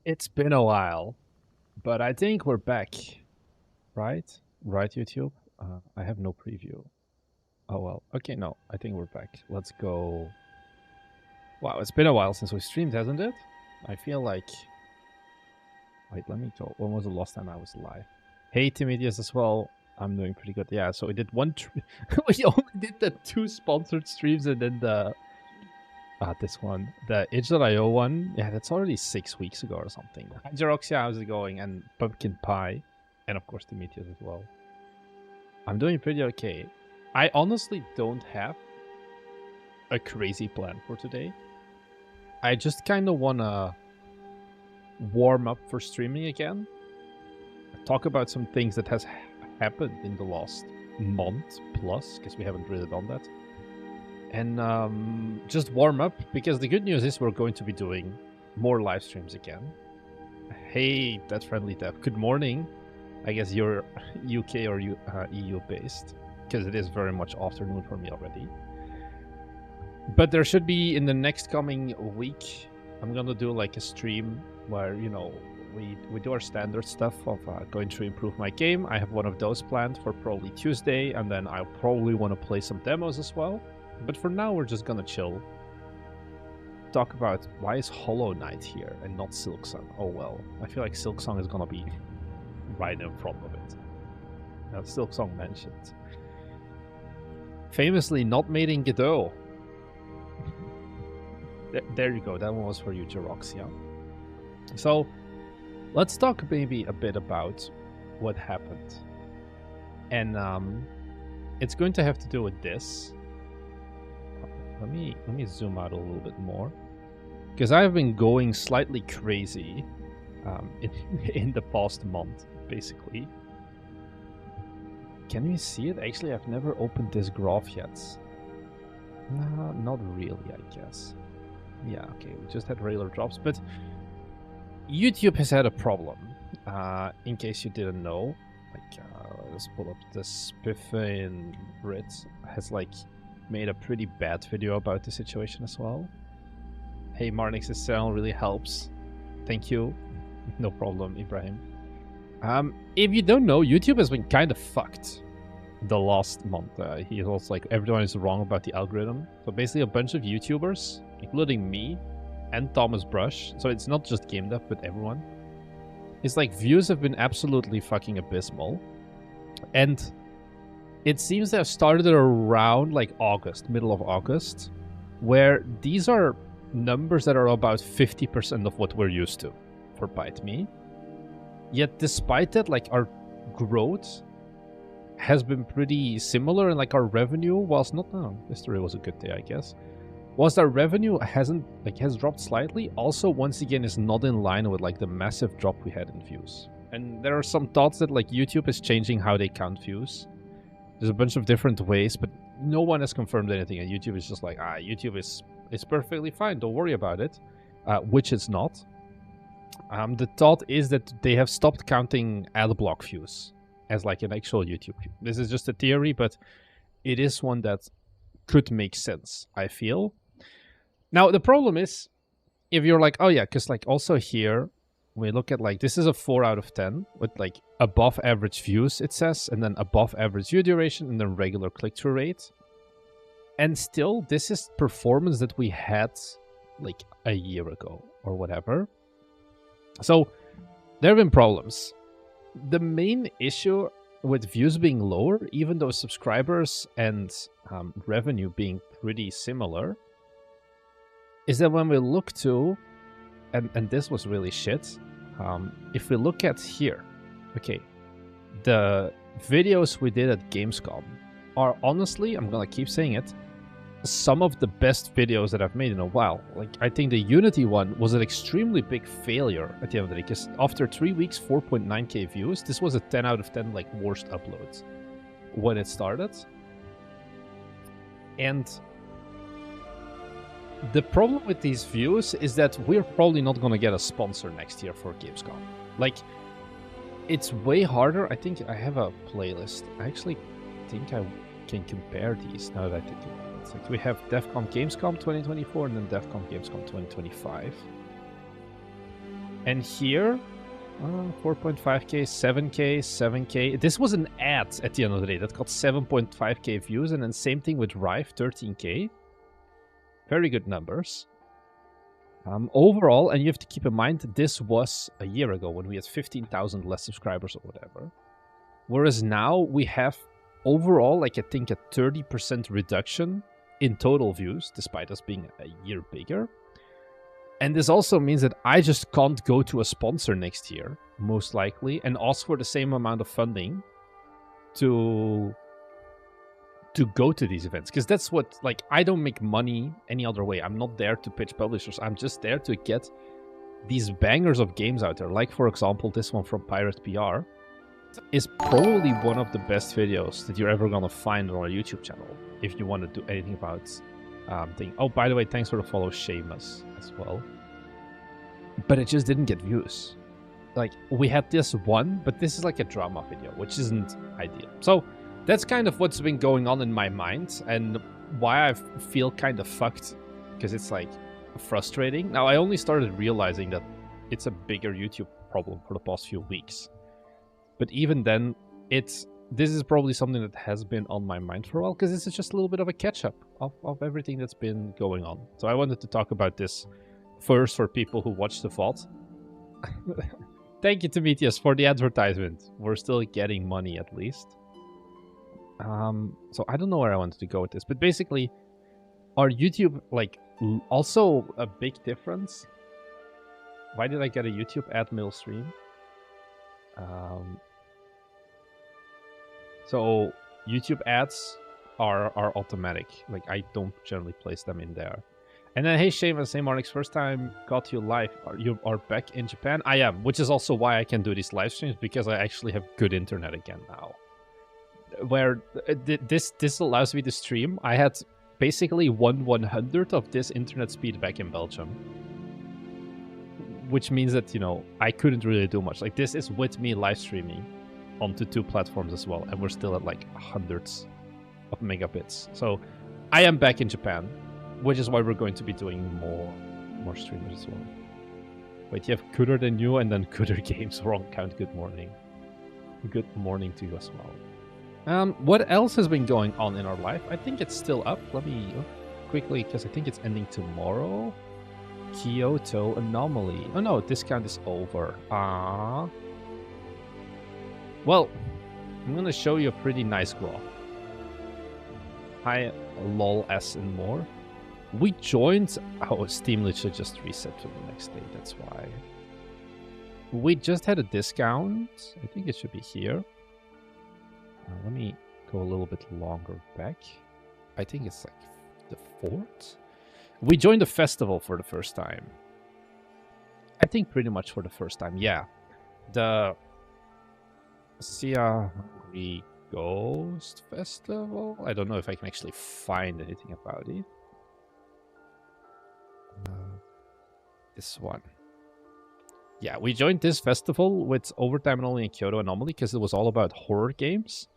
It's been a while, but I think we're back, right? Right, YouTube? I have no preview. Oh, well. Okay, no, I think we're back. Let's go. Wow, it's been a while since we streamed, hasn't it? I feel like... Wait, let me go. When was the last time I was live? Hey, Timidius as well. I'm doing pretty good. Yeah, so we did one... we only did the 2 sponsored streams and then the... this one. The itch.io one. Yeah, that's already 6 weeks ago or something. Hi, Jeroxia, how's it going? And Pumpkin Pie. And of course, Demetrius as well. I'm doing pretty okay. I honestly don't have a crazy plan for today. I just kind of want to warm up for streaming again. Talk about some things that has happened in the last month plus, because we haven't really done that. And just warm up, because the good news is we're going to be doing more live streams again. Hey, that friendly Dev. Good morning. I guess you're UK or EU based, because it is very much afternoon for me already. But there should be, in the next coming week, I'm going to do like a stream where, you know, we do our standard stuff of going to improve my game. I have one of those planned for probably Tuesday, and then I'll probably want to play some demos as well. But for now, we're just going to chill. Talk about why is Hollow Knight here and not Silksong. Oh well, I feel like Silksong is going to be right in front of it. Now, Silksong mentioned. Famously not made in Godot. There you go. That one was for you, Jeroxia. So, let's talk maybe a bit about what happened. And it's going to have to do with this. Let me zoom out a little bit more. Because I've been going slightly crazy in the past month, basically. Can you see it? Actually, I've never opened this graph yet. No, not really, I guess. Yeah, okay, we just had regular drops, but YouTube has had a problem. In case you didn't know, like, let's pull up the Spiffin Brit has like made a pretty bad video about the situation as well. Hey, Marnix's channel really helps. Thank you. No problem, Ibrahim. If you don't know, YouTube has been kind of fucked the last month. He is also like, everyone is wrong about the algorithm. So basically a bunch of YouTubers, including me and Thomas Brush, so it's not just Game Dev, but everyone, it's like views have been absolutely fucking abysmal. And it seems to have started around like August, middle of August, where these are numbers that are about 50% of what we're used to for ByteMe. Yet despite that, like, our growth has been pretty similar, and like our revenue, whilst not, yesterday was a good day, I guess. Whilst our revenue has dropped slightly, also once again is not in line with like the massive drop we had in views. And there are some thoughts that like YouTube is changing how they count views. There's a bunch of different ways, but no one has confirmed anything, and YouTube is just like, YouTube is perfectly fine, don't worry about it, which it's not. The thought is that they have stopped counting ad block views as like an actual YouTube view. This is just a theory, but it is one that could make sense, I feel. Now, the problem is, if you're like, oh yeah, because like also here, we look at like, this is a 4 out of 10 with like above average views, it says, and then above average view duration, and then regular click-through rate. And still, this is performance that we had like a year ago or whatever. So there have been problems. The main issue with views being lower, even though subscribers and revenue being pretty similar, is that when we look to, and this was really shit, if we look at here, okay, the videos we did at Gamescom are honestly, I'm gonna keep saying it, some of the best videos that I've made in a while. Like, I think the Unity one was an extremely big failure at the end of the day, because after 3 weeks, 4.9k views, this was a 10 out of 10 like worst uploads when it started. And the problem with these views is that we're probably not going to get a sponsor next year for Gamescom. Like, it's way harder. I think I have a playlist. I actually think I can compare these now that I think about it. Like, we have DEF CON Gamescom 2024 and then DEF CON Gamescom 2025. And here, 4.5k, 7k, 7k. This was an ad at the end of the day that got 7.5k views, and then same thing with Rive, 13k. Very good numbers. Overall, and you have to keep in mind, this was a year ago when we had 15,000 less subscribers or whatever. Whereas now we have overall, like I think a 30% reduction in total views, despite us being a year bigger. And this also means that I just can't go to a sponsor next year, most likely, and ask for the same amount of funding to go to these events. Because that's what, like, I don't make money any other way. I'm not there to pitch publishers. I'm just there to get these bangers of games out there. Like, for example, this one from Pirate PR is probably one of the best videos that you're ever going to find on our YouTube channel if you want to do anything about thing. Oh, by the way, thanks for the follow, Seamus, as well. But it just didn't get views. Like, we had this one, but this is like a drama video, which isn't ideal. So that's kind of what's been going on in my mind and why I feel kind of fucked, because it's like frustrating. Now, I only started realizing that it's a bigger YouTube problem for the past few weeks. But even then, this is probably something that has been on my mind for a while, because this is just a little bit of a catch-up of everything that's been going on. So I wanted to talk about this first for people who watch the VOD. Thank you, Demetrius, for the advertisement. We're still getting money, at least. So I don't know where I wanted to go with this, but basically, our YouTube, like, also a big difference. Why did I get a YouTube ad middle stream? So YouTube ads are automatic. Like, I don't generally place them in there. And then, hey, Seamus, hey, Marnix, first time got you live. You are back in Japan? I am, which is also why I can do these live streams, because I actually have good internet again now. Where this allows me to stream. I had basically 1/100th of this internet speed back in Belgium. Which means that, you know, I couldn't really do much. Like, this is with me live streaming onto 2 platforms as well, and we're still at like hundreds of megabits. So I am back in Japan, which is why we're going to be doing more streamers as well. Wait, you have Gooder than you, and then Gooder Games. Wrong count. Good morning. Good morning to you as well. What else has been going on in our life? I think it's still up. Let me look quickly, because I think it's ending tomorrow. Kyoto Anomaly. Oh no, discount is over. Well, I'm gonna show you a pretty nice graph. Hi, lol, s and more. We joined... Oh, Steam literally just reset to the next day, that's why. We just had a discount. I think it should be here. Let me go a little bit longer back. I think it's like the 4th. We joined the festival for the first time. I think pretty much for the first time, yeah. The Sia Hungry Ghost Festival? I don't know if I can actually find anything about it. This one. Yeah, we joined this festival with Overtime and Only in Kyoto Anomaly because it was all about horror games.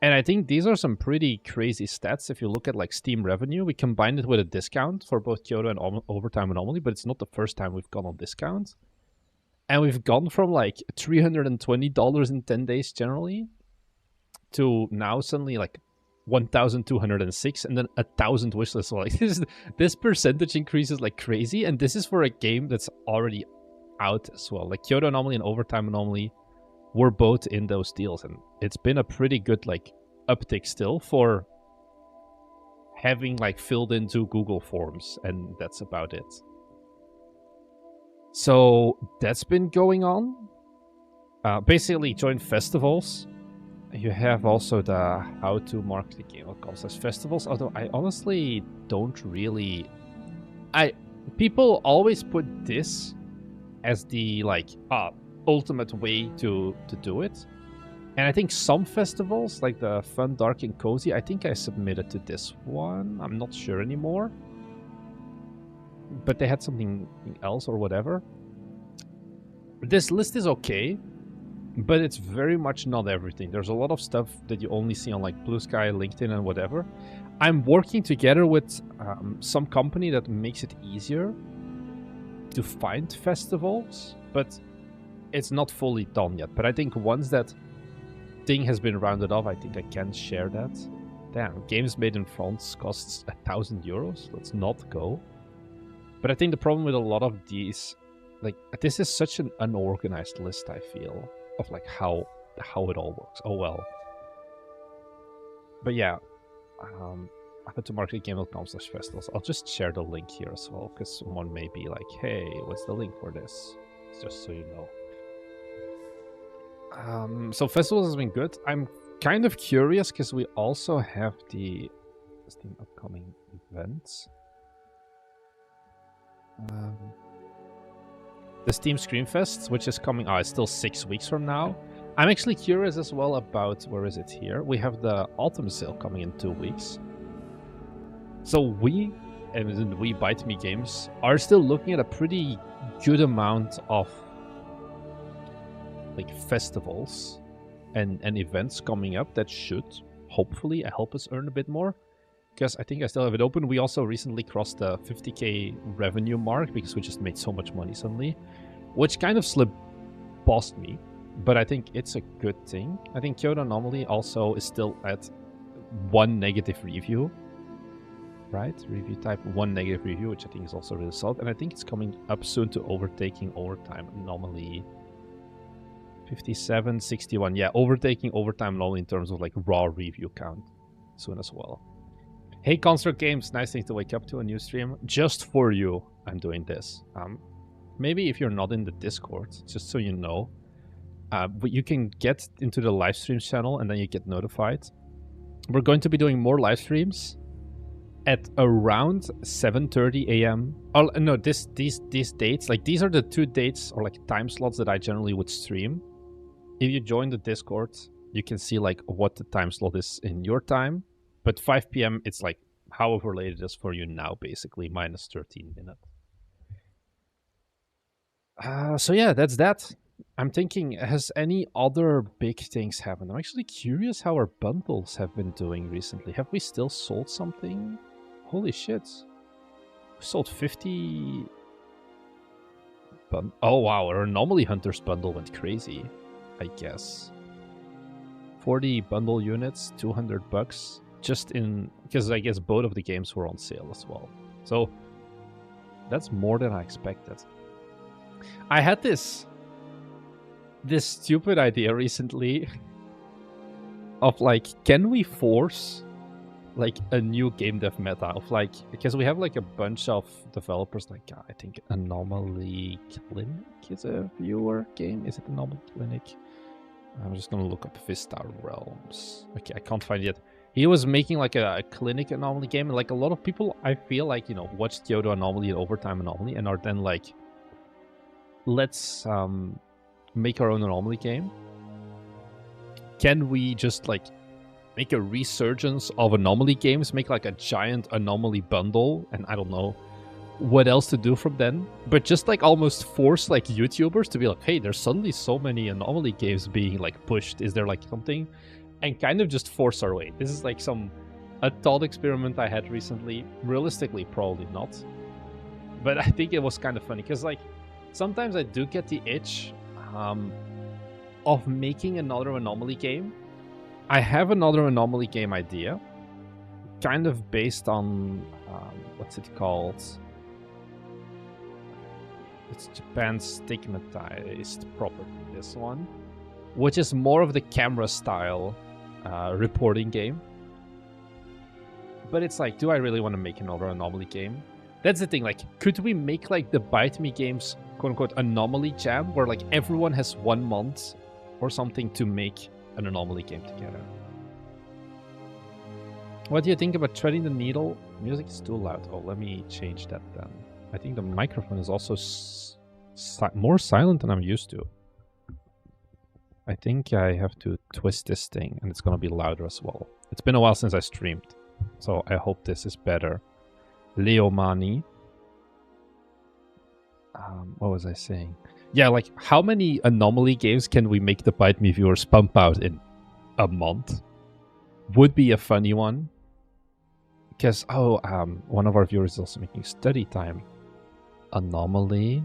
And I think these are some pretty crazy stats. If you look at like Steam revenue, we combined it with a discount for both Kyoto and Overtime Anomaly, but it's not the first time we've gone on discount. And we've gone from like $320 in 10 days generally to now suddenly like 1,206 and then 1,000 wishlists. So like this percentage increase is like crazy. And this is for a game that's already out as well. Like Kyoto Anomaly and Overtime Anomaly were both in those deals, and it's been a pretty good like uptick still for having like filled into Google Forms, and that's about it. So that's been going on. Basically, join festivals. You have also the how to market the game calls as festivals. Although I honestly don't really. People always put this as the like ultimate way to do it. And I think some festivals, like the Fun, Dark, and Cozy, I think I submitted to this one. I'm not sure anymore. But they had something else or whatever. This list is okay, but it's very much not everything. There's a lot of stuff that you only see on like Blue Sky, LinkedIn, and whatever. I'm working together with some company that makes it easier to find festivals, but it's not fully done yet. But I think once that thing has been rounded off, I think I can share that. Damn, games made in France costs 1,000 euros. Let's not go. But I think the problem with a lot of these, like, this is such an unorganized list, I feel, of like how it all works. Oh well. But yeah, I had to market game.com/festivals. I'll just share the link here as well, because someone may be like, hey, what's the link for this? Just so you know. So festivals has been good. I'm kind of curious because we also have the Steam upcoming events. The Steam Screamfest, which is coming out, it's still 6 weeks from now. I'm actually curious as well about, where is it here? We have the Autumn Sale coming in 2 weeks. So we, and we Bite Me Games, are still looking at a pretty good amount of like festivals and events coming up that should hopefully help us earn a bit more. Because I think I still have it open. We also recently crossed the 50k revenue mark because we just made so much money suddenly, which kind of slipped past me, but I think it's a good thing. I think Kyoto Anomaly also is still at 1 negative review, right? Review type 1 negative review, which I think is also really solid. And I think it's coming up soon to overtaking Overtime Anomaly 57, 61. Yeah, overtaking Overtime Anomaly in terms of like raw review count soon as well. Hey, Construct Games, nice thing to wake up to a new stream. Just for you, I'm doing this. Maybe if you're not in the Discord, just so you know, but you can get into the live streams channel and then you get notified. We're going to be doing more live streams at around 7:30 a.m. Oh no, these dates, like these are the 2 dates or like time slots that I generally would stream. If you join the Discord, you can see like what the time slot is in your time. But 5 p.m. it's like however late it is for you now, basically minus 13 minutes. So yeah, that's that. I'm thinking, has any other big things happened? I'm actually curious how our bundles have been doing recently. Have we still sold something? Holy shit. We sold 50... Oh wow, our Anomaly Hunters bundle went crazy, I guess. 40 bundle units, $200. Just in... because I guess both of the games were on sale as well. So, that's more than I expected. I had this stupid idea recently of like, can we force like a new game dev meta of like, because we have like a bunch of developers, like I think Anomaly Clinic is a viewer game. Is it Anomaly Clinic? I'm just gonna look up Vista Realms. Okay, I can't find it yet. He was making like a Clinic Anomaly game, and like a lot of people, I feel like, you know, watched Kyoto Anomaly and Overtime Anomaly and are then like, let's make our own Anomaly game. Can we just like make a resurgence of Anomaly games, make like a giant Anomaly bundle, and I don't know what else to do from then, but just like almost force like YouTubers to be like, hey, there's suddenly so many Anomaly games being like pushed, is there like something, and kind of just force our way. This is like a thought experiment I had recently. Realistically, probably not, but I think it was kind of funny because like sometimes I do get the itch of making another Anomaly game. I have another Anomaly game idea, kind of based on what's it called? It's Japan's stigmatized property, this one, which is more of the camera style reporting game. But it's like, do I really want to make another Anomaly game? That's the thing, like, could we make like the Bite Me Games quote-unquote Anomaly Jam, where like everyone has 1 month or something to make an Anomaly game together? What do you think about Threading the Needle? Music is too loud. Oh, let me change that then. I think the microphone is also more silent than I'm used to. I think I have to twist this thing and it's gonna be louder as well. It's been a while since I streamed, so I hope this is better. Leomani. What was I saying? Yeah, like how many Anomaly games can we make the Bite Me viewers pump out in a month? Would be a funny one. Because, one of our viewers is also making Study Time. Anomaly,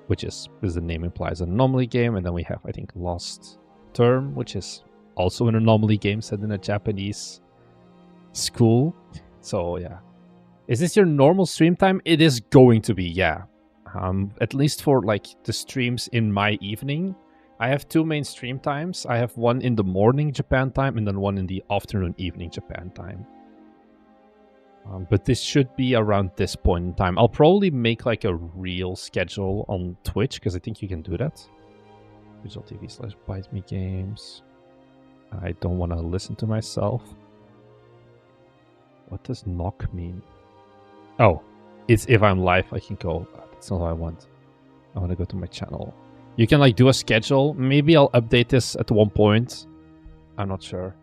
which is, as the name implies, an anomaly game. And then we have, I think, Lost Term, which is also an anomaly game set in a Japanese school. So, yeah. Is this your normal stream time? It is going to be, yeah. At least for, like, the streams in my evening. I have two main stream times. I have one in the morning Japan time and then one in the afternoon evening Japan time. But this should be around this point in time. I'll probably make like a real schedule on Twitch because I think you can do that. Visual TV/Bite Me Games. I don't want to listen to myself. What does knock mean? Oh, it's if I'm live I can go. That's not what I want. I want to go to my channel. You can like do a schedule. Maybe I'll update this at one point. I'm not sure.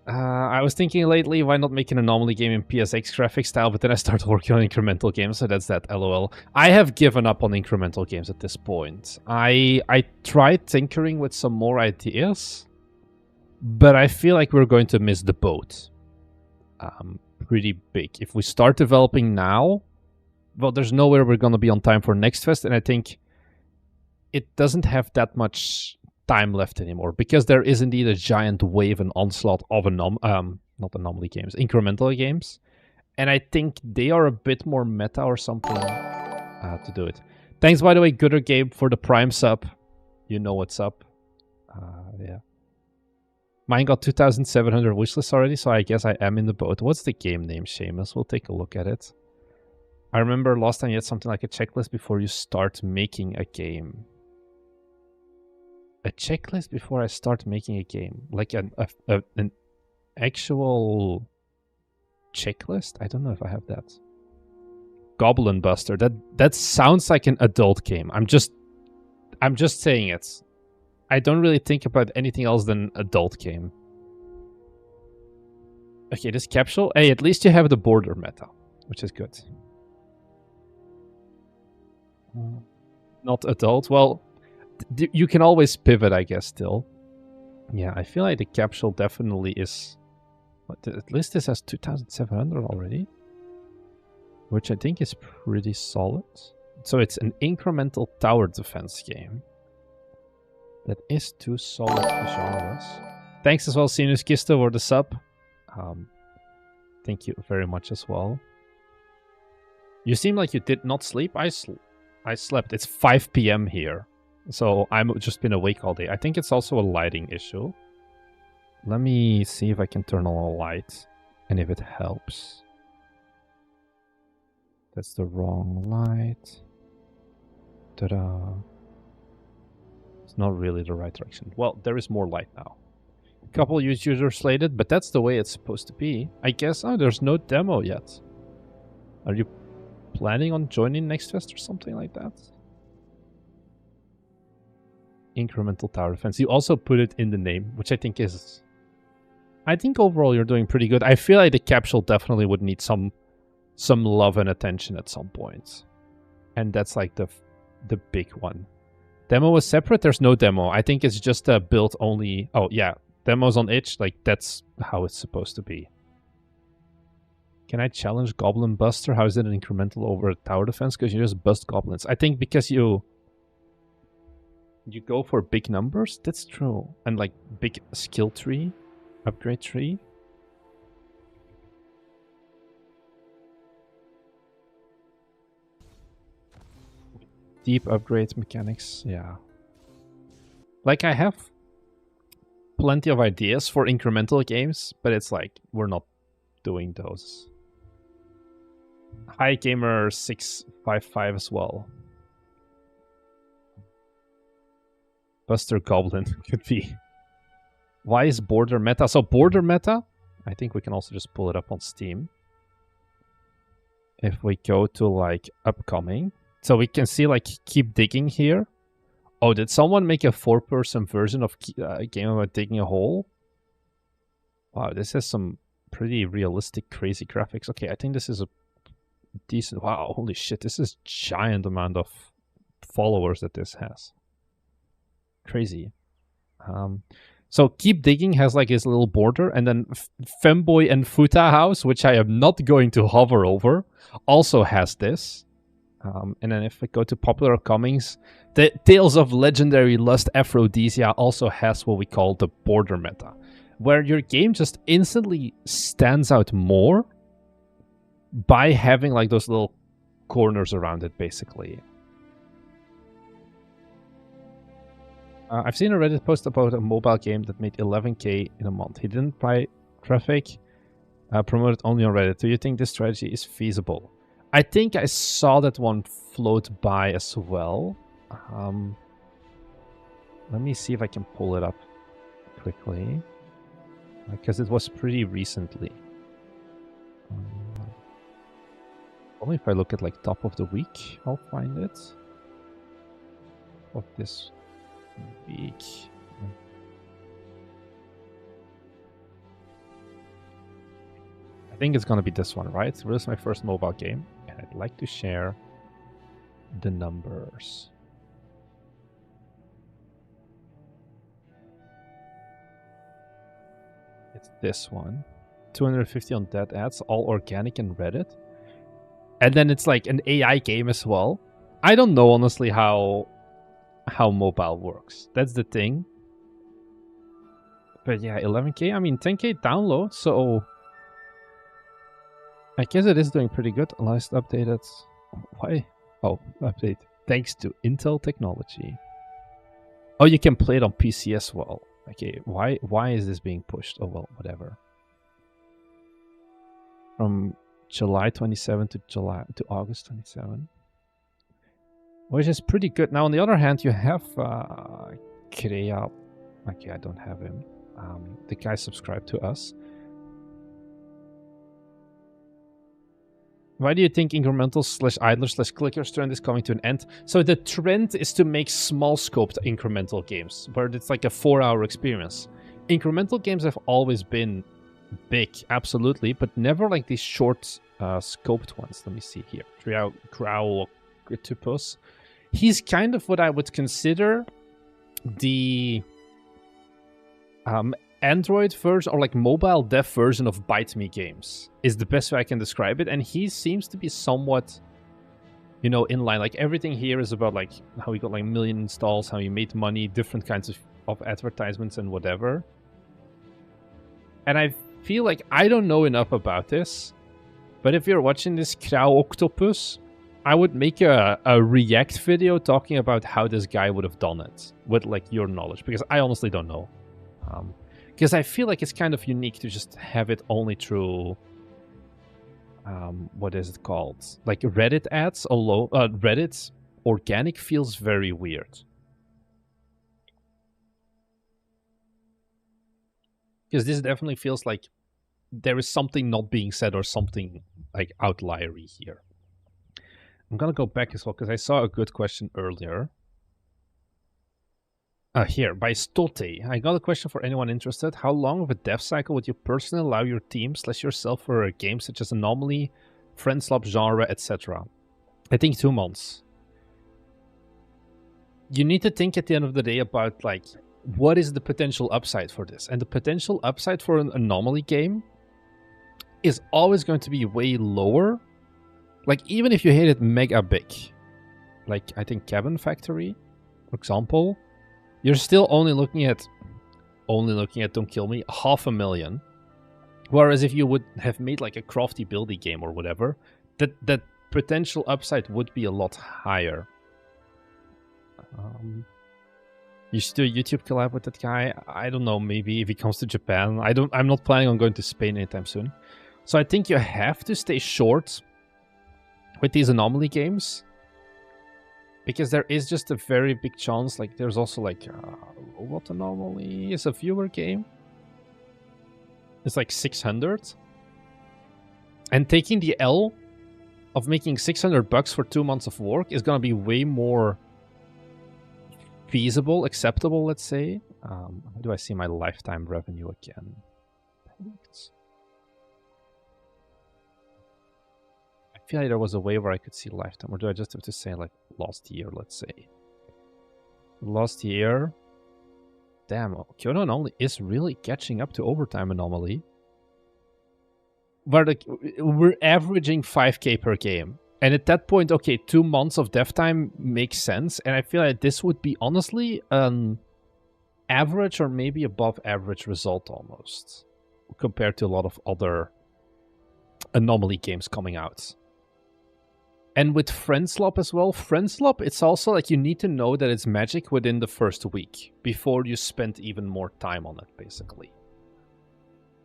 I was thinking lately, why not make an anomaly game in PSX graphic style, but then I started working on incremental games, so that's that, lol. I have given up on incremental games at this point. I tried tinkering with some more ideas, but I feel like we're going to miss the boat. Pretty big. If we start developing now, well, there's nowhere we're going to be on time for Next Fest, and I think it doesn't have that much time left anymore, because there is indeed a giant wave and onslaught of not anomaly games, incremental games, and I think they are a bit more meta or something to do it. Thanks, by the way, Gooder Gabe, for the Prime sub. You know what's up. Yeah. Mine got 2,700 wishlists already, so I guess I am in the boat. What's the game name, Seamus? We'll take a look at it. I remember last time you had something like a checklist before you start making a game. A checklist before I start making a game, like an actual checklist. I don't know if I have that. Goblin Buster. That sounds like an adult game. I'm just saying it. I don't really think about anything else than adult game. Okay, this capsule. Hey, at least you have the border meta, which is good. Not adult. Well. You can always pivot, I guess, still. Yeah, I feel like the capsule definitely is... At least this has 2,700 already. Which I think is pretty solid. So it's an incremental tower defense game. That is two solid genres. Thanks as well, Sinus Kisto, for the sub. Thank you very much as well. You seem like you did not sleep. I slept. It's 5 p.m. here. So I've just been awake all day. I think it's also a lighting issue. Let me see if I can turn on a light and if it helps. That's the wrong light. Ta-da. It's not really the right direction. Well, there is more light now. A couple users slated, but that's the way it's supposed to be. I guess, oh, there's no demo yet. Are you planning on joining Next Fest or something like that? Incremental tower defense. You also put it in the name, which I think is... I think overall you're doing pretty good. I feel like the capsule definitely would need some love and attention at some point. And that's like the big one. Demo was separate? There's no demo. I think it's just a build only... Oh, yeah. Demo's on itch. Like, that's how it's supposed to be. Can I challenge Goblin Buster? How is it an incremental over a tower defense? Because you just bust goblins. I think because you go for big numbers. That's true. And like big skill tree, upgrade tree. Deep upgrade mechanics. Yeah. Like I have plenty of ideas for incremental games, but it's like we're not doing those. Hi Gamer 655 as well. Buster Goblin could be. Why is border meta? So border meta, I think we can also just pull it up on Steam. If we go to like upcoming, so we can see like keep digging here. Oh, did someone make a 4-person version of a game about digging a hole? Wow, this has some pretty realistic, crazy graphics. Okay, I think this is a decent... Wow, holy shit, this is giant amount of followers that this has. Crazy. So Keep Digging has like his little border, and then Femboy and Futa House, which I am not going to hover over, also has this. And then if we go to popular comings, the Tales of Legendary Lust Aphrodisia also has what we call the border meta, where your game just instantly stands out more by having like those little corners around it, basically. I've seen a Reddit post about a mobile game that made 11k in a month. He didn't buy traffic, promoted only on Reddit. Do you think this strategy is feasible? I think I saw that one float by as well. Let me see if I can pull it up quickly, because it was pretty recently. Only if I look at like top of the week, I'll find it. Of this week. I think it's gonna be this one, right? So this is my first mobile game, and I'd like to share the numbers. It's this one. 250 on dead ads, all organic and Reddit. And then it's like an AI game as well. I don't know honestly how mobile works. That's the thing. But yeah, 11k. I mean, 10k download, so I guess it is doing pretty good. Last updated. Why? Oh, update. Thanks to Intel technology. Oh, you can play it on PC as well. Okay, why is this being pushed? Oh well, whatever. From July 27 to August 27. Which is pretty good. Now, on the other hand, you have Krea. Okay, I don't have him. The guy subscribed to us. Why do you think incremental / idler / clickers trend is coming to an end? So the trend is to make small scoped incremental games, where it's like a 4-hour experience. Incremental games have always been big, absolutely, but never like these short scoped ones. Let me see here. Growlitopus. He's kind of what I would consider the Android version, or like mobile dev version of Bite Me games, is the best way I can describe it. And he seems to be somewhat, you know, in line. Like everything here is about like how he got like 1 million installs, how he made money, different kinds of advertisements and whatever. And I feel like I don't know enough about this, but if you're watching this Crow Octopus, I would make a React video talking about how this guy would have done it with like your knowledge, because I honestly don't know. Because I feel like it's kind of unique to just have it only through, what is it called? Like Reddit ads alone. Reddit organic feels very weird. Because this definitely feels like there is something not being said or something like outliery here. I'm gonna go back as well because I saw a good question earlier. Here, by Stolte. I got a question for anyone interested. How long of a dev cycle would you personally allow your team / yourself for a game such as Anomaly, Friend Swap genre, etc.? I think 2 months. You need to think at the end of the day about like, what is the potential upside for this? And the potential upside for an Anomaly game is always going to be way lower. Like, even if you hit it mega big, like I think Cabin Factory, for example, you're still only looking at, don't kill me, 500,000. Whereas if you would have made like a crafty buildy game or whatever, that potential upside would be a lot higher. You should do a YouTube collab with that guy. I don't know, maybe if he comes to Japan. I'm not planning on going to Spain anytime soon. So I think you have to stay short with these Anomaly games, because there is just a very big chance, like there's also like what Anomaly is a viewer game. It's like 600, and taking the L of making $600 for 2 months of work is gonna be way more feasible, acceptable, let's say. How do I see my lifetime revenue again? I feel like there was a way where I could see lifetime, or do I just have to say like last year, let's say? Last year, damn, Kyoto Anomaly is really catching up to Overtime Anomaly. Where we're averaging 5k per game. And at that point, okay, 2 months of dev time makes sense. And I feel like this would be honestly an average or maybe above average result almost. Compared to a lot of other Anomaly games coming out. And with Friendslop as well, Friendslop, it's also like you need to know that it's magic within the first week before you spend even more time on it, basically.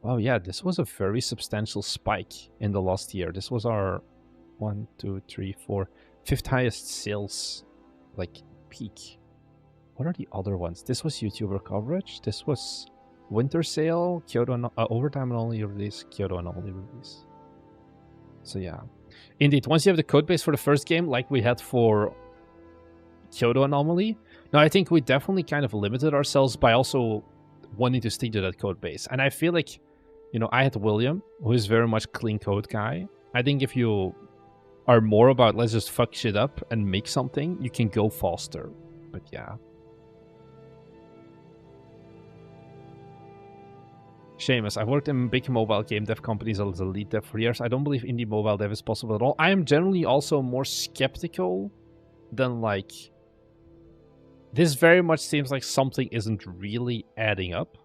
Oh yeah, this was a very substantial spike in the last year. This was our 1, 2, 3, 4, 5th highest sales, like, peak. What are the other ones? This was YouTuber coverage. This was Winter Sale, Kyoto Overtime Anomaly release, Kyoto Anomaly release. So yeah. Indeed, once you have the codebase for the first game, like we had for Kyoto Anomaly, now I think we definitely kind of limited ourselves by also wanting to stick to that codebase. And I feel like, you know, I had William, who is very much clean code guy. I think if you are more about let's just fuck shit up and make something, you can go faster. But yeah. Seamus, I've worked in big mobile game dev companies as a lead dev for years. I don't believe indie mobile dev is possible at all. I am generally also more skeptical than like... This very much seems like something isn't really adding up.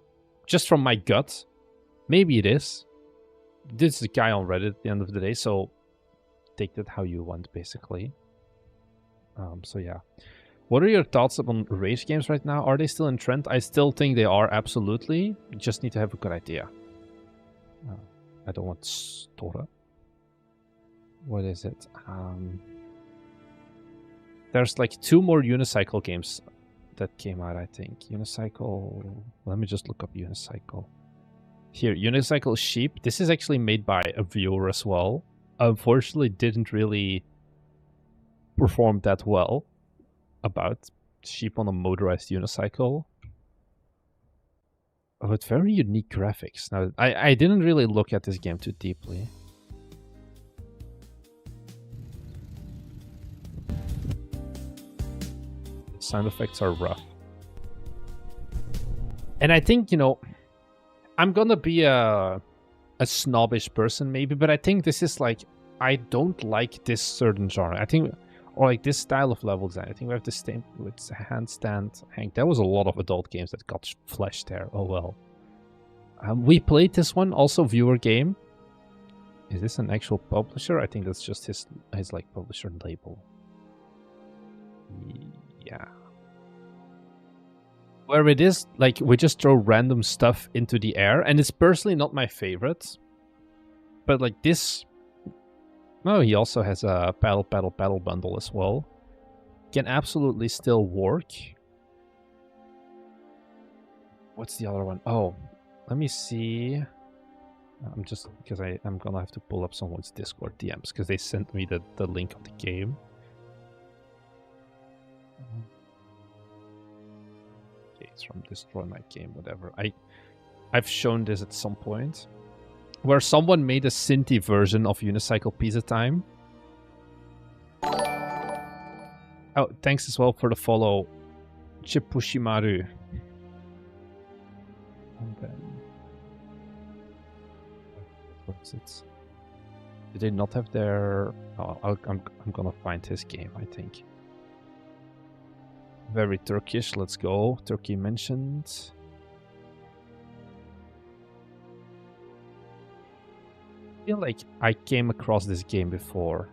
Just from my gut. Maybe it is. This is a guy on Reddit at the end of the day, so take that how you want, basically. So yeah. What are your thoughts on rage games right now? Are they still in trend? I still think they are, absolutely. You just need to have a good idea. I don't want Stora. What is it? There's like 2 more Unicycle games that came out, I think. Unicycle... Let me just look up Unicycle. Here, Unicycle Sheep. This is actually made by a viewer as well. Unfortunately, didn't really perform that well. About sheep on a motorized unicycle. Oh, it's very unique graphics. Now, I didn't really look at this game too deeply. Sound effects are rough. And I think, you know, I'm gonna be a snobbish person maybe, but I think this is like, I don't like this certain genre. I think... Or like this style of level design. I think we have the same with Handstand Hank. There was a lot of adult games that got fleshed there. Oh well. We played this one, also viewer game. Is this an actual publisher? I think that's just his like publisher label. Yeah. Where it is like we just throw random stuff into the air, and it's personally not my favorite. But like this. Oh, he also has a paddle bundle as well. Can absolutely still work. What's the other one? Oh, let me see. I'm just... Because I'm gonna have to pull up someone's Discord DMs. Because they sent me the link of the game. Okay, it's from Destroy My Game, whatever. I've shown this at some point. Where someone made a Synthi version of Unicycle Pizza Time. Oh, thanks as well for the follow, Chipushimaru. And then... What's it? Did they not have their... Oh, I'm gonna find his game, I think. Very Turkish, let's go. Turkey mentioned... I feel like I came across this game before.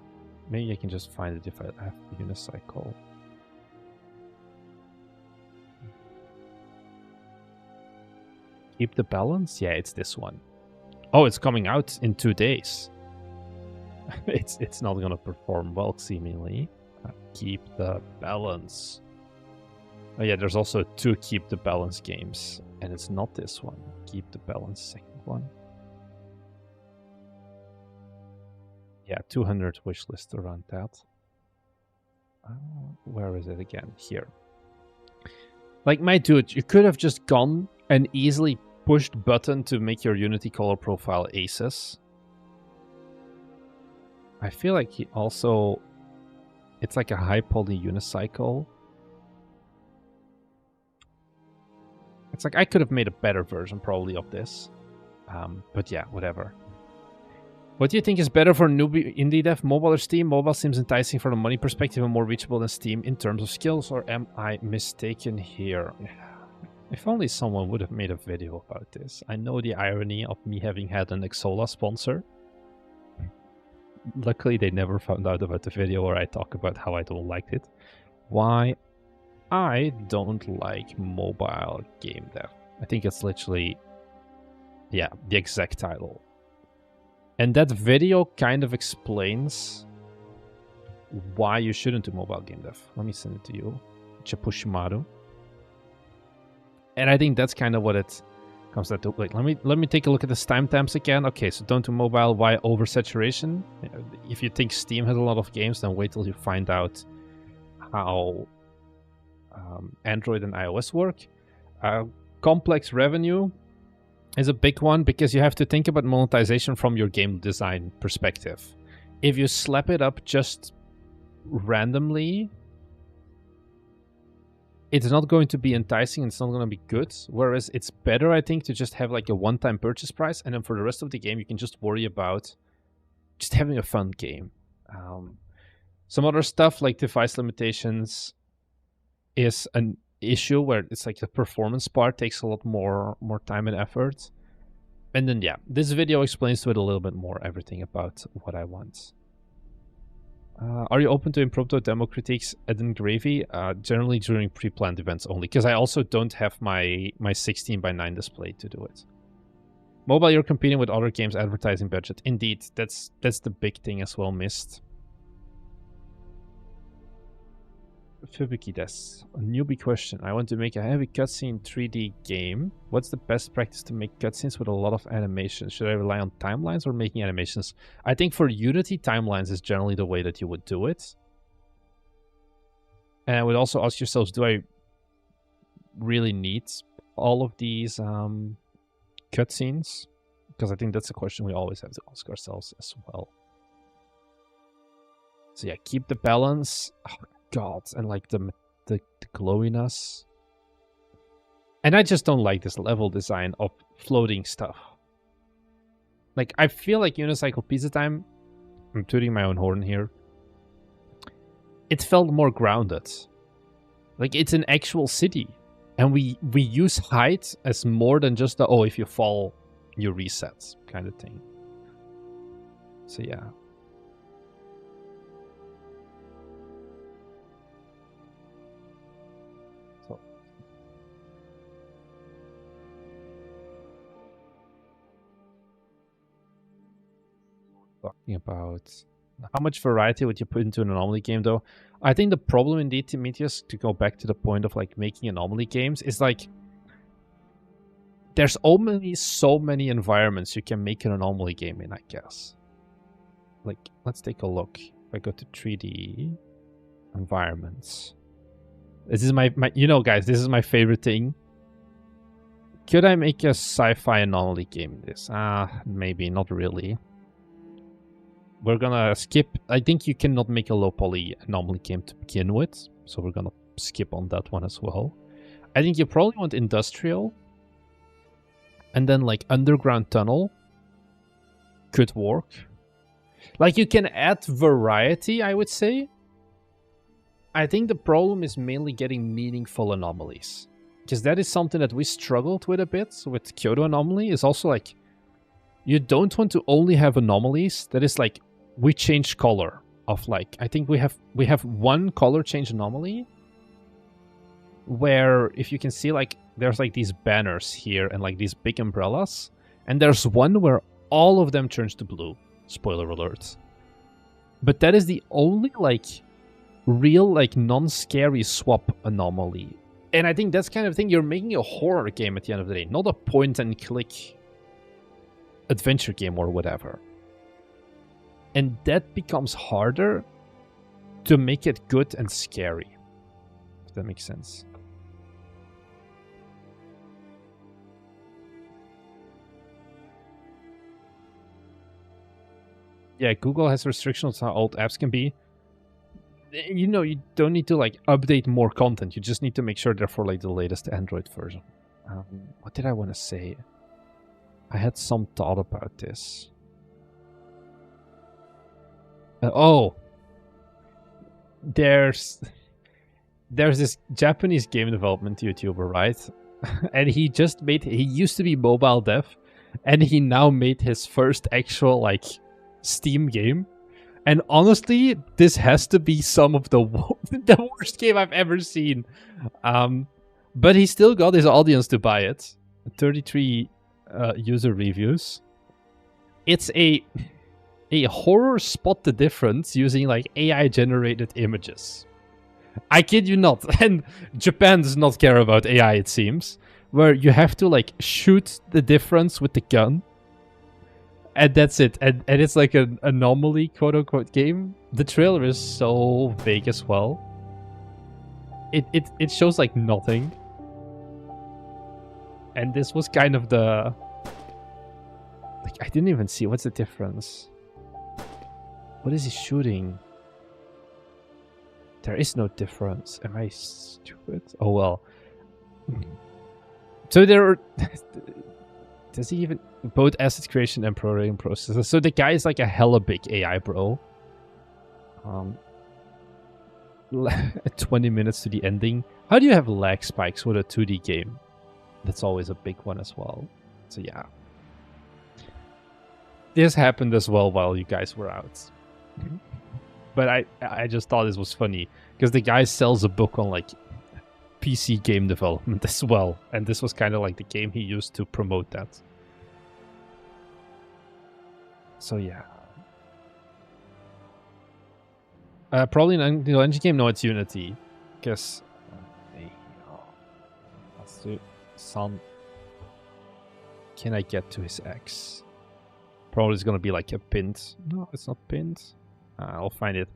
Maybe I can just find it if I have Unicycle. Keep the Balance? Yeah, it's this one. Oh, it's coming out in 2 days. It's not gonna perform well, seemingly. Keep the Balance. Oh yeah, there's also 2 Keep the Balance games. And it's not this one. Keep the Balance, second one. Yeah, 200 wishlist around that. Where is it again? Here. Like, my dude, you could have just gone and easily pushed button to make your Unity color profile aces. I feel like he also... It's like a high poly unicycle. It's like I could have made a better version probably of this. But yeah, whatever. What do you think is better for newbie indie dev, mobile or Steam? Mobile seems enticing from a money perspective and more reachable than Steam in terms of skills, or am I mistaken here? If only someone would have made a video about this. I know the irony of me having had an Exola sponsor. Luckily, they never found out about the video where I talk about how I don't like it. Why I don't like mobile game dev. I think it's literally, yeah, the exact title. And that video kind of explains why you shouldn't do mobile game dev. Let me send it to you. Chapushimaru. And I think that's kind of what it comes down to. Like, let me take a look at the timestamps again. Okay, so don't do mobile. Why oversaturation? If you think Steam has a lot of games, then wait till you find out how Android and iOS work. Complex revenue is a big one because you have to think about monetization from your game design perspective. If you slap it up just randomly, it's not going to be enticing and it's not going to be good. Whereas it's better, I think, to just have like a one-time purchase price, and then for the rest of the game, you can just worry about just having a fun game. Some other stuff like device limitations is an issue where it's like the performance part takes a lot more time and effort. And then, yeah, this video explains to it a little bit more everything about what I want. Are you open to impromptu demo critiques at Engravy? Generally during pre-planned events only, because I also don't have my 16:9 display to do it. Mobile, you're competing with other games' advertising budget. Indeed, that's the big thing as well missed. Fubuki desu. A newbie question. I want to make a heavy cutscene 3D game. What's the best practice to make cutscenes with a lot of animation? Should I rely on timelines or making animations? I think for Unity, timelines is generally the way that you would do it. And I would also ask yourselves, do I really need all of these cutscenes? Because I think that's a question we always have to ask ourselves as well. So yeah, keep the balance. Oh, God, and like the glowiness. And I just don't like this level design of floating stuff. Like, I feel like Unicycle Pizza Time, I'm tooting my own horn here, it felt more grounded. Like, it's an actual city. And we use height as more than just the, oh, if you fall, you reset kind of thing. So yeah. Talking about how much variety would you put into an anomaly game, though? I think the problem indeed, Timitheus, to go back to the point of like making anomaly games, is like there's only so many environments you can make an anomaly game in, I guess. Like, let's take a look. If I go to 3D environments, this is my you know, guys, this is my favorite thing. Could I make a sci-fi anomaly game in this? Maybe not really. We're gonna skip. I think you cannot make a low poly anomaly game to begin with, so we're gonna skip on that one as well. I think you probably want industrial, and then like underground tunnel could work. Like, you can add variety, I would say. I think the problem is mainly getting meaningful anomalies, because that is something that we struggled with a bit with Kyoto Anomaly. Is also like, you don't want to only have anomalies that is like, we change color of like, I think we have one color change anomaly where, if you can see, like there's like these banners here and like these big umbrellas, and there's one where all of them turns to blue. Spoiler alert. But that is the only like real like non-scary swap anomaly. And I think that's kind of thing, you're making a horror game at the end of the day, not a point and click adventure game or whatever. And that becomes harder to make it good and scary. If that makes sense. Yeah, Google has restrictions on how old apps can be. You know, you don't need to like update more content. You just need to make sure they're for like the latest Android version. What did I want to say? I had some thought about this. There's this Japanese game development YouTuber, right? And he used to be mobile dev, and he now made his first actual like Steam game. And honestly, this has to be some of the worst game I've ever seen. But he still got his audience to buy it. 33 user reviews. It's a horror spot the difference using like AI generated images. I kid you not. And Japan does not care about AI, it seems. Where you have to like shoot the difference with the gun. And that's it. And it's like an anomaly, quote unquote, game. The trailer is so vague as well. It shows like nothing. And this was kind of the... Like, I didn't even see. What's the difference? What is he shooting? There is no difference. Am I stupid? Oh, well. So there are... Does he even... Both asset creation and programming processes. So the guy is like a hella big AI, bro. 20 minutes to the ending. How do you have lag spikes with a 2D game? That's always a big one as well. So yeah. This happened as well while you guys were out. But I just thought this was funny. Because the guy sells a book on like PC game development as well. And this was kind of like the game he used to promote that. So yeah. Probably an Unreal Engine game? No, it's Unity. Because... Let's do... Son... Can I get to his X? Probably it's gonna be like a pinned... No, it's not pinned. I'll find it.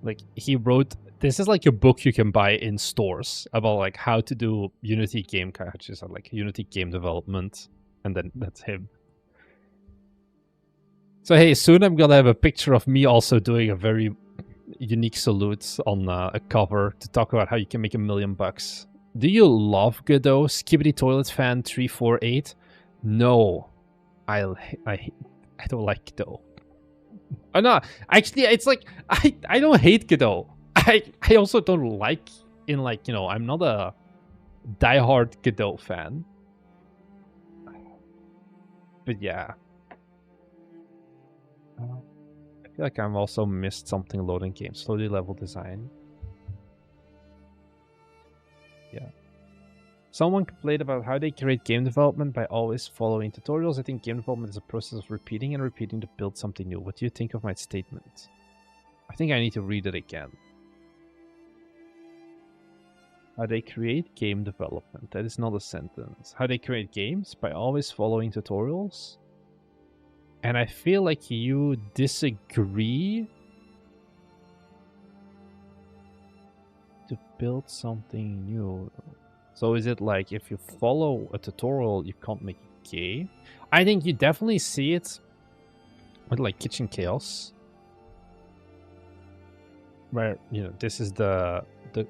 Like, he wrote... This is like a book you can buy in stores about like how to do Unity game catches or like Unity game development. And then that's him. So hey, soon I'm gonna have a picture of me also doing a very unique salute on a cover to talk about how you can make $1 million. Do you love Godot? Skibbity Toilet Fan 348? No, I don't like Godot. Oh no, actually, it's like I don't hate Godot. I also don't like in like, you know, I'm not a diehard Godot fan. But yeah. I feel like I've also missed something loading games. Slowly level design. Yeah. Someone complained about how they create game development by always following tutorials. I think game development is a process of repeating and repeating to build something new. What do you think of my statement? I think I need to read it again. How they create game development. That is not a sentence. How they create games by always following tutorials. And I feel like you disagree to build something new. So is it like if you follow a tutorial, you can't make a game? I think you definitely see it with like Kitchen Chaos. Where, you know, this is the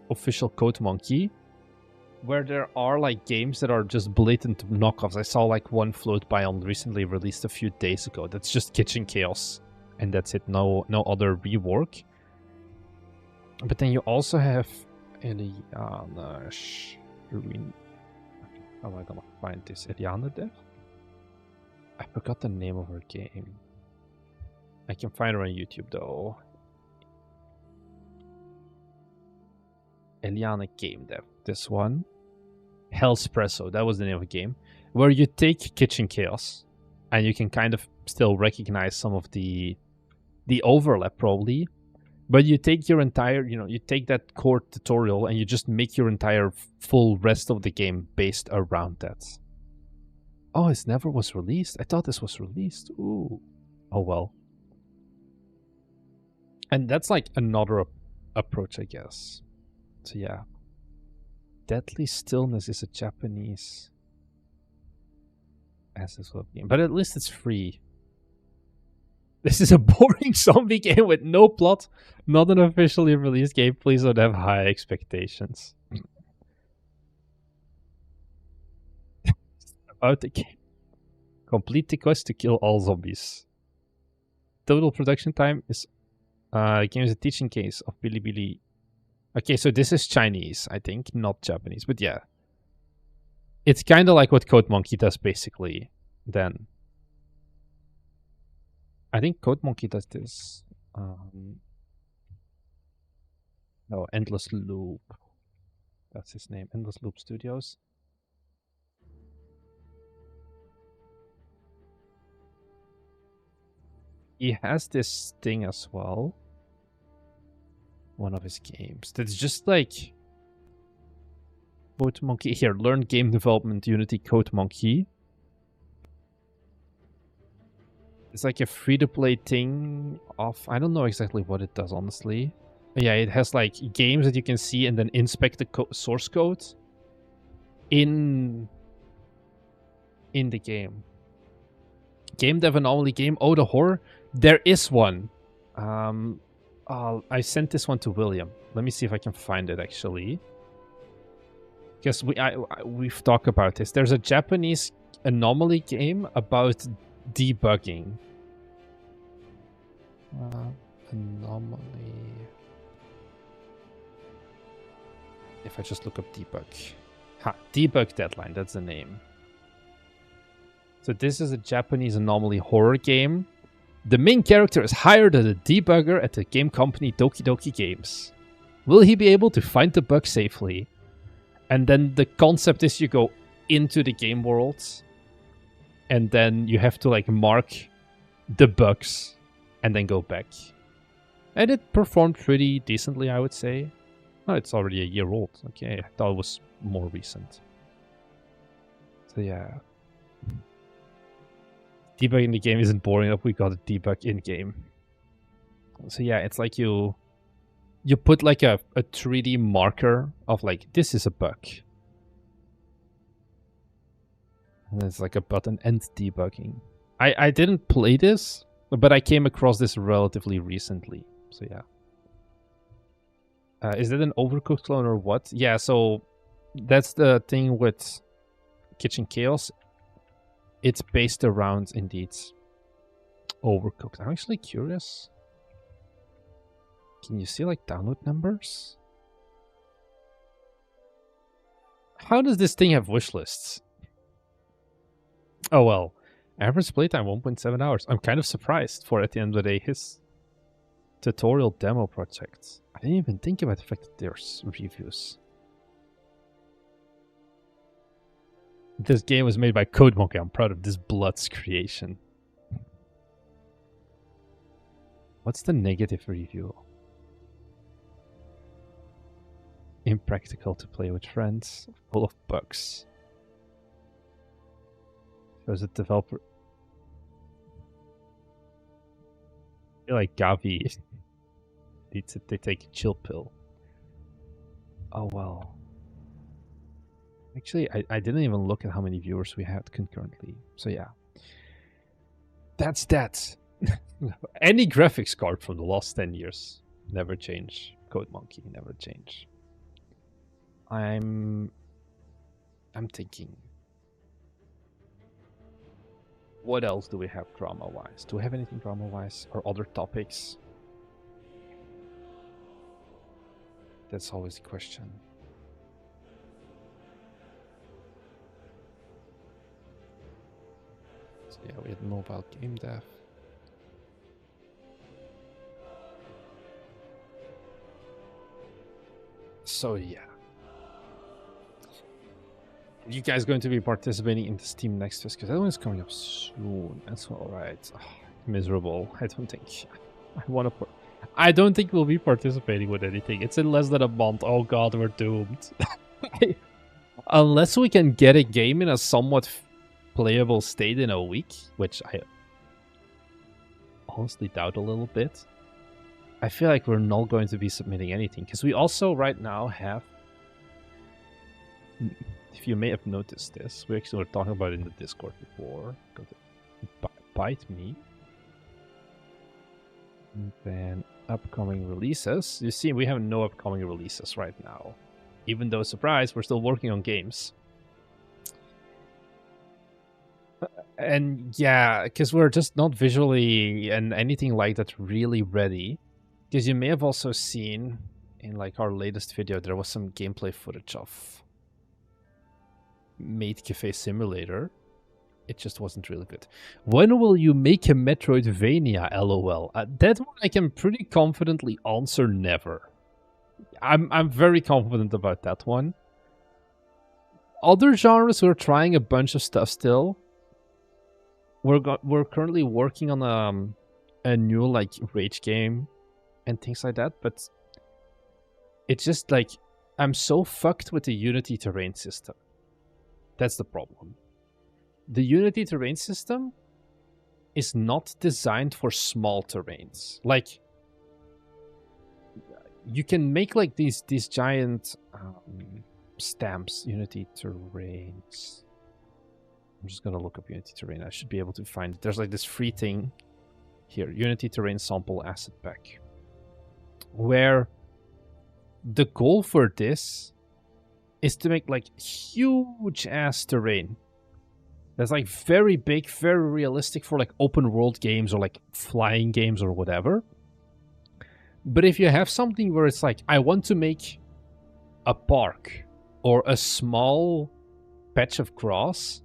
official Code Monkey. Where there are like games that are just blatant knockoffs. I saw like one float by on recently released a few days ago. That's just Kitchen Chaos. And that's it. No other rework. But then you also have Eliana Ruin. How am I gonna find this? Eliana Dev? I forgot the name of her game. I can find her on YouTube though. Eliana Game Dev. This one. Hellspresso, that was the name of the game. Where you take Kitchen Chaos and you can kind of still recognize some of the overlap probably. But you take your entire, you know, you take that core tutorial and you just make your entire full rest of the game based around that. Oh, it never was released? I thought this was released. Ooh. Oh well. And that's like another approach, I guess. So yeah. Deadly Stillness is a Japanese SSL game, but at least it's free. This is a boring zombie game with no plot, not an officially released game. Please don't have high expectations. about the game. Complete the quest to kill all zombies. Total production time is... game is a teaching case of Bilibili. Okay, so this is Chinese, I think, not Japanese. But yeah. It's kind of like what Code Monkey does, basically, then. I think Code Monkey does this. No, Endless Loop. That's his name. Endless Loop Studios. He has this thing as well. One of his games. That's just like... Code Monkey. Here, learn game development Unity Code Monkey. It's like a free-to-play thing of... I don't know exactly what it does, honestly. Yeah, it has like games that you can see and then inspect the source code in the game. Game dev anomaly game. Oh, the horror. There is one. I sent this one to William. Let me see if I can find it actually. Because we've talked about this. There's a Japanese anomaly game about debugging. Anomaly. If I just look up debug. Debug Deadline, that's the name. So this is a Japanese anomaly horror game. The main character is hired as a debugger at the game company Doki Doki Games. Will he be able to find the bug safely? And then the concept is you go into the game world and then you have to like mark the bugs and then go back. And it performed pretty decently, I would say. Oh, it's already a year old. Okay, I thought it was more recent. So yeah. Debugging the game isn't boring enough. We got a debug in-game. So yeah, it's like you put like a 3D marker of like, this is a bug. And it's like a button and debugging. I didn't play this, but I came across this relatively recently. So yeah. Is that an Overcooked clone or what? Yeah, so that's the thing with Kitchen Chaos. It's based around, indeed, Overcooked. I'm actually curious. Can you see, like, download numbers? How does this thing have wish lists? Oh, well. Average playtime 1.7 hours. I'm kind of surprised for, at the end of the day, his tutorial demo project. I didn't even think about the fact that there's reviews. This game was made by Code Monkey. I'm proud of this Blood's creation. What's the negative review? Impractical to play with friends. Full of bugs. Shows a developer... I feel like Gavi needs to take a chill pill. Oh well. Actually, I didn't even look at how many viewers we had concurrently. So yeah. That's that. Any graphics card from the last 10 years. Never change. Code Monkey, never change. I'm thinking. What else do we have drama-wise? Do we have anything drama-wise? Or other topics? That's always the question. So yeah, we had mobile game dev. So yeah. Are you guys going to be participating in the Steam Next Fest? Because that one is coming up soon. That's all right. Oh, miserable. I don't think I want to. I don't think we'll be participating with anything. It's in less than a month. Oh god, we're doomed. Unless we can get a game in a somewhat playable state in a week, which I honestly doubt a little bit. I feel like we're not going to be submitting anything. Because we also right now have... If you may have noticed this, we actually were talking about it in the Discord before. Go to Bite Me. And then upcoming releases. You see, we have no upcoming releases right now. Even though, surprise, we're still working on games. And yeah, because we're just not visually and anything like that really ready. Because you may have also seen in like our latest video, there was some gameplay footage of Maid Cafe Simulator. It just wasn't really good. When will you make a Metroidvania? LOL. That one I can pretty confidently answer never. I'm very confident about that one. Other genres, we're trying a bunch of stuff still. We're currently working on a new like rage game and things like that, but it's just like I'm so fucked with the Unity terrain system. That's the problem. The Unity terrain system is not designed for small terrains. Like you can make like these giant stamps, Unity terrains. I'm just gonna look up Unity terrain. I should be able to find it. There's like this free thing here, Unity terrain sample asset pack, where the goal for this is to make like huge ass terrain that's like very big, very realistic for like open world games or like flying games or whatever. But if you have something where it's like, I want to make a park or a small patch of grass,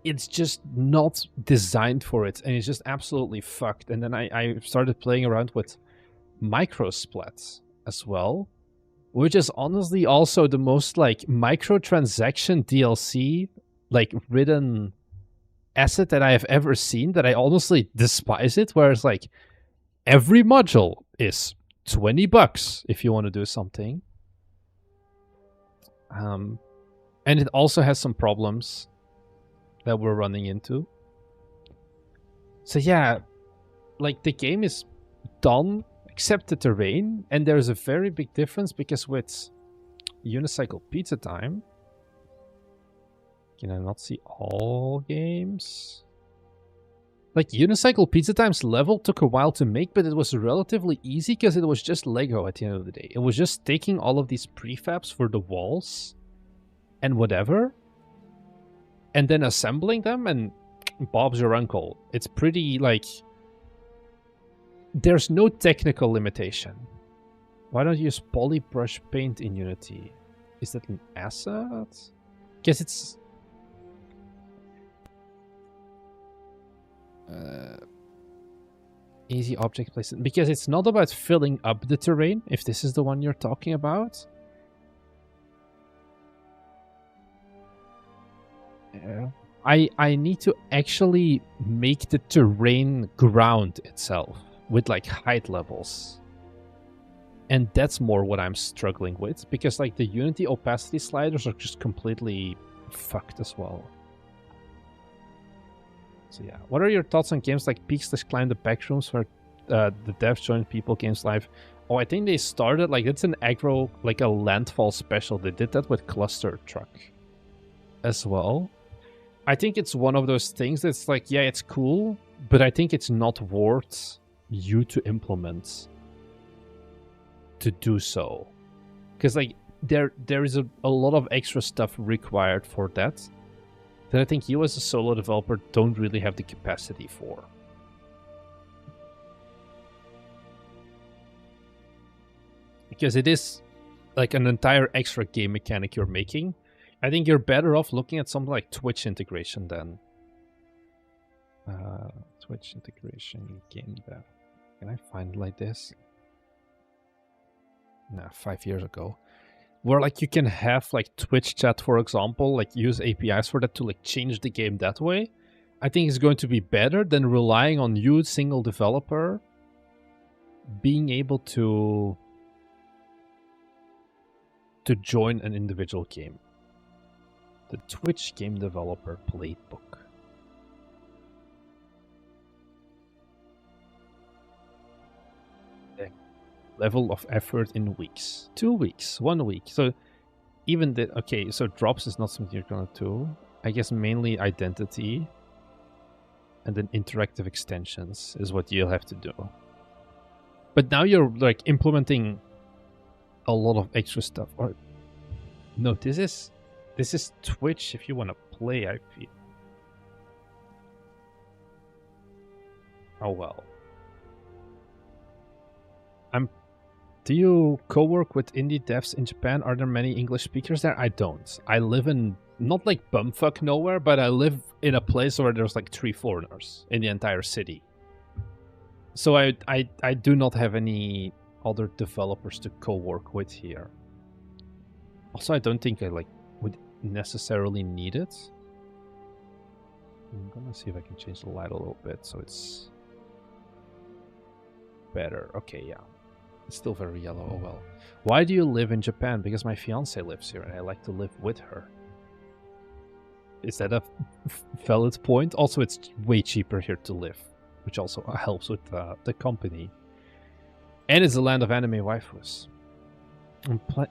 it's just not designed for it, and it's just absolutely fucked. And then I started playing around with microsplats as well, which is honestly also the most like microtransaction DLC like written asset that I have ever seen, that I honestly despise it, where it's like every module is $20 if you want to do something. And it also has some problems that we're running into. So yeah, like the game is done except the terrain, and there's a very big difference because with Unicycle Pizza Time, can I not see all games? Like Unicycle Pizza Time's level took a while to make, but it was relatively easy because it was just Lego at the end of the day. It was just taking all of these prefabs for the walls and whatever, and then assembling them, and Bob's your uncle. It's pretty like... There's no technical limitation. Why don't you use polybrush paint in Unity? Is that an asset? Guess it's... easy object placement. Because it's not about filling up the terrain, if this is the one you're talking about. I need to actually make the terrain ground itself with like height levels. And that's more what I'm struggling with, because like the Unity opacity sliders are just completely fucked as well. So yeah, what are your thoughts on games like Peaks Let's Climb the Backrooms, where the devs join People Games Live? Oh, I think they started, like, it's an aggro, like a landfall special. They did that with Cluster Truck as well. I think it's one of those things that's like, yeah, it's cool, but I think it's not worth you to implement to do so. Because like there is a lot of extra stuff required for that I think you as a solo developer don't really have the capacity for. Because it is like an entire extra game mechanic you're making. I think you're better off looking at something like Twitch integration then. Twitch integration game dev. Can I find it like this? Nah, 5 years ago. Where like you can have like Twitch chat, for example, like use APIs for that to like change the game that way. I think it's going to be better than relying on you, single developer, being able to join an individual game. The Twitch Game Developer Playbook. The level of effort in weeks. 2 weeks, 1 week. So even the... Okay, so drops is not something you're going to do. I guess mainly identity. And then interactive extensions is what you'll have to do. But now you're like implementing a lot of extra stuff. Or no, this is Twitch if you want to play, I feel. Oh well. Do you co-work with indie devs in Japan? Are there many English speakers there? I don't. I live in, not like bumfuck nowhere, but I live in a place where there's like 3 foreigners in the entire city. So I do not have any other developers to co-work with here. Also, I don't think I would necessarily need it. I'm gonna see if I can change the light a little bit so it's better. Okay, yeah. It's still very yellow. Oh well. Why do you live in Japan? Because my fiance lives here and I like to live with her. Is that a valid point? Also, it's way cheaper here to live, which also helps with the company. And it's the land of anime waifus.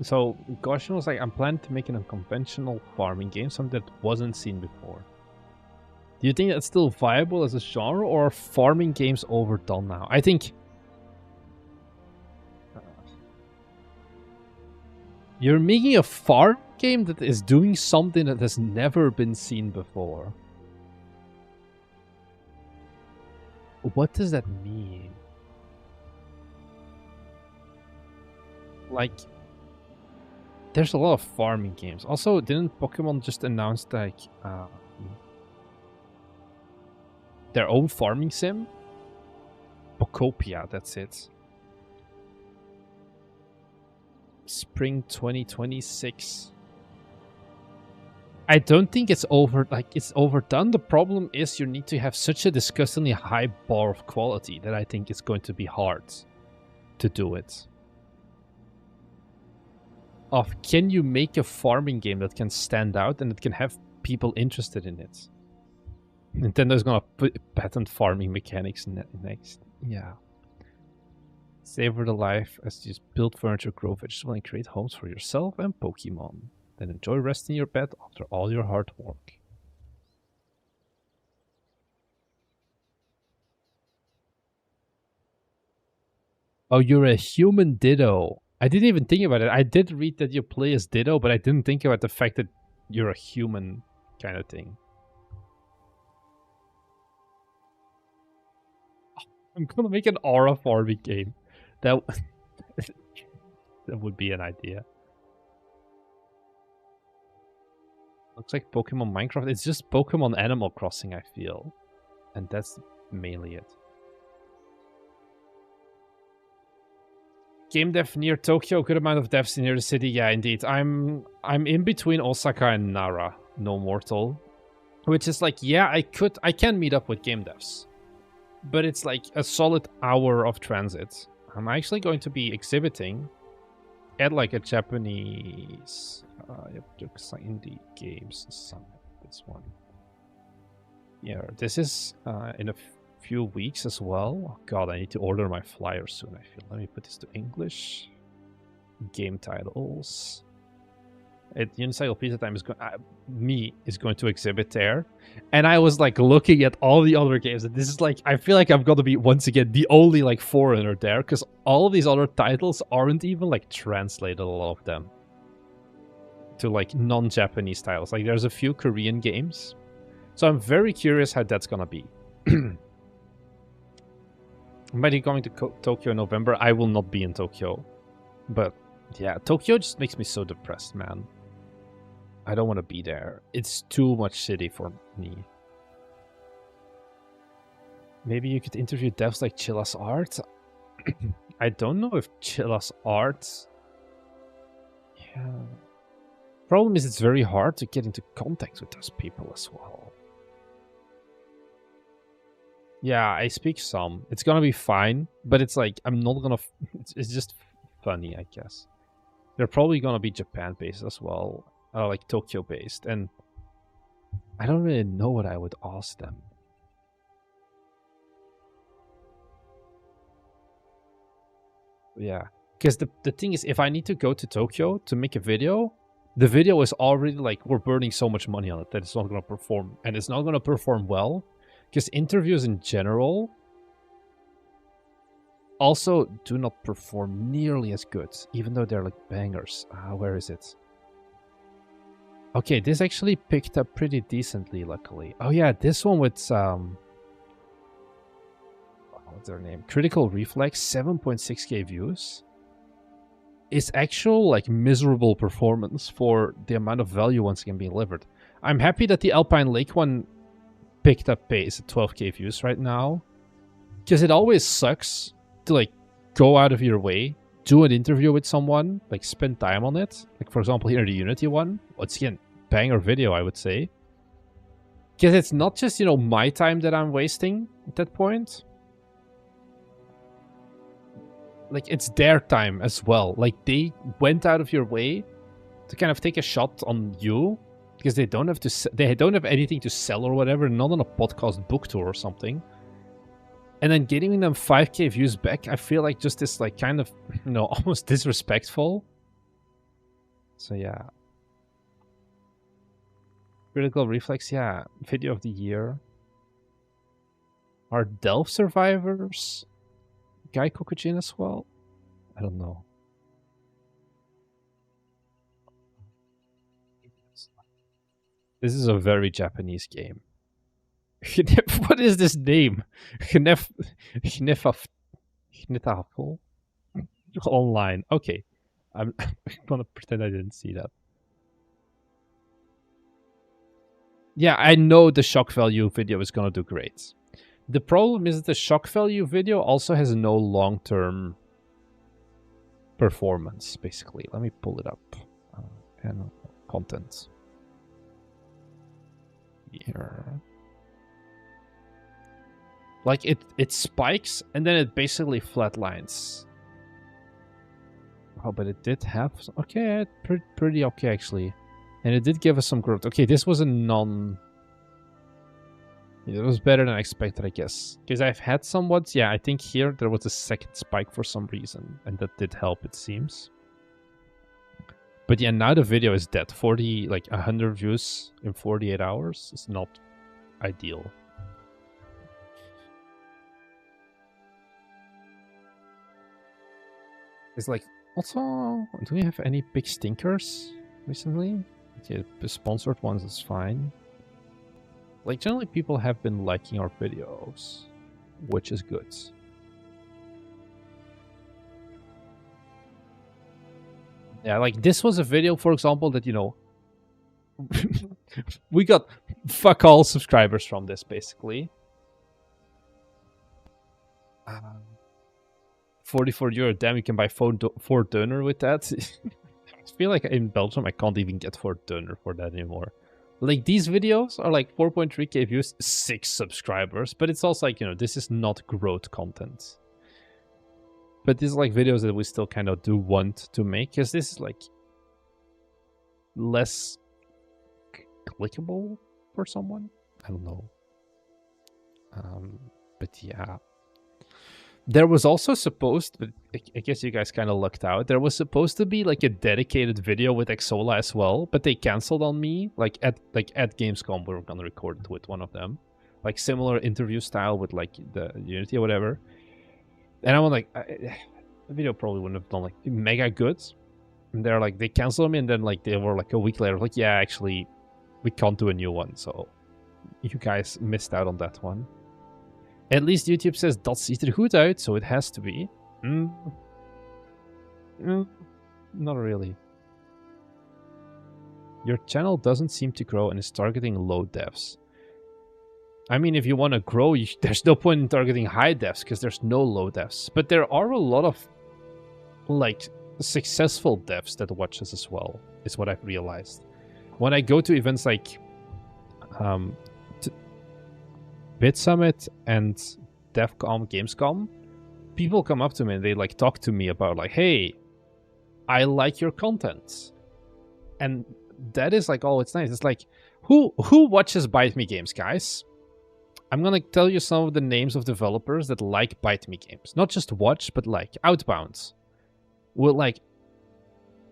So Goshen was like, I'm planning to make an unconventional farming game, something that wasn't seen before. Do you think that's still viable as a genre, or are farming games overdone now? I think you're making a farm game that is doing something that has never been seen before. What does that mean? Like, there's a lot of farming games. Also, didn't Pokemon just announce like their own farming sim? Pokopia, that's it. Spring 2026. I don't think it's it's overdone. The problem is you need to have such a disgustingly high bar of quality that I think it's going to be hard to do it. Can you make a farming game that can stand out and it can have people interested in it? Nintendo's gonna patent farming mechanics next. Yeah. Savor the life as you build furniture, grow vegetables, and create homes for yourself and Pokemon. Then enjoy resting in your bed after all your hard work. Oh, you're a human Ditto. I didn't even think about it. I did read that you play as Ditto, but I didn't think about the fact that you're a human kind of thing. I'm gonna make an aura farming game. That that would be an idea. Looks like Pokemon Minecraft. It's just Pokemon Animal Crossing, I feel. And that's mainly it. Game dev near Tokyo, good amount of devs near the city. Yeah, indeed. I'm in between Osaka and Nara, no mortal. Which is like, yeah, I can meet up with game devs. But it's like a solid hour of transit. I'm actually going to be exhibiting at like a Japanese indie games summit. This one. Yeah, this is in a few weeks as well. Oh god, I need to order my flyer soon, I feel. Let me put this to English. Game titles. At Unicycle Pizza Time is going to exhibit there, and I was like looking at all the other games, and this is like, I feel like I'm gonna be once again the only like foreigner there, because all of these other titles aren't even like translated, a lot of them, to like non-Japanese titles. Like there's a few Korean games, so I'm very curious how that's gonna be. I might be going to Tokyo in November. I will not be in Tokyo, but yeah, Tokyo just makes me so depressed, man. I don't want to be there. It's too much city for me. Maybe you could interview devs like Chilla's Art. I don't know if Chilla's Art... Yeah. Problem is it's very hard to get into contact with those people as well. Yeah, I speak some. It's gonna be fine, but it's like, I'm not gonna... It's just funny, I guess. They're probably gonna be Japan-based as well. Like Tokyo-based, and I don't really know what I would ask them. Yeah, because the thing is, if I need to go to Tokyo to make a video, the video is already like, we're burning so much money on it that it's not gonna perform, and it's not gonna perform well, because interviews in general also do not perform nearly as good, even though they're like bangers. Where is it? Okay, this actually picked up pretty decently, luckily. Oh yeah, this one with what's their name? Critical Reflex, 7.6k views. It's actual like miserable performance for the amount of value once again being delivered. I'm happy that the Alpine Lake one picked up pace at 12k views right now, because it always sucks to like go out of your way, do an interview with someone, like spend time on it. Like for example here the Unity one, once again banger video I would say, because it's not just, you know, my time that I'm wasting at that point. Like, it's their time as well. Like, they went out of your way to kind of take a shot on you because they don't have anything to sell or whatever, not on a podcast book tour or something. And then getting them 5k views back, I feel like just this, like, kind of, you know, almost disrespectful. So, yeah. Critical Reflex, yeah. Video of the year. Are Delph survivors Guy Kokujin as well? I don't know. This is a very Japanese game. What is this name? Hnefafel? Online. Okay. I'm gonna pretend I didn't see that. Yeah, I know the shock value video is gonna do great. The problem is that the shock value video also has no long-term performance, basically. Let me pull it up. And content. Here. Like, it spikes, and then it basically flatlines. Oh, but it did have... Okay, pretty okay, actually. And it did give us some growth. Okay, this was a non... It was better than I expected, I guess. Because I've had somewhat... Yeah, I think here there was a second spike for some reason. And that did help, it seems. But yeah, now the video is dead. 100 views in 48 hours is not ideal. It's like... Also, do we have any big stinkers recently? Okay, the sponsored ones is fine. Like, generally people have been liking our videos, which is good. Yeah, like, this was a video, for example, that, you know, we got fuck all subscribers from this, basically. 44 euro, damn, you can buy 4 doner with that. I feel like in Belgium, I can't even get 4 doner for that anymore. Like, these videos are like 4.3k views, 6 subscribers, but it's also like, you know, this is not growth content. But these are like videos that we still kind of do want to make, because this is like less clickable for someone. I don't know. But yeah. There was also supposed, but I guess you guys kind of lucked out. There was supposed to be like a dedicated video with Exola as well, but they canceled on me. Like at Gamescom, we were gonna record it with one of them, like similar interview style with like the Unity or whatever. And I was like, the video probably wouldn't have done like mega good. And they're like, they canceled me, and then like they were like a week later, like, yeah, actually, we can't do a new one. So you guys missed out on that one. At least YouTube says dat ziet er goed uit, so it has to be. Not really. Your channel doesn't seem to grow and is targeting low devs. I mean, if you want to grow, there's no point in targeting high devs because there's no low devs. But there are a lot of like successful devs that watch us as well, is what I've realized. When I go to events like Bit Summit and DevCon, Gamescom, people come up to me and they like talk to me about like, hey, I like your content. And that is like, oh, it's nice. It's like, who watches Bite Me Games, guys? I'm gonna tell you some of the names of developers that like Bite Me Games. Not just watch, but like Outbound. With like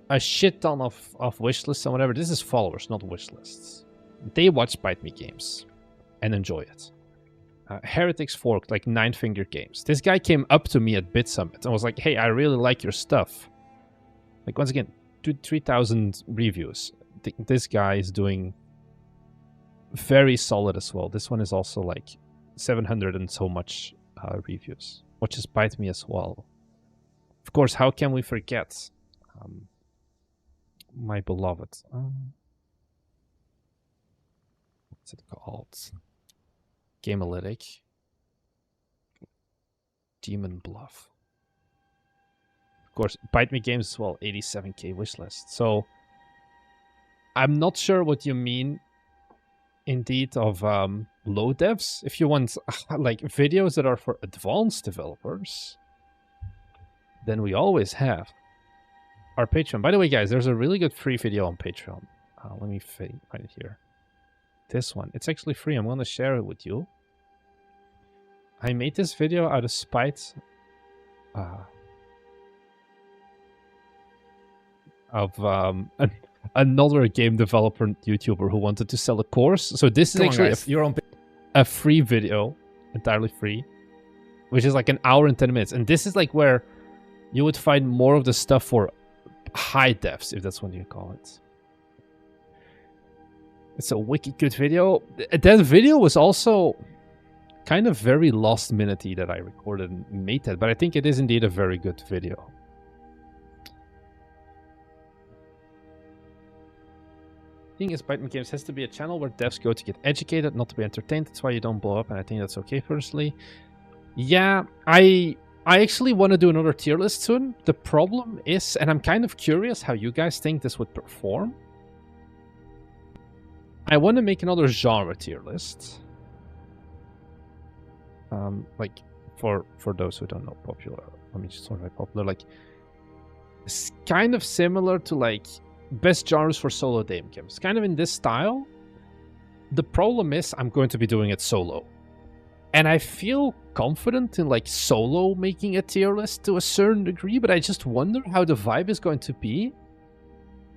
a shit ton of wish lists and whatever. This is followers, not wish lists. They watch Bite Me Games and enjoy it. Heretics Fork, like 9 Finger Games. This guy came up to me at Bit Summit and was like, hey, I really like your stuff. Like, once again, 3,000 reviews. This guy is doing very solid as well. This one is also like 700 and so much reviews, which is Bite Me as well. Of course, how can we forget my beloved? What's it called? Gamealytic. Demon Bluff. Of course, Bite Me Games as well, 87k wishlist. So I'm not sure what you mean indeed of low devs. If you want like videos that are for advanced developers, then we always have our Patreon. By the way, guys, there's a really good free video on Patreon. Let me find it here. This one. It's actually free. I'm going to share it with you. I made this video out of spite of another game developer YouTuber who wanted to sell a course. So this is actually a free video, entirely free, which is like an hour and 10 minutes. And this is like where you would find more of the stuff for high defs, if that's what you call it. It's a wicked good video. That video was also kind of very last minute-y that I recorded and made that, but I think it is indeed a very good video. Thing is, Bite Me Games has to be a channel where devs go to get educated, not to be entertained. That's why you don't blow up, and I think that's okay personally. Yeah, I actually want to do another tier list soon. The problem is, and I'm kind of curious how you guys think this would perform. I want to make another genre tier list. Like for those who don't know popular, let me just sort of popular, like it's kind of similar to like best genres for solo game games, kind of in this style. The problem is I'm going to be doing it solo, and I feel confident in like solo making a tier list to a certain degree, but I just wonder how the vibe is going to be,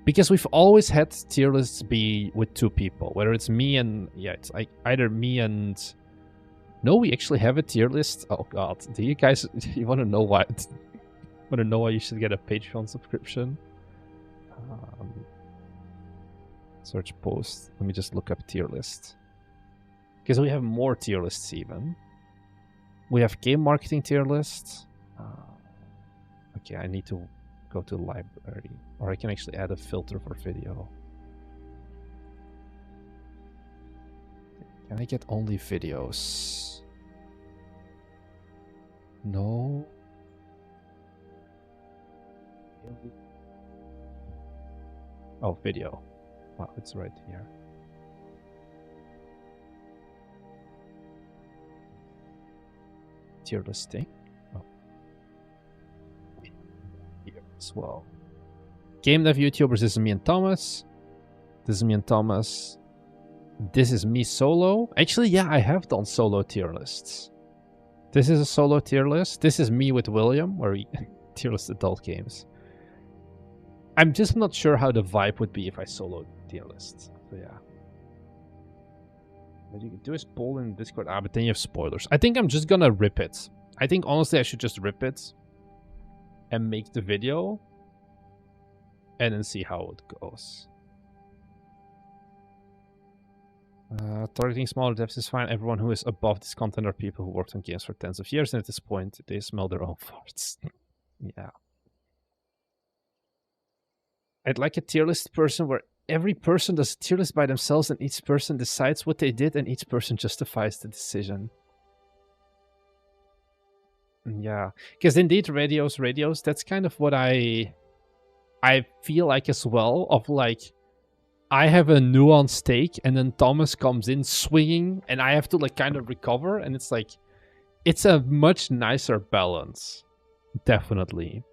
because we've always had tier lists be with two people, whether it's me and it's like either me and no, we actually have a tier list. Oh god, do you guys you want to know why? Want to know why you should get a Patreon subscription? Search post. Let me just look up tier list, because we have more tier lists even. We have game marketing tier list. Okay, I need to go to the library, or I can actually add a filter for video. Can I get only videos? No. Oh, video. Wow, it's right here. Tier listing. Oh. Here as well. Game dev YouTubers, this is me and Thomas. This is me and Thomas. This is me solo. Actually, yeah, I have done solo tier lists. This is a solo tier list. This is me with William, where we tier list adult games. I'm just not sure how the vibe would be if I solo tier lists. So yeah. What you can do is poll in Discord. But then you have spoilers. I think I'm just gonna rip it. I think honestly I should just rip it and make the video and then see how it goes. Targeting smaller devs is fine. Everyone who is above this content are people who worked on games for tens of years, and at this point, they smell their own farts. Yeah. I'd like a tier list person where every person does a tier list by themselves, and each person decides what they did, and each person justifies the decision. Yeah. Because indeed, radios, that's kind of what I feel like as well, of like, I have a nuanced take, and then Thomas comes in swinging, and I have to like kind of recover, and it's like, it's a much nicer balance, definitely.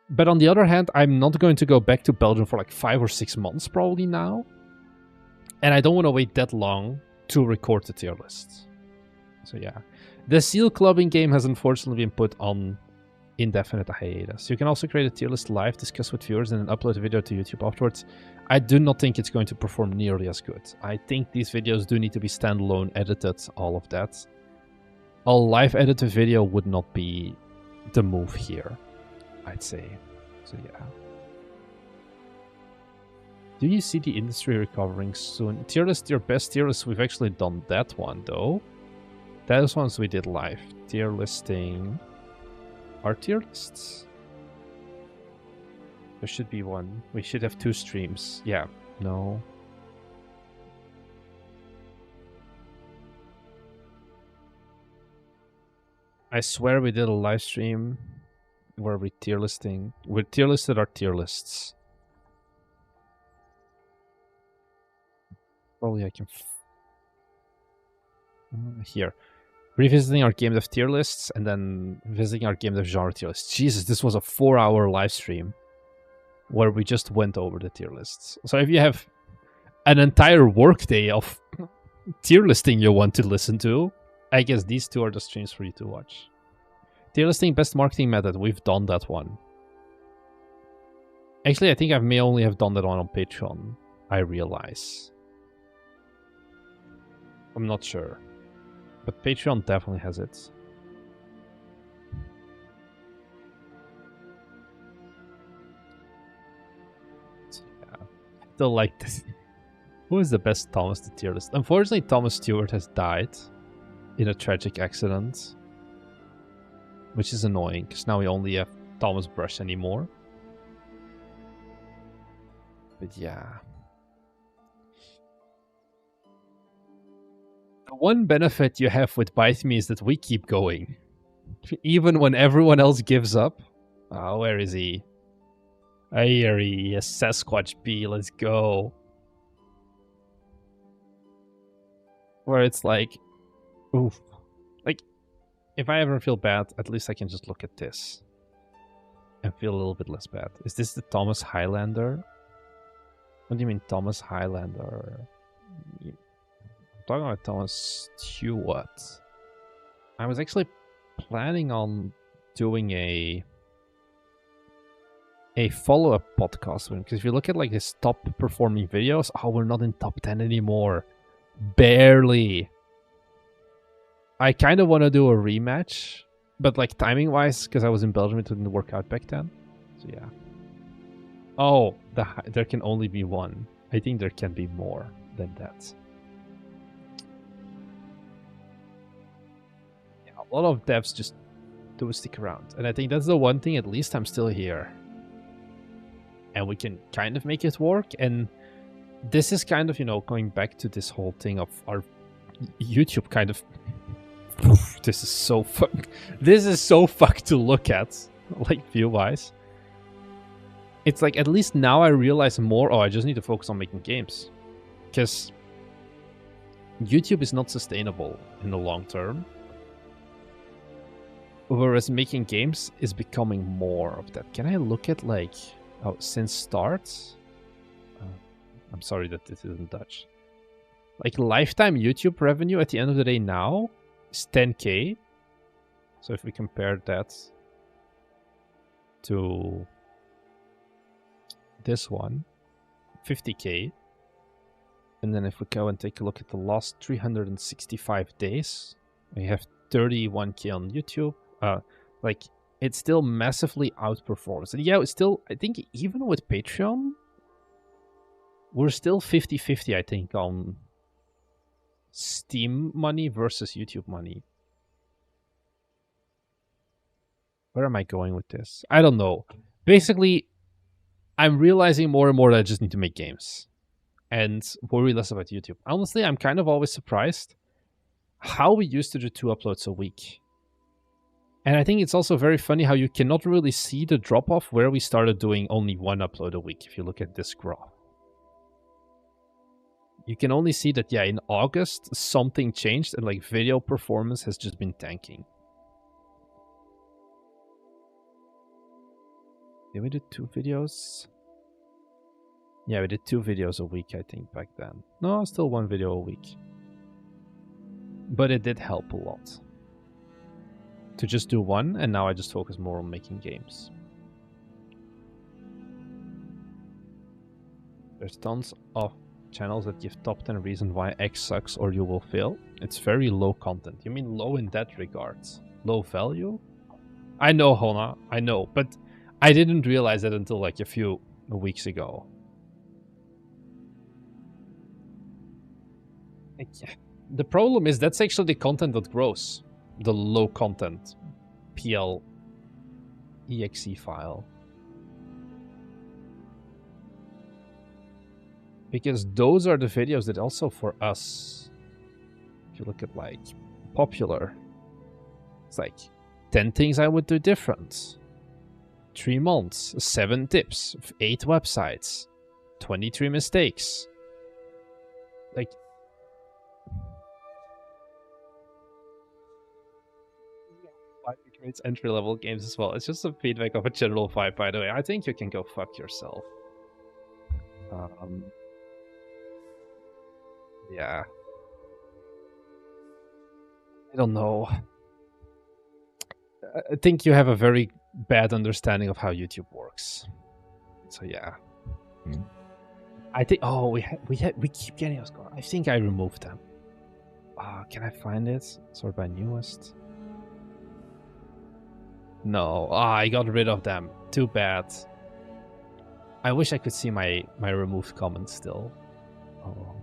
But on the other hand, I'm not going to go back to Belgium for like 5 or 6 months probably now, and I don't want to wait that long to record the tier list. So yeah, the Seal Clubbing game has unfortunately been put on indefinite hiatus. You can also create a tier list live, discuss with viewers, and then upload a video to YouTube afterwards. I do not think it's going to perform nearly as good. I think these videos do need to be standalone, edited, all of that. A live edited video would not be the move here, I'd say. So yeah. Do you see the industry recovering soon? Tier list, your best tier list. We've actually done that one though. Those ones we did live. Tier listing. Are tier lists? There should be one. We should have 2 streams. Yeah. No. I swear we did a live stream where we tier listing. We tier listed our tier lists. Probably I can... here. Revisiting our game dev tier lists and then visiting our game dev genre tier lists. Jesus, this was a 4-hour live stream where we just went over the tier lists. So if you have an entire workday of tier listing you want to listen to, I guess these 2 are the streams for you to watch. Tier listing best marketing method. We've done that one. Actually, I think I may only have done that one on Patreon. I realize. I'm not sure. But Patreon definitely has it. Yeah. Still like this. Who is the best Thomas the tier list? Unfortunately, Thomas Stewart has died in a tragic accident. Which is annoying, because now we only have Thomas Brush anymore. But yeah. The one benefit you have with Bite Me is that we keep going. Even when everyone else gives up. Oh, where is he? Here he is, Sasquatch B, let's go. Where it's like, oof. Like, if I ever feel bad, at least I can just look at this. And feel a little bit less bad. Is this the Thomas Highlander? What do you mean Thomas Highlander? I'm talking about Thomas Stewart. I was actually planning on doing a follow-up podcast with him. Because if you look at like his top performing videos, oh, we're not in top 10 anymore. Barely. I kind of want to do a rematch. But like timing-wise, because I was in Belgium, it didn't work out back then. So yeah. Oh, there can only be one. I think there can be more than that. Yeah, a lot of devs just do stick around. And I think that's the one thing, at least I'm still here. And we can kind of make it work. And this is kind of, you know, going back to this whole thing of our YouTube kind of... This is so fucked to look at, like view-wise. It's like, at least now I realize more, oh, I just need to focus on making games. Because YouTube is not sustainable in the long term. Whereas making games is becoming more of that. Can I look at like, oh, since start? I'm sorry that this isn't Dutch. Like lifetime YouTube revenue at the end of the day now is 10k. So if we compare that to this one, 50k. And then if we go and take a look at the last 365 days, we have 31k on YouTube. Like, it still massively outperforms. And yeah, it's still, I think even with Patreon, we're still 50-50, I think, on Steam money versus YouTube money. Where am I going with this? I don't know. Basically, I'm realizing more and more that I just need to make games and worry less about YouTube. Honestly, I'm kind of always surprised how we used to do 2 uploads a week. And I think it's also very funny how you cannot really see the drop-off where we started doing only 1 upload a week, if you look at this graph. You can only see that, yeah, in August, something changed and like video performance has just been tanking. Did we do 2 videos? Yeah, we did 2 videos a week, I think, back then. No, still 1 video a week. But it did help a lot. To just do 1, and now I just focus more on making games. There's tons of channels that give top 10 reasons why X sucks or you will fail. It's very low content. You mean low in that regards? Low value? I know, Hona, I know, but I didn't realize that until like a few weeks ago. The problem is that's actually the content that grows. The low content PL exe file. Because those are the videos that also for us, if you look at like popular, it's like 10 things I would do different. 3 months, 7 tips, 8 websites, 23 mistakes. Like, it creates entry-level games as well. It's just a feedback of a general vibe, by the way. I think you can go fuck yourself. Yeah. I don't know. I think you have a very bad understanding of how YouTube works. So yeah. I think. Oh, we keep getting those going. I think I removed them. Can I find it? Sort by newest. No. I got rid of them. Too bad. I wish I could see my removed comments still. Oh,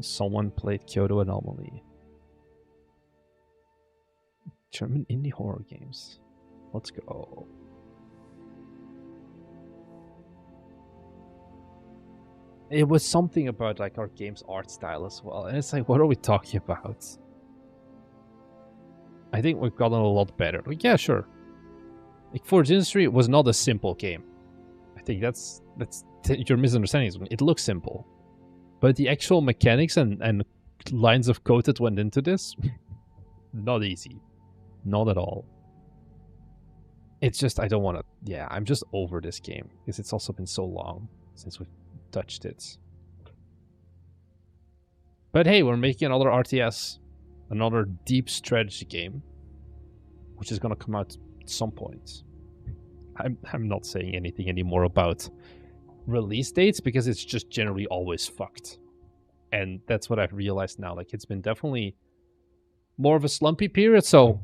someone played Kyoto Anomaly. German indie horror games. Let's go. It was something about like our game's art style as well. And it's like, what are we talking about? I think we've gotten a lot better. Like, yeah, sure. Like Forge Industry was not a simple game. I think that's your misunderstanding. It looks simple. But the actual mechanics and lines of code that went into this, not easy. Not at all. It's just, I don't want to... Yeah, I'm just over this game. Because it's also been so long since we've touched it. But hey, we're making another RTS. Another deep strategy game. Which is going to come out at some point. I'm not saying anything anymore about release dates. Because it's just generally always fucked. And that's what I've realized now. Like, it's been definitely more of a slumpy period. So...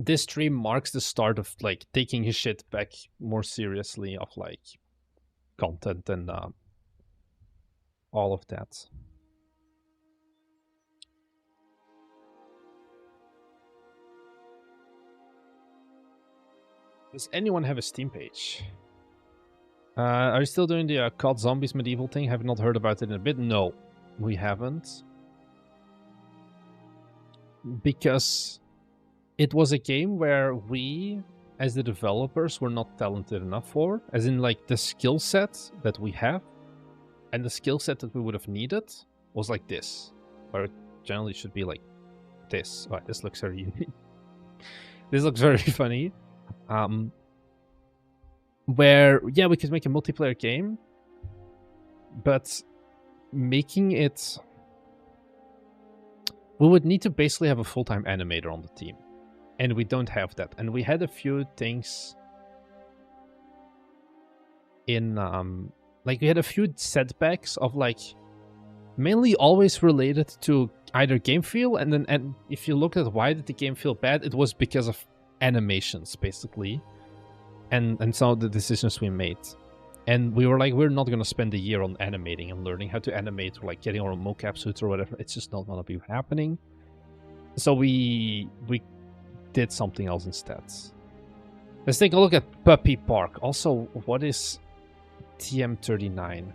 this stream marks the start of like taking his shit back more seriously of like content and all of that. Does anyone have a Steam page? Are you still doing the COD Zombies medieval thing? Have not heard about it in a bit. No, we haven't. Because it was a game where we, as the developers, were not talented enough for. As in, like, the skill set that we have and the skill set that we would have needed was like this. Where it generally should be like this. Oh, this looks very unique. This looks very funny. Where, yeah, we could make a multiplayer game. But making it... we would need to basically have a full-time animator on the team. And we don't have that. And we had a few things in, like, we had a few setbacks of, like, mainly always related to either game feel, and if you look at why did the game feel bad, it was because of animations, basically. And some of the decisions we made. And we were like, we're not going to spend a year on animating and learning how to animate, or, like, getting our mocap suits or whatever. It's just not going to be happening. So we did something else instead. Let's take a look at Puppy Park. Also, what is TM39?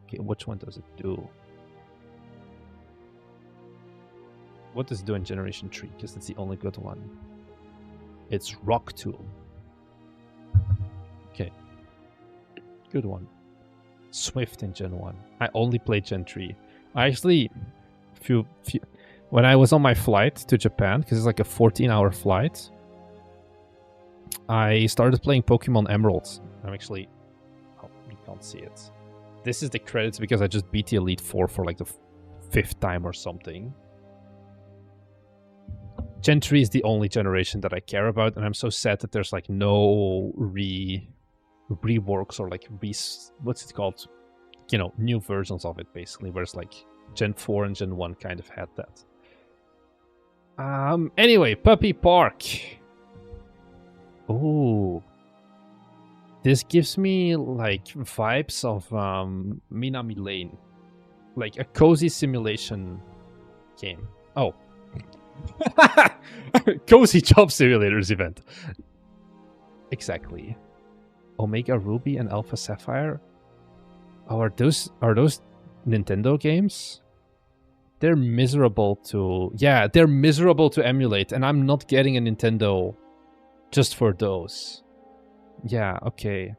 Okay, which one does it do? What does it do in Generation 3? Because it's the only good one. It's Rock Tool. Okay. Good one. Swift in Gen 1. I only played Gen 3. I actually, when I was on my flight to Japan, because it's like a 14-hour flight, I started playing Pokemon Emerald. I'm actually, oh, you can't see it. This is the credits because I just beat the Elite Four for like the 5th time or something. Gen 3 is the only generation that I care about, and I'm so sad that there's like no reworks or like what's it called? You know, new versions of it, basically, whereas like Gen 4 and Gen 1 kind of had that. Anyway, Puppy Park. Ooh. This gives me like vibes of Minami Lane, like a cozy simulation game. Oh, cozy job simulators event. Exactly. Omega Ruby and Alpha Sapphire. Oh, are those Nintendo games? They're miserable to they're miserable to emulate, and I'm not getting a Nintendo just for those. Yeah, okay.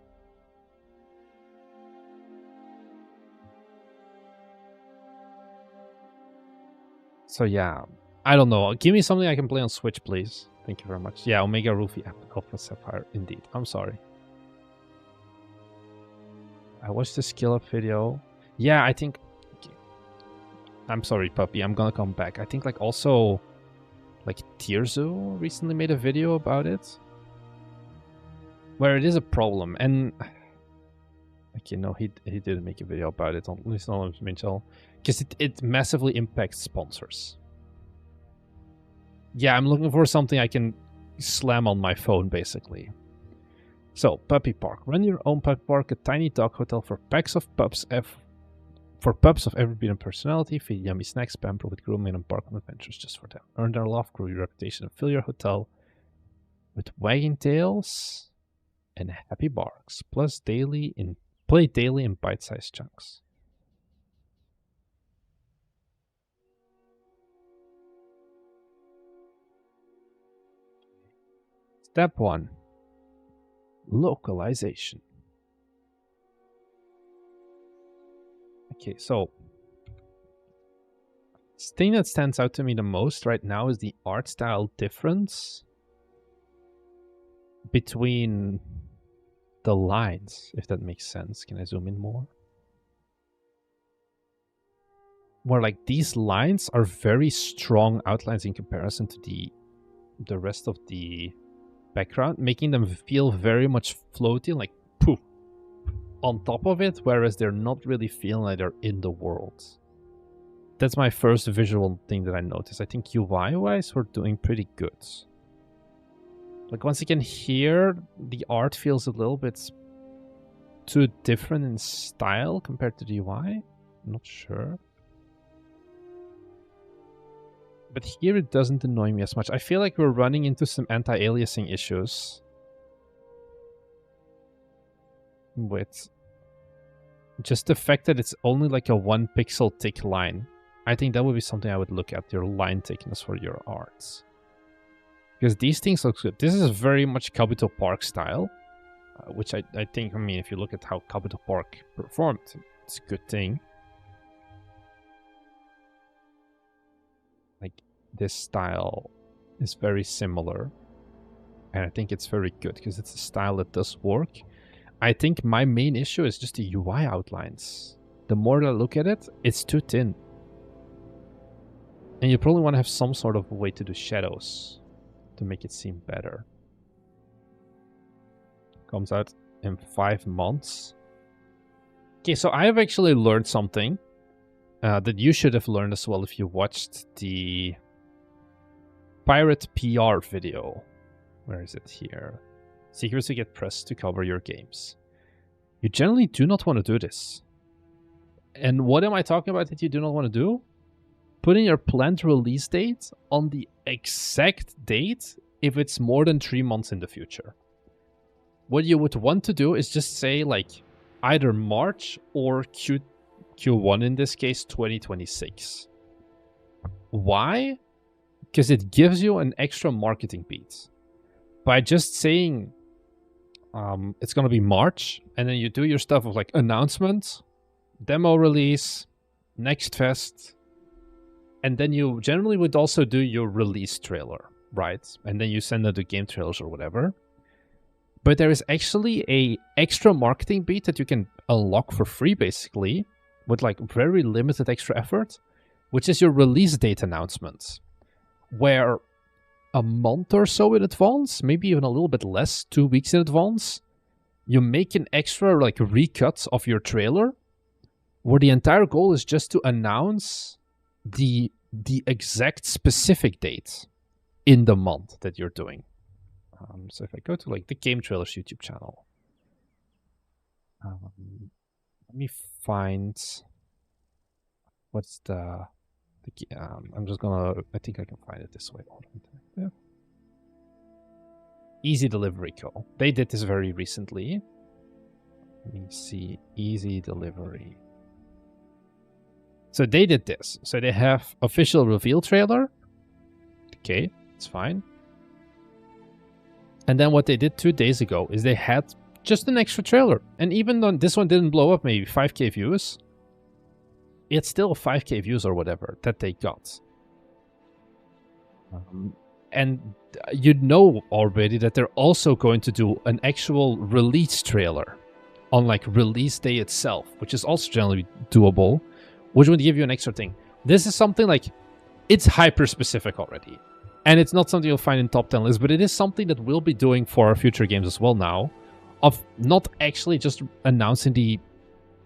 So yeah, I don't know. Give me something I can play on Switch, please. Thank you very much. Yeah, Omega Ruby Alpha Sapphire, indeed. I'm sorry. I watched the skill up video. Yeah, I think... I'm sorry, puppy. I'm gonna come back. I think like also... like Tearzu recently made a video about it. Where it is a problem. And... okay, no, he didn't make a video about it. At least not on Incremental. Because it massively impacts sponsors. Yeah, I'm looking for something I can slam on my phone, basically. So, Puppy Park. Run your own Puppy Park, a tiny dog hotel for packs of pups for pups of every breed and personality. Feed yummy snacks, pamper with grooming and park on adventures just for them. Earn their love, grow your reputation, and fill your hotel with wagging tails and happy barks. Plus play daily in bite-sized chunks. Step 1. Localization. Okay, so the thing that stands out to me the most right now is the art style difference between the lines, if that makes sense. Can I zoom in more? Where like these lines are very strong outlines in comparison to the rest of the background, making them feel very much floaty, like poof, on top of it, whereas they're not really feeling like they're in the world. That's my first visual thing that I noticed. I think UI-wise, we're doing pretty good. Like once again here, the art feels a little bit too different in style compared to the UI. I'm not sure. But here it doesn't annoy me as much. I feel like we're running into some anti-aliasing issues with just the fact that it's only like a 1 pixel thick line. I think that would be something I would look at, your line thickness for your arts. Because these things look good. This is very much Kabuto Park style, which I think, I mean, if you look at how Kabuto Park performed, it's a good thing. Like, this style is very similar. And I think it's very good because it's a style that does work. I think my main issue is just the UI outlines. The more I look at it, it's too thin. And you probably want to have some sort of way to do shadows to make it seem better. Comes out in 5 months. Okay, so I have actually learned something that you should have learned as well if you watched the Pirate PR video. Where is it here? Secrets to get press to cover your games. You generally do not want to do this. And what am I talking about that you do not want to do? Putting your planned release date on the exact date if it's more than 3 months in the future. What you would want to do is just say like either March or Q1 in this case 2026. Why? Because it gives you an extra marketing beat. By just saying it's going to be March, and then you do your stuff of like announcement, demo release, next fest, and then you generally would also do your release trailer, right? And then you send out the game trailers or whatever. But there is actually a extra marketing beat that you can unlock for free, basically, with like very limited extra effort, which is your release date announcement, where a month or so in advance, maybe even a little bit less, 2 weeks in advance, you make an extra like recut of your trailer, where the entire goal is just to announce the exact specific date in the month that you're doing. So if I go to like the Game Trailers YouTube channel, Let me find what's the I'm just gonna. I think I can find it this way. Yeah. Easy Delivery Co. They did this very recently. Let me see. Easy Delivery. So they did this. So they have official reveal trailer. Okay, it's fine. And then what they did 2 days ago is they had just an extra trailer. And even though this one didn't blow up maybe 5k views, it's still 5k views or whatever that they got. And you know already that they're also going to do an actual release trailer on like release day itself, which is also generally doable, which would give you an extra thing. This is something like, it's hyper specific already. And it's not something you'll find in top 10 lists, but it is something that we'll be doing for our future games as well now, of not actually just announcing the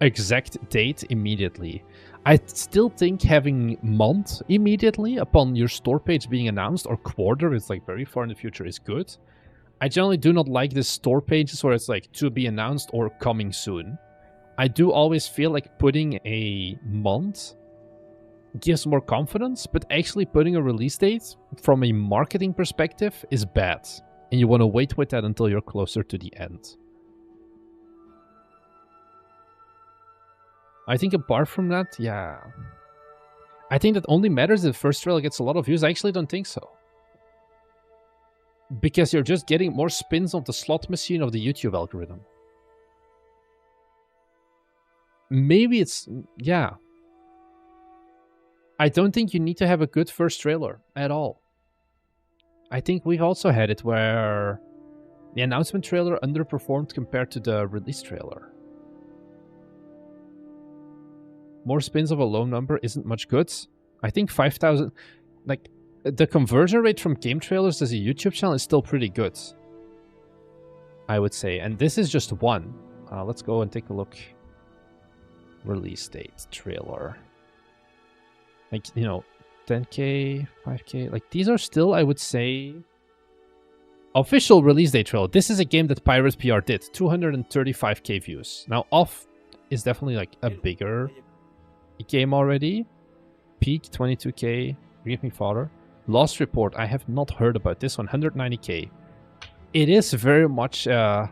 exact date immediately. I still think having month immediately upon your store page being announced, or quarter, it's like very far in the future, is good. I generally do not like the store pages where it's like to be announced or coming soon. I do always feel like putting a month gives more confidence, but actually putting a release date from a marketing perspective is bad. And you want to wait with that until you're closer to the end. I think apart from that, yeah. I think that only matters if the first trailer gets a lot of views. I actually don't think so. Because you're just getting more spins on the slot machine of the YouTube algorithm. Maybe it's... yeah. I don't think you need to have a good first trailer at all. I think we've also had it where the announcement trailer underperformed compared to the release trailer. More spins of a low number isn't much good. I think 5,000... like, the conversion rate from game trailers as a YouTube channel is still pretty good, I would say. And this is just one. Let's go and take a look. Release date trailer. Like, you know, 10k, 5k. Like, these are still, I would say, official release date trailer. This is a game that Pirate PR did. 235k views. Now, Off is definitely, like, a bigger game already. Peak, 22k. Forgive me, Father. Lost Report, I have not heard about this one. 190k. It is very much... I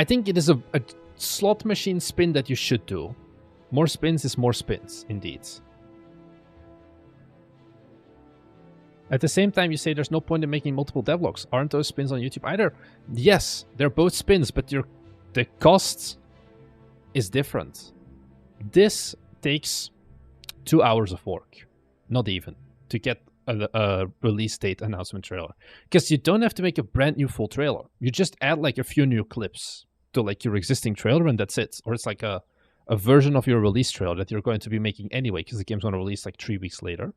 think it is a slot machine spin that you should do. More spins is more spins, indeed. At the same time, you say there's no point in making multiple devlogs. Aren't those spins on YouTube either? Yes, they're both spins, but the cost is different. This takes 2 hours of work, not even, to get a release date announcement trailer. Because you don't have to make a brand new full trailer. You just add like a few new clips to like your existing trailer and that's it. Or it's like a version of your release trailer that you're going to be making anyway because the game's going to release like 3 weeks later.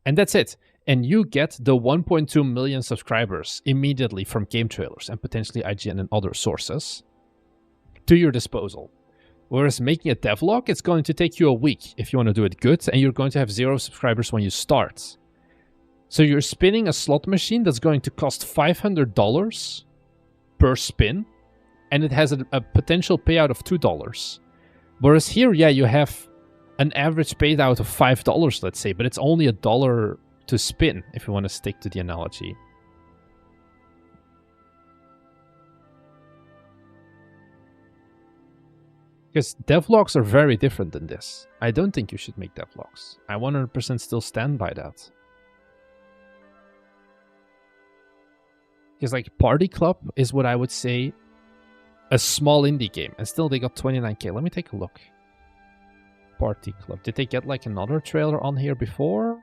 And that's it. And you get the 1.2 million subscribers immediately from game trailers and potentially IGN and other sources to your disposal. Whereas making a devlog, it's going to take you a week if you want to do it good, and you're going to have 0 subscribers when you start. So you're spinning a slot machine that's going to cost $500 per spin, and it has a potential payout of $2. Whereas here, yeah, you have an average payout of $5, let's say, but it's only $1 to spin, if you want to stick to the analogy. Because devlogs are very different than this. I don't think you should make devlogs. I 100% still stand by that. Because like Party Club is what I would say a small indie game. And still they got 29k. Let me take a look. Party Club. Did they get like another trailer on here before?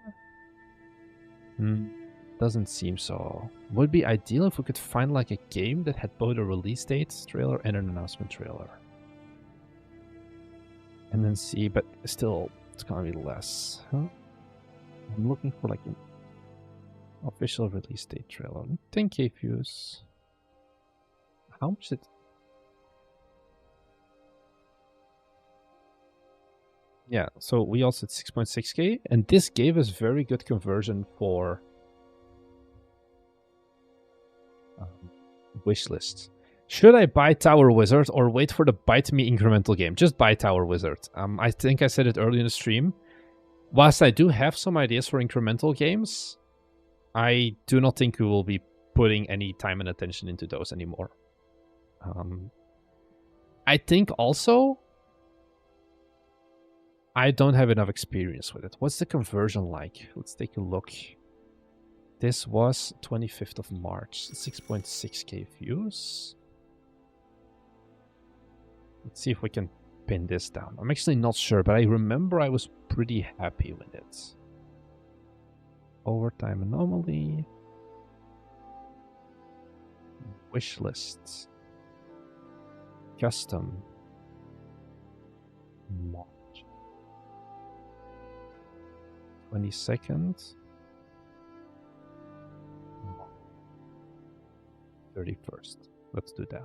Doesn't seem so. Would be ideal if we could find like a game that had both a release date trailer and an announcement trailer. And then see, but still, it's gonna be less. Huh? I'm looking for like an official release date trailer. 10k views. How much did... yeah, so we also had 6.6k, and this gave us very good conversion for wishlist. Should I buy Tower Wizard or wait for the Bite Me incremental game? Just buy Tower Wizard. I think I said it earlier in the stream. Whilst I do have some ideas for incremental games, I do not think we will be putting any time and attention into those anymore. I think also I don't have enough experience with it. What's the conversion like? Let's take a look. This was 25th of March, 6.6k views. Let's see if we can pin this down. I'm actually not sure, but I remember I was pretty happy with it. Overtime anomaly. Wish lists. Custom. March. 22nd. 31st. Let's do that.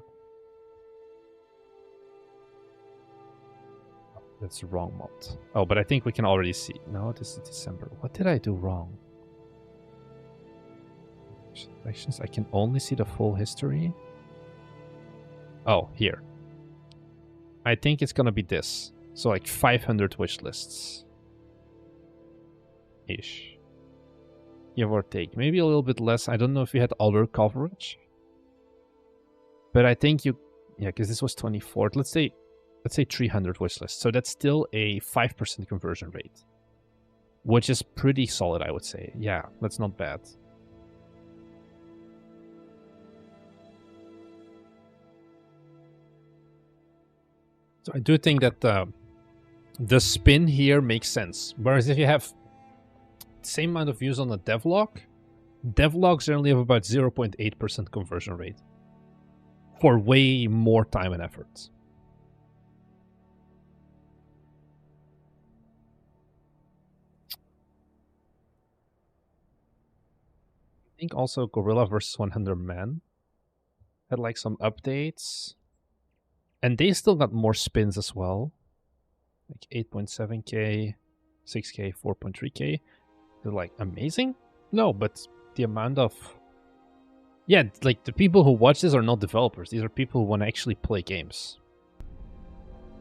Oh, that's the wrong month. Oh, but I think we can already see. No, this is December. What did I do wrong? Selections. I can only see the full history. Oh, here. I think it's gonna be this. So like 500 wish lists. Ish. Give or take. Maybe a little bit less. I don't know if you had other coverage. But I think you... Yeah, because this was 24th. Let's say 300 wish lists. So that's still a 5% conversion rate. Which is pretty solid, I would say. Yeah, that's not bad. So I do think that the spin here makes sense. Whereas if you have the same amount of views on a devlogs only have about 0.8% conversion rate for way more time and effort. I think also Gorilla vs 100 Man had like some updates. And they still got more spins as well. Like 8.7k, 6k, 4.3k. They're like amazing? No, but the amount of... Yeah, like the people who watch this are not developers. These are people who want to actually play games.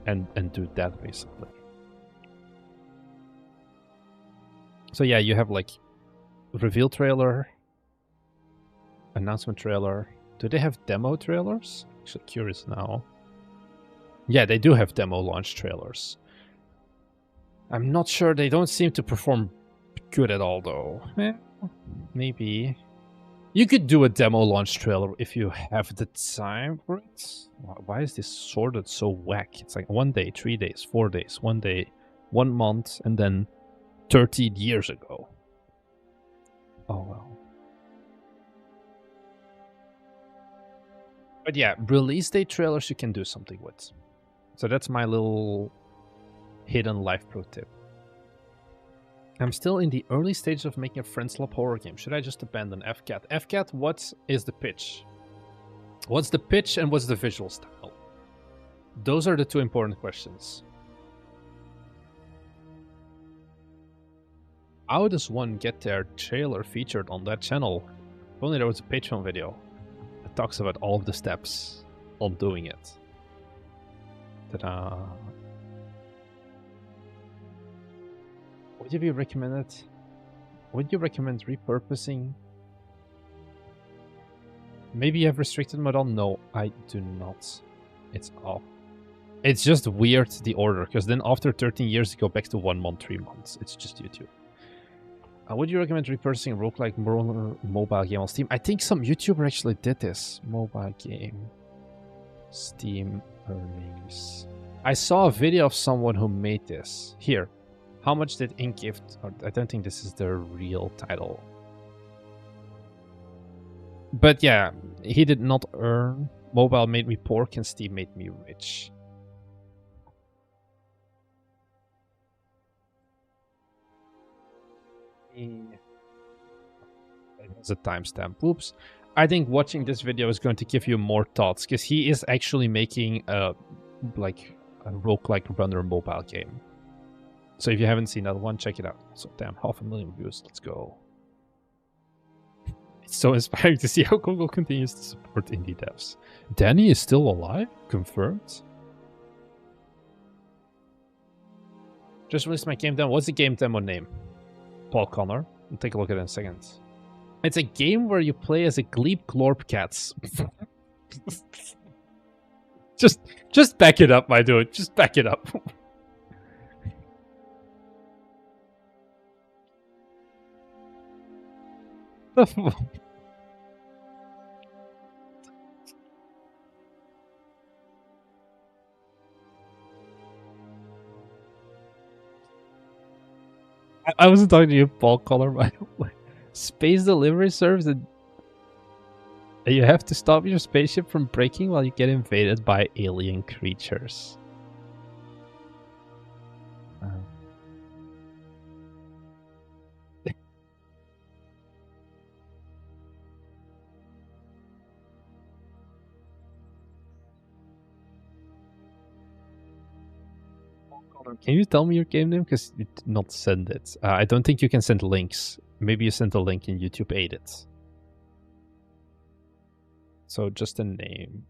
And do that basically. So yeah, you have like reveal trailer, announcement trailer. Do they have demo trailers? Actually curious now. Yeah, they do have demo launch trailers. I'm not sure. They don't seem to perform good at all, though. Maybe. You could do a demo launch trailer if you have the time for it. Why is this sorted so whack? It's like 1 day, 3 days, 4 days, 1 day, 1 month, and then 13 years ago. Oh, well. But yeah, release date trailers you can do something with. So that's my little hidden life pro tip. I'm still in the early stages of making a friend slap horror game. Should I just abandon FCAT? FCAT, what is the pitch? What's the pitch and what's the visual style? Those are the two important questions. How does one get their trailer featured on that channel? If only there was a Patreon video that talks about all of the steps on doing it. Ta-da. Would you be recommended? Would you recommend repurposing? Maybe you have restricted mode on? No, I do not. It's off. It's just weird, the order, because then after 13 years you go back to 1 month, 3 months. It's just YouTube. Would you recommend repurposing a roguelike mobile game on Steam? I think some YouTuber actually did this. Mobile game. Steam earnings. I saw a video of someone who made this. Here. How much did Ink gift? I don't think this is the real title. But yeah, he did not earn. Mobile made me poor, and Steam made me rich. There's a timestamp. Oops. I think watching this video is going to give you more thoughts, because he is actually making a roguelike runner mobile game. So if you haven't seen that one, check it out. So damn, 500,000 views. Let's go. It's so inspiring to see how Google continues to support indie devs. Danny is still alive? Confirmed? Just released my game demo. What's the game demo name? Paul Connor. I'll take a look at it in a second. It's a game where you play as a Gleep Glorp Cats. Just back it up, my dude. Just back it up. I wasn't talking to you, Paul Collar, by the way. Space delivery service, and you have to stop your spaceship from breaking while you get invaded by alien creatures. Can you tell me your game name? Because you did not send it. I don't think you can send links. Maybe you sent a link and YouTube ate it. So just a name.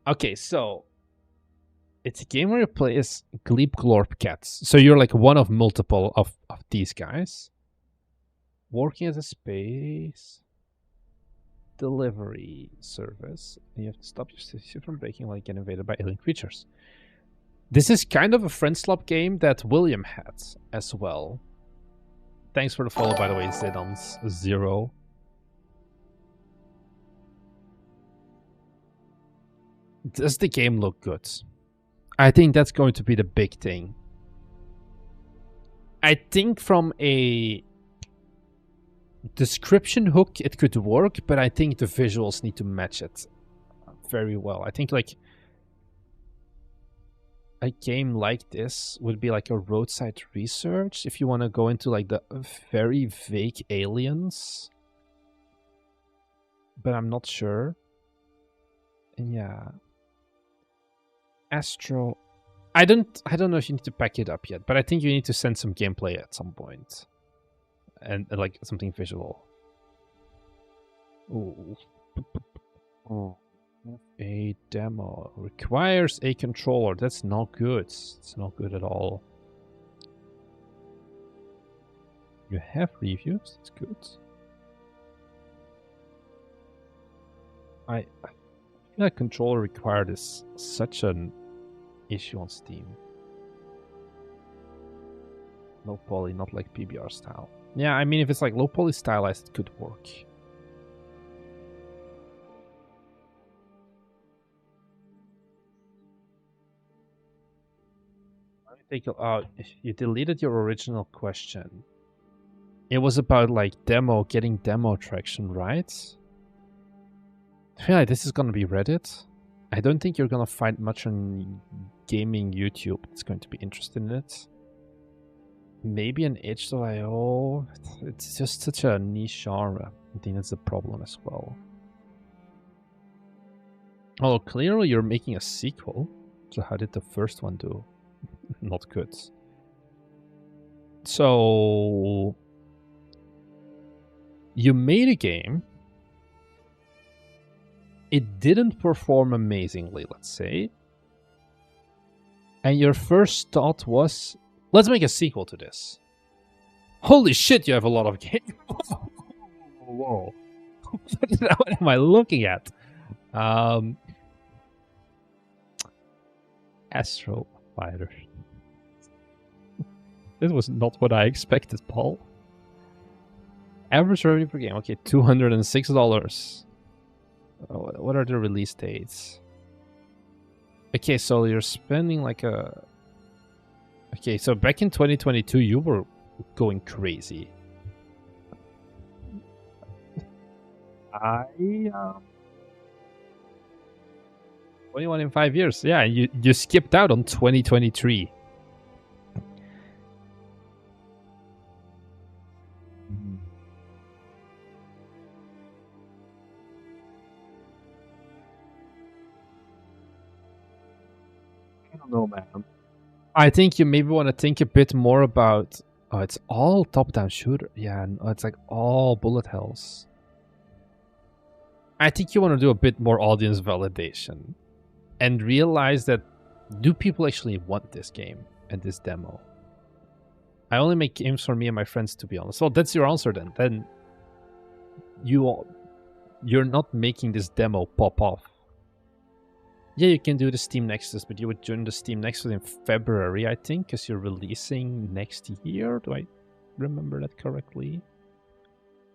Okay, so it's a game where you play as Gleep Glorp Cats. So you're like one of multiple of these guys. Working as a space delivery service. And you have to stop your spaceship from breaking while you get invaded by alien creatures. This is kind of a friend slop game that William had as well. Thanks for the follow, by the way, Zidans 0. Does the game look good? I think that's going to be the big thing. I think from a description hook, it could work, but I think the visuals need to match it very well. I think like a game like this would be like a roadside research if you want to go into like the very vague aliens. But I'm not sure. Yeah. Astro. I don't know if you need to pack it up yet, but I think you need to send some gameplay at some point. And like something visual. Ooh. Oh. A demo requires a controller. That's not good. It's not good at all. You have reviews. That's good. I feel like controller required is such an issue on Steam. Low poly, not like PBR style. Yeah, I mean, if it's like low poly stylized, it could work. You deleted your original question. It was about like getting demo traction, right? I feel like this is gonna be Reddit. I don't think you're gonna find much on gaming YouTube that's going to be interested in it. Maybe an itch.io. It's just such a niche genre. I think that's the problem as well. Oh, clearly you're making a sequel. So how did the first one do? Not good. So you made a game. It didn't perform amazingly, let's say. And your first thought was, let's make a sequel to this. Holy shit, you have a lot of games. Whoa. What am I looking at? Astro Fighter. This was not what I expected, Paul. Average revenue per game. Okay, $206. What are the release dates? Okay, so you're spending like a... Okay, so back in 2022, you were going crazy. 21 in 5 years. Yeah, you skipped out on 2023. I don't know, man. I think you maybe want to think a bit more about... Oh, it's all top-down shooter. Yeah, no, it's like all bullet hells. I think you want to do a bit more audience validation and realize that, do people actually want this game and this demo? I only make games for me and my friends, to be honest. Well, that's your answer then. Then you're not making this demo pop off. Yeah, you can do the Steam Nexus, but you would join the Steam Nexus in February, I think, because you're releasing next year. Do I remember that correctly?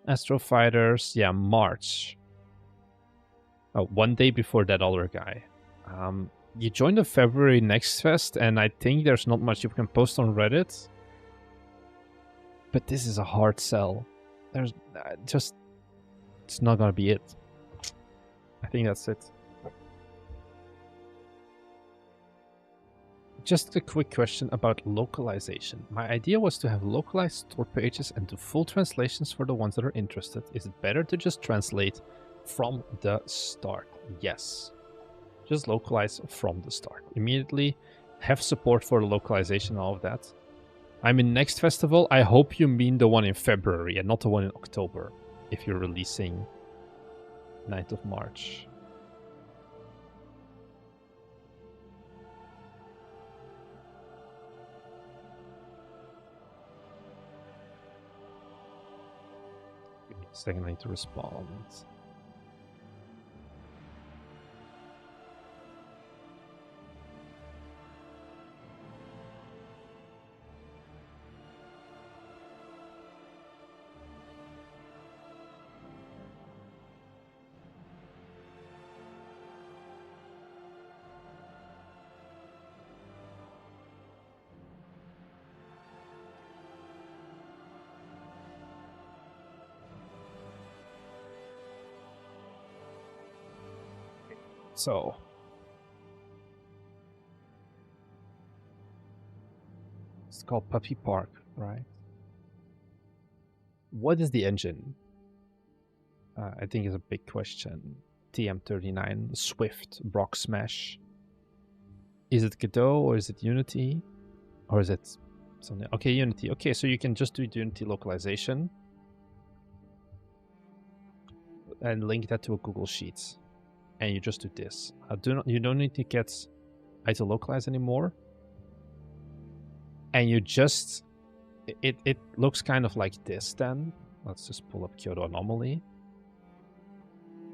Astro Fighters, yeah, March. Oh, one day before that other guy. You join the February Next Fest, and I think there's not much you can post on Reddit. But this is a hard sell. There's just... It's not gonna be it. I think that's it. Just a quick question about localization. My idea was to have localized store pages and do full translations for the ones that are interested. Is it better to just translate from the start? Yes. Just localize from the start. Immediately have support for the localization and all of that. I'm in next festival. I hope you mean the one in February and not the one in October, if you're releasing 9th of March. Give me a second, I need to respond. So, it's called Puppy Park, right? What is the engine? I think is a big question. TM39, Swift, Brock Smash. Is it Godot or is it Unity? Or is it something? Okay, Unity. Okay, so you can just do Unity localization and link that to a Google Sheets. And you just do this. You don't need to get ISO localize anymore. And you just... It looks kind of like this then. Let's just pull up Kyoto Anomaly.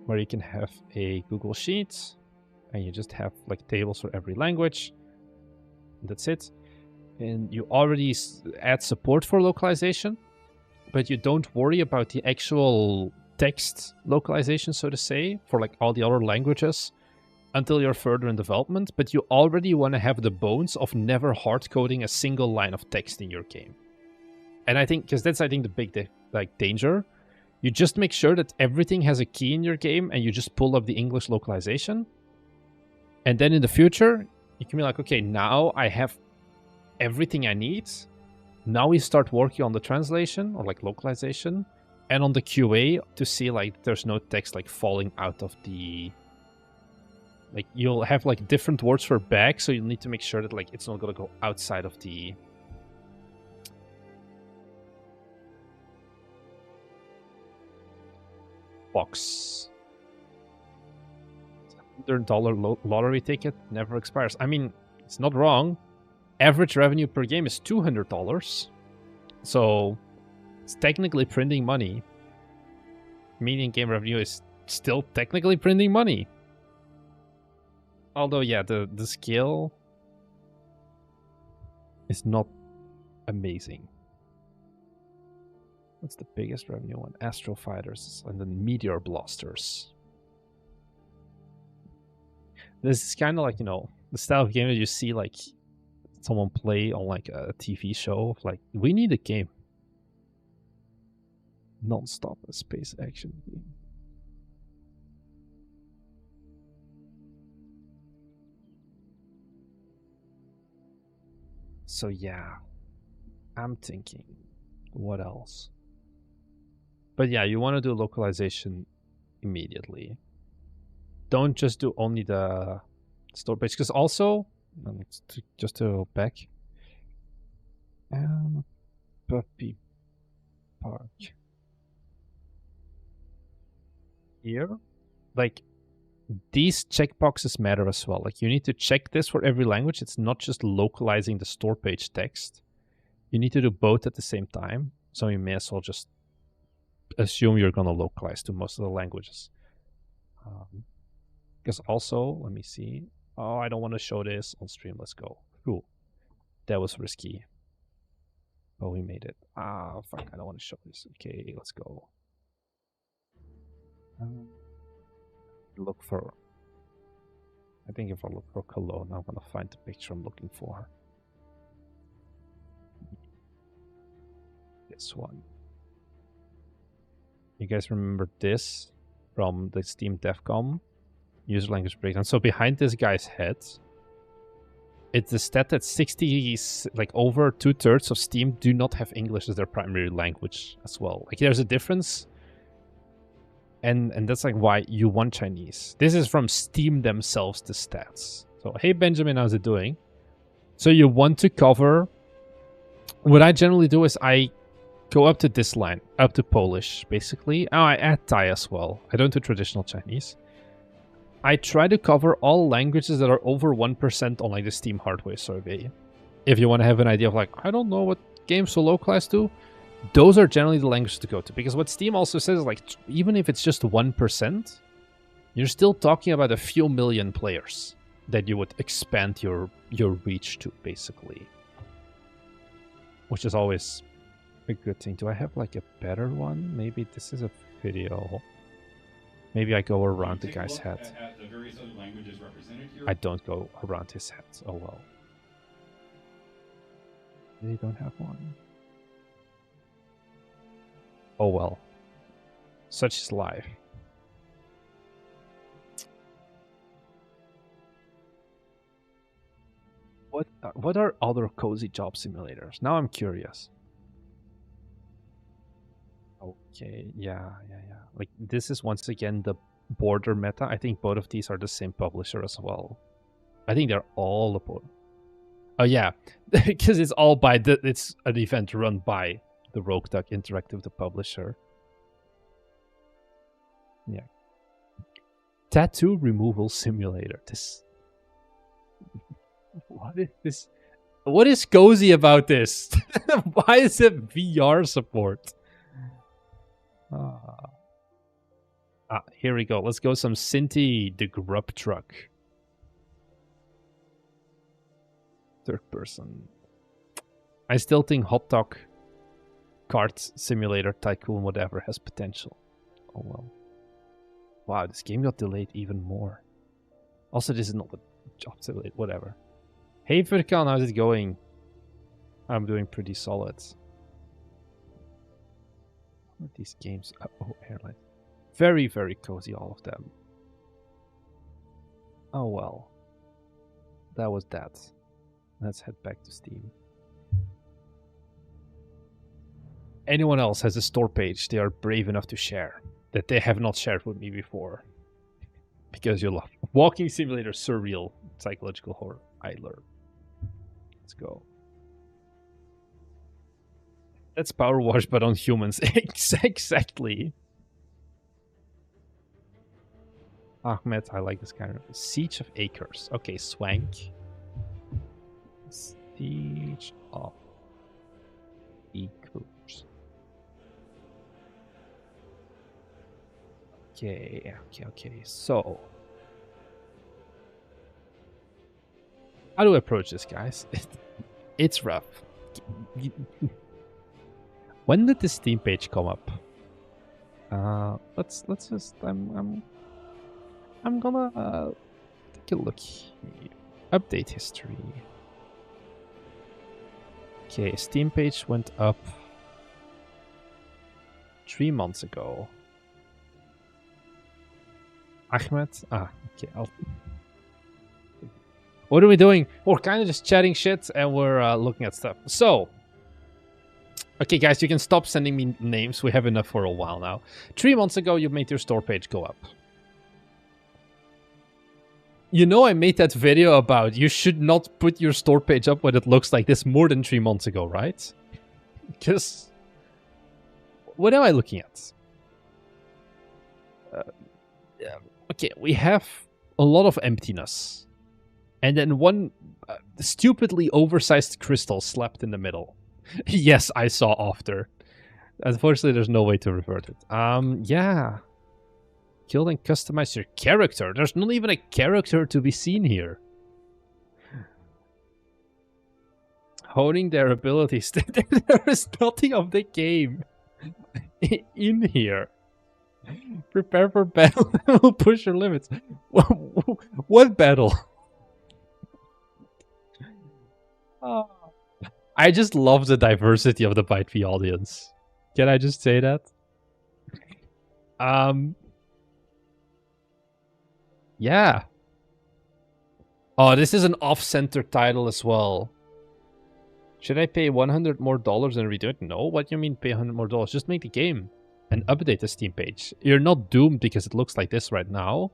Where you can have a Google Sheet. And you just have like tables for every language. That's it. And you already add support for localization. But you don't worry about the actual text localization, so to say, for like all the other languages until you're further in development. But you already want to have the bones of never hard coding a single line of text in your game. And I think, because that's, I think, the big danger. You just make sure that everything has a key in your game and you just pull up the English localization. And then in the future, you can be like, okay, now I have everything I need. Now we start working on the translation or like localization and on the QA to see like there's no text like falling out of the... Like you'll have like different words for bag, so you need to make sure that like it's not gonna go outside of the... box. $100 lottery ticket never expires. I mean, it's not wrong. Average revenue per game is $200. So it's technically printing money. Median game revenue is still technically printing money. Although, yeah, the scale is not amazing. What's the biggest revenue one? Astro Fighters and then Meteor Blasters. This is kind of like, you know, the style of game that you see like someone play on like a TV show. Like, we need a game. Non-stop a space action game. So yeah, I'm thinking, what else? But yeah, you want to do localization immediately. Don't just do only the store page, because also, just to go back, Puppy Park here. like, these checkboxes matter as well. Like, you need to check this for every language. It's not just localizing the store page text. You need to do both at the same time. So you may as well just assume you're going to localize to most of the languages. Because also, let me see. Oh, I don't want to show this on stream. Let's go. Cool. That was risky. But we made it. Ah, fuck. I don't want to show this. Okay, let's go. Look for... I think if I look for Cologne, I'm going to find the picture I'm looking for. This one. You guys remember this from the Steam DevCom user language breakdown? So behind this guy's head, it's the stat that 60, like over 2/3 of Steam do not have English as their primary language as well. Like, there's a difference, and that's like why you want Chinese. This is from Steam themselves, the stats. So hey Benjamin, how's it doing? So you want to cover. What I generally do is I go up to this line, up to Polish, basically. Oh, I add Thai as well. I don't do traditional Chinese. I try to cover all languages that are over 1% on like the Steam hardware survey. If you want to have an idea of like, I don't know what games to localize to, those are generally the languages to go to. Because what Steam also says is like, even if it's just 1%, you're still talking about a few million players that you would expand your reach to, basically. Which is always a good thing. Do I have like a better one? Maybe this is a video. Maybe I go around the guy's head. At the various other languages represented here. I don't go around his head. Oh well. They don't have one. Oh well. Such is life. What are other cozy job simulators? Now I'm curious. Okay, yeah. Like, this is once again the border meta. I think both of these are the same publisher as well. I think they're all about. Oh yeah, because it's all by it's an event run by the Rogue Duck Interactive, the publisher. Yeah. Tattoo removal simulator. This. What is this? What is cozy about this? Why is it VR support? Here we go. Let's go some Sinti the Grub Truck. Third person. I still think Hot Dog Kart Simulator Tycoon whatever has potential. Oh well. Wow, this game got delayed even more. Also, this is not a job simulator. Whatever. Hey Furkan, how's it going? I'm doing pretty solid. What are these games? Oh, airline. Very, very cozy, all of them. Oh well. That was that. Let's head back to Steam. Anyone else has a store page they are brave enough to share that they have not shared with me before? Because you love Walking Simulator, surreal, psychological horror. Idler. Let's go. That's Power Wash, but on humans. Exactly. Ahmed, I like this kind of Siege of Acres. Okay, Swank. Siege of Acres. Okay. So, how do I approach this, guys? It's rough. When did the Steam page come up? Let's just I'm gonna take a look here. Update history. Okay, Steam page went up 3 months ago. Ahmed? Okay. What are we doing? We're kind of just chatting shit and we're looking at stuff. So, okay, guys, you can stop sending me names. We have enough for a while now. 3 months ago, you made your store page go up. You know, I made that video about you should not put your store page up when it looks like this more than 3 months ago, right? Because what am I looking at? okay, we have a lot of emptiness. And then one stupidly oversized crystal slapped in the middle. Yes, I saw after. Unfortunately, there's no way to revert it. Yeah. Kill and customize your character. There's not even a character to be seen here. Honing their abilities. There is nothing of the game in here. Prepare for battle. We'll push your limits. What battle? I just love the diversity of the Byte V audience. Can I just say that? Yeah. Oh, this is an off-center title as well. Should I pay $100 more and redo it? No, what do you mean pay $100 more? Just make the game and update the Steam page. You're not doomed because it looks like this right now.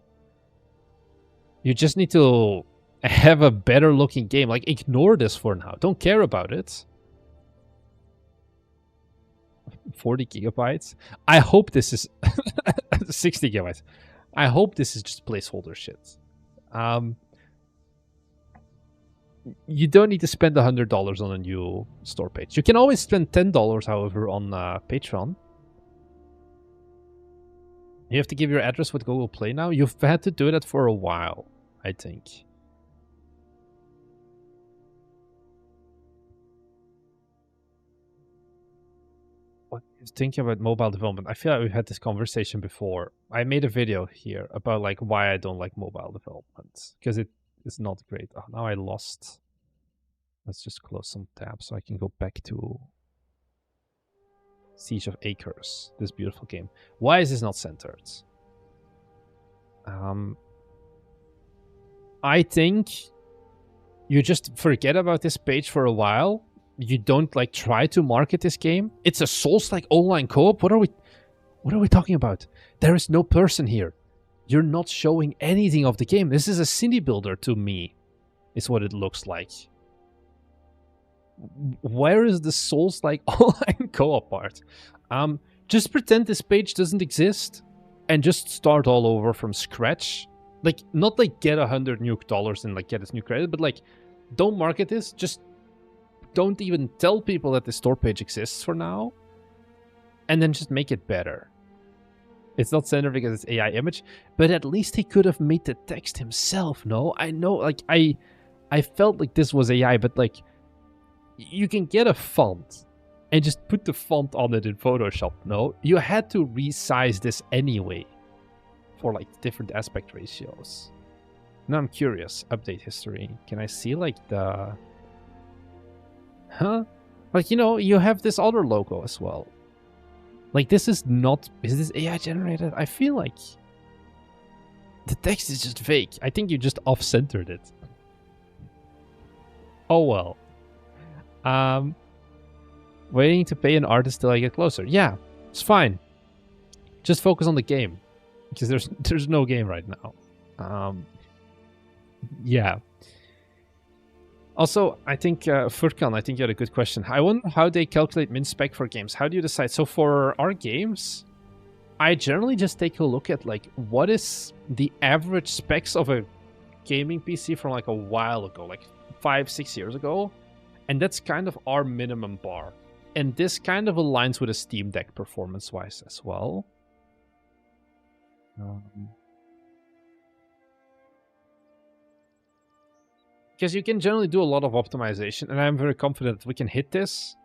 You just need to have a better looking game. Like, ignore this for now. Don't care about it. 40 gigabytes. I hope this is 60 gigabytes. I hope this is just placeholder shit. You don't need to spend $100 on a new store page. You can always spend $10, however, on Patreon. You have to give your address with Google Play now. You've had to do that for a while, I think. What are you thinking about mobile development? I feel like we've had this conversation before. I made a video here about like why I don't like mobile development. Because it is not great. Oh, now I lost. Let's just close some tabs so I can go back to Siege of Acres, this beautiful game. Why is this not centered? I think you just forget about this page for a while. You don't like try to market this game. It's a Souls-like online co-op. What are we talking about? There is no person here. You're not showing anything of the game. This is a city builder to me, is what it looks like. Where is the Souls-like online co-op part? Just pretend this page doesn't exist and just start all over from scratch. Like, not like get $100 new and like get this new credit, but like, don't market this. Just don't even tell people that the store page exists for now. And then just make it better. It's not centered because it's AI image, but at least he could have made the text himself, no? I know, like, I felt like this was AI, but like, you can get a font and just put the font on it in Photoshop, no? You had to resize this anyway for like different aspect ratios. Now I'm curious, update history. Can I see like the... Huh? Like, you know, you have this other logo as well. Like, this is not... Is this AI generated? I feel like the text is just fake. I think you just off-centered it. Oh well. Waiting to pay an artist till I get closer. Yeah, it's fine. Just focus on the game. Because there's no game right now. Yeah. Also, I think, Furkan, I think you had a good question. I wonder how they calculate min spec for games. How do you decide? So for our games, I generally just take a look at, like, what is the average specs of a gaming PC from, like, a while ago, like 5-6 years ago. And that's kind of our minimum bar. And this kind of aligns with a Steam Deck performance-wise as well. Because you can generally do a lot of optimization, and I'm very confident we can hit this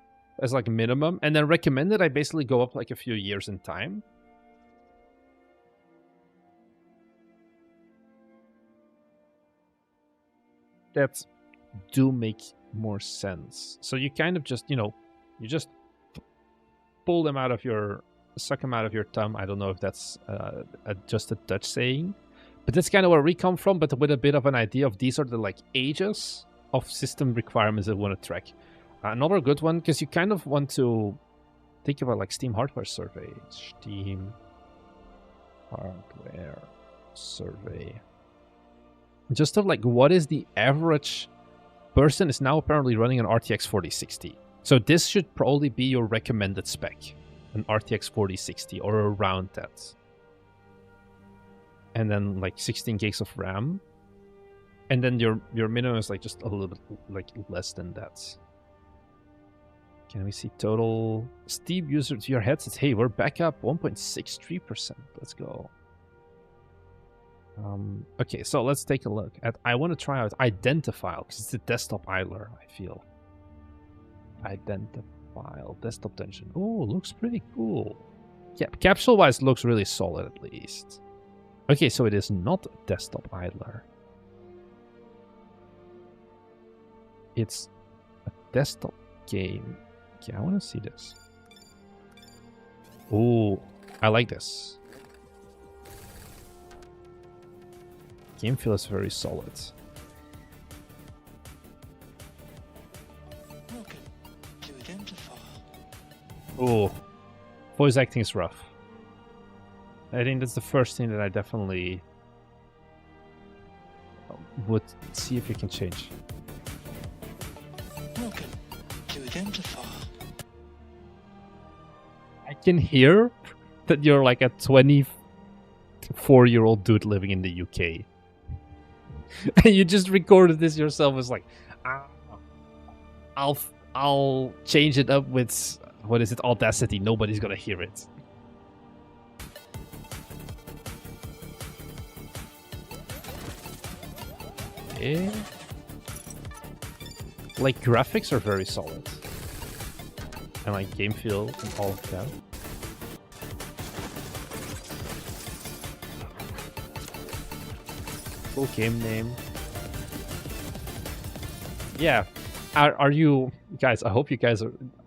as like a minimum, and then recommended I basically go up like a few years in time. That do make more sense. So you kind of just, you know, you just pull them out of your, suck them out of your thumb. I don't know if that's just a Dutch saying. But that's kind of where we come from, but with a bit of an idea of these are the like ages of system requirements that we want to track. Another good one, because you kind of want to think about like Steam Hardware Survey. Steam Hardware Survey. Just of like what is the average person is now apparently running an RTX 4060. So this should probably be your recommended spec. An RTX 4060 or around that. and then like 16 gigs of RAM, and then your minimum is like just a little bit like less than that. Can we see total Steam user to your headsets? Hey, we're back up 1.63%. Let's go. Okay, so let's take a look at. I want to try out Identifile because it's a desktop idler. I feel Identifile desktop tension. Oh, looks pretty cool. Yeah, capsule wise, looks really solid at least. Okay, so it is not a desktop idler. It's a desktop game. Okay, I want to see this. Oh, I like this. Game feel is very solid. Welcome to Identifile. Oh, voice acting is rough. I think that's the first thing that I definitely would see if we can change. Welcome to Identifile. I can hear that you're like a 24-year-old dude living in the UK. And you just recorded this yourself as like, I'll change it up with, what is it, Audacity. Nobody's gonna hear it. Yeah. Like, graphics are very solid. And like game feel and all of that. Cool game name. Yeah. Are you guys, I hope you guys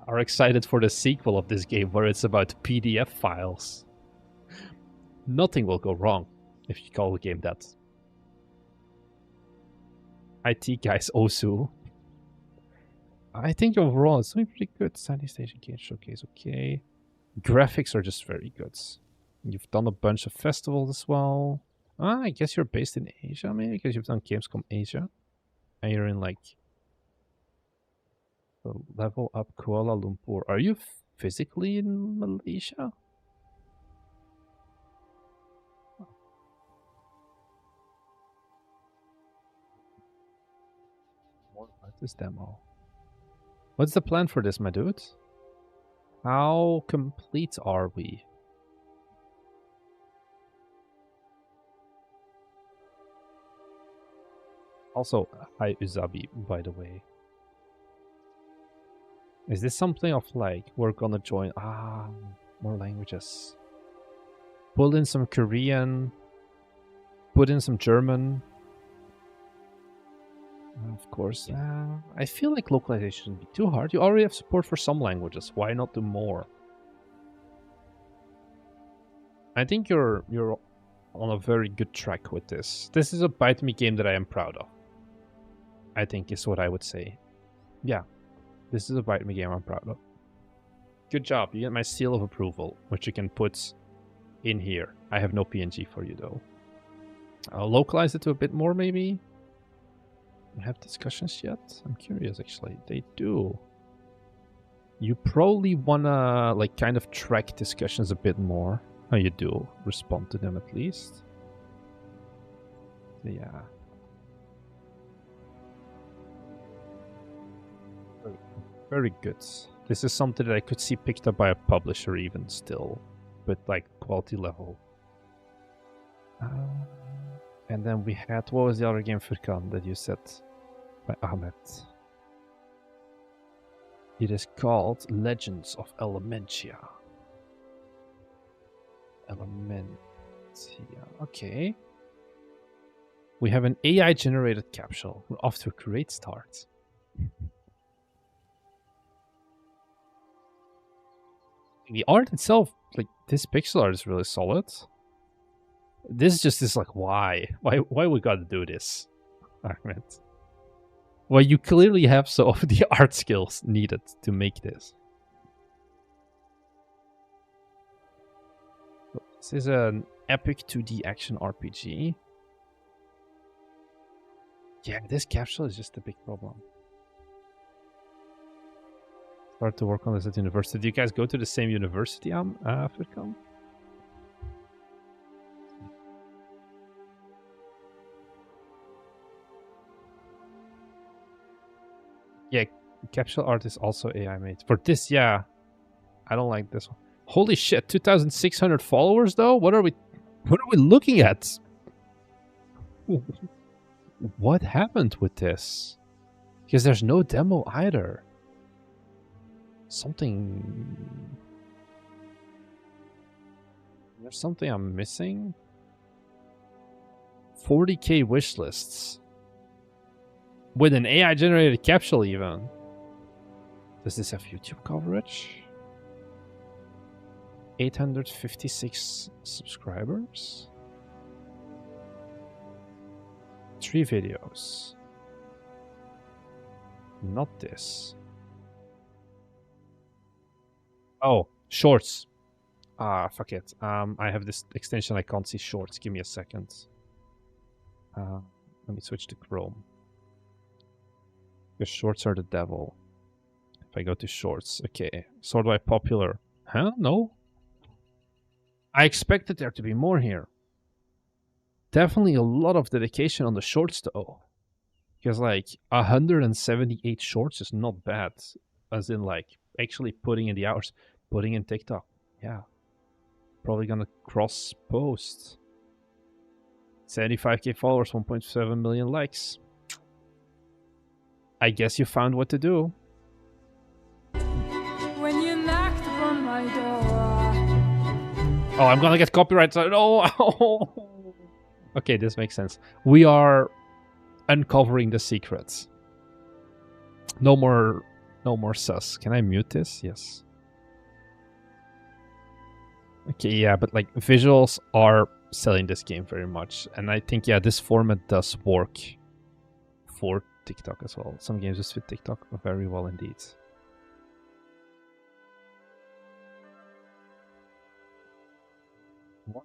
are excited for the sequel of this game where it's about PDF files. Nothing will go wrong if you call the game that. IT guys Osu. I think overall it's doing pretty good. Sandy Station Game Showcase, okay. Graphics are just very good. You've done a bunch of festivals as well. I guess you're based in Asia, maybe, because you've done Gamescom Asia. And you're in, like, the Level Up Kuala Lumpur. Are you physically in Malaysia? More about this demo. What's the plan for this, my dude? How complete are we? Also, hi Uzabi, by the way. Is this something of like, we're gonna join, more languages. Pull in some Korean, put in some German. Of course, I feel like localization shouldn't be too hard. You already have support for some languages. Why not do more? I think you're on a very good track with this. This is a Bite Me game that I am proud of. I think is what I would say. Yeah, this is a Bite Me game I'm proud of. Good job. You get my seal of approval, which you can put in here. I have no PNG for you though. I'll localize it to a bit more maybe. Have discussions yet? I'm curious actually. They do. You probably wanna like kind of track discussions a bit more. Oh, you do. Respond to them at least. Yeah. Very good. This is something that I could see picked up by a publisher even still. But like quality level. And then we had, what was the other game, Furkan, that you said by Ahmed? It is called Legends of Elementia. Elementia, okay. We have an AI-generated capsule. We're off to a great start. The art itself, like this pixel art is really solid. This just is like, why we gotta do this, Ahmed? Well, you clearly have some of the art skills needed to make this. This is an epic 2D action RPG. Yeah, this capsule is just a big problem. Start to work on this at university. Do you guys go to the same university, Furkan? Capsule art is also AI made. For this, yeah. I don't like this one. Holy shit, 2,600 followers though? What are we looking at? What happened with this? Because there's no demo either. There's something I'm missing. 40k wish lists. With an AI generated capsule even. Does this have YouTube coverage? 856 subscribers. 3 videos. Not this. Oh, shorts. Ah, fuck it. I have this extension. I can't see shorts. Give me a second. Let me switch to Chrome. Because shorts are the devil. If I go to shorts, okay. Sort by popular. Huh? No. I expected there to be more here. Definitely a lot of dedication on the shorts though. Because like 178 shorts is not bad. As in like actually putting in the hours. Putting in TikTok. Yeah. Probably gonna cross post. 75k followers, 1.7 million likes. I guess you found what to do. When you knocked upon my door. Oh, I'm gonna get copyright. No. Okay, this makes sense. We are uncovering the secrets. No more sus. Can I mute this? Yes. Okay, yeah, but like visuals are selling this game very much, and I think yeah, this format does work for TikTok as well. Some games just fit TikTok very well indeed. What?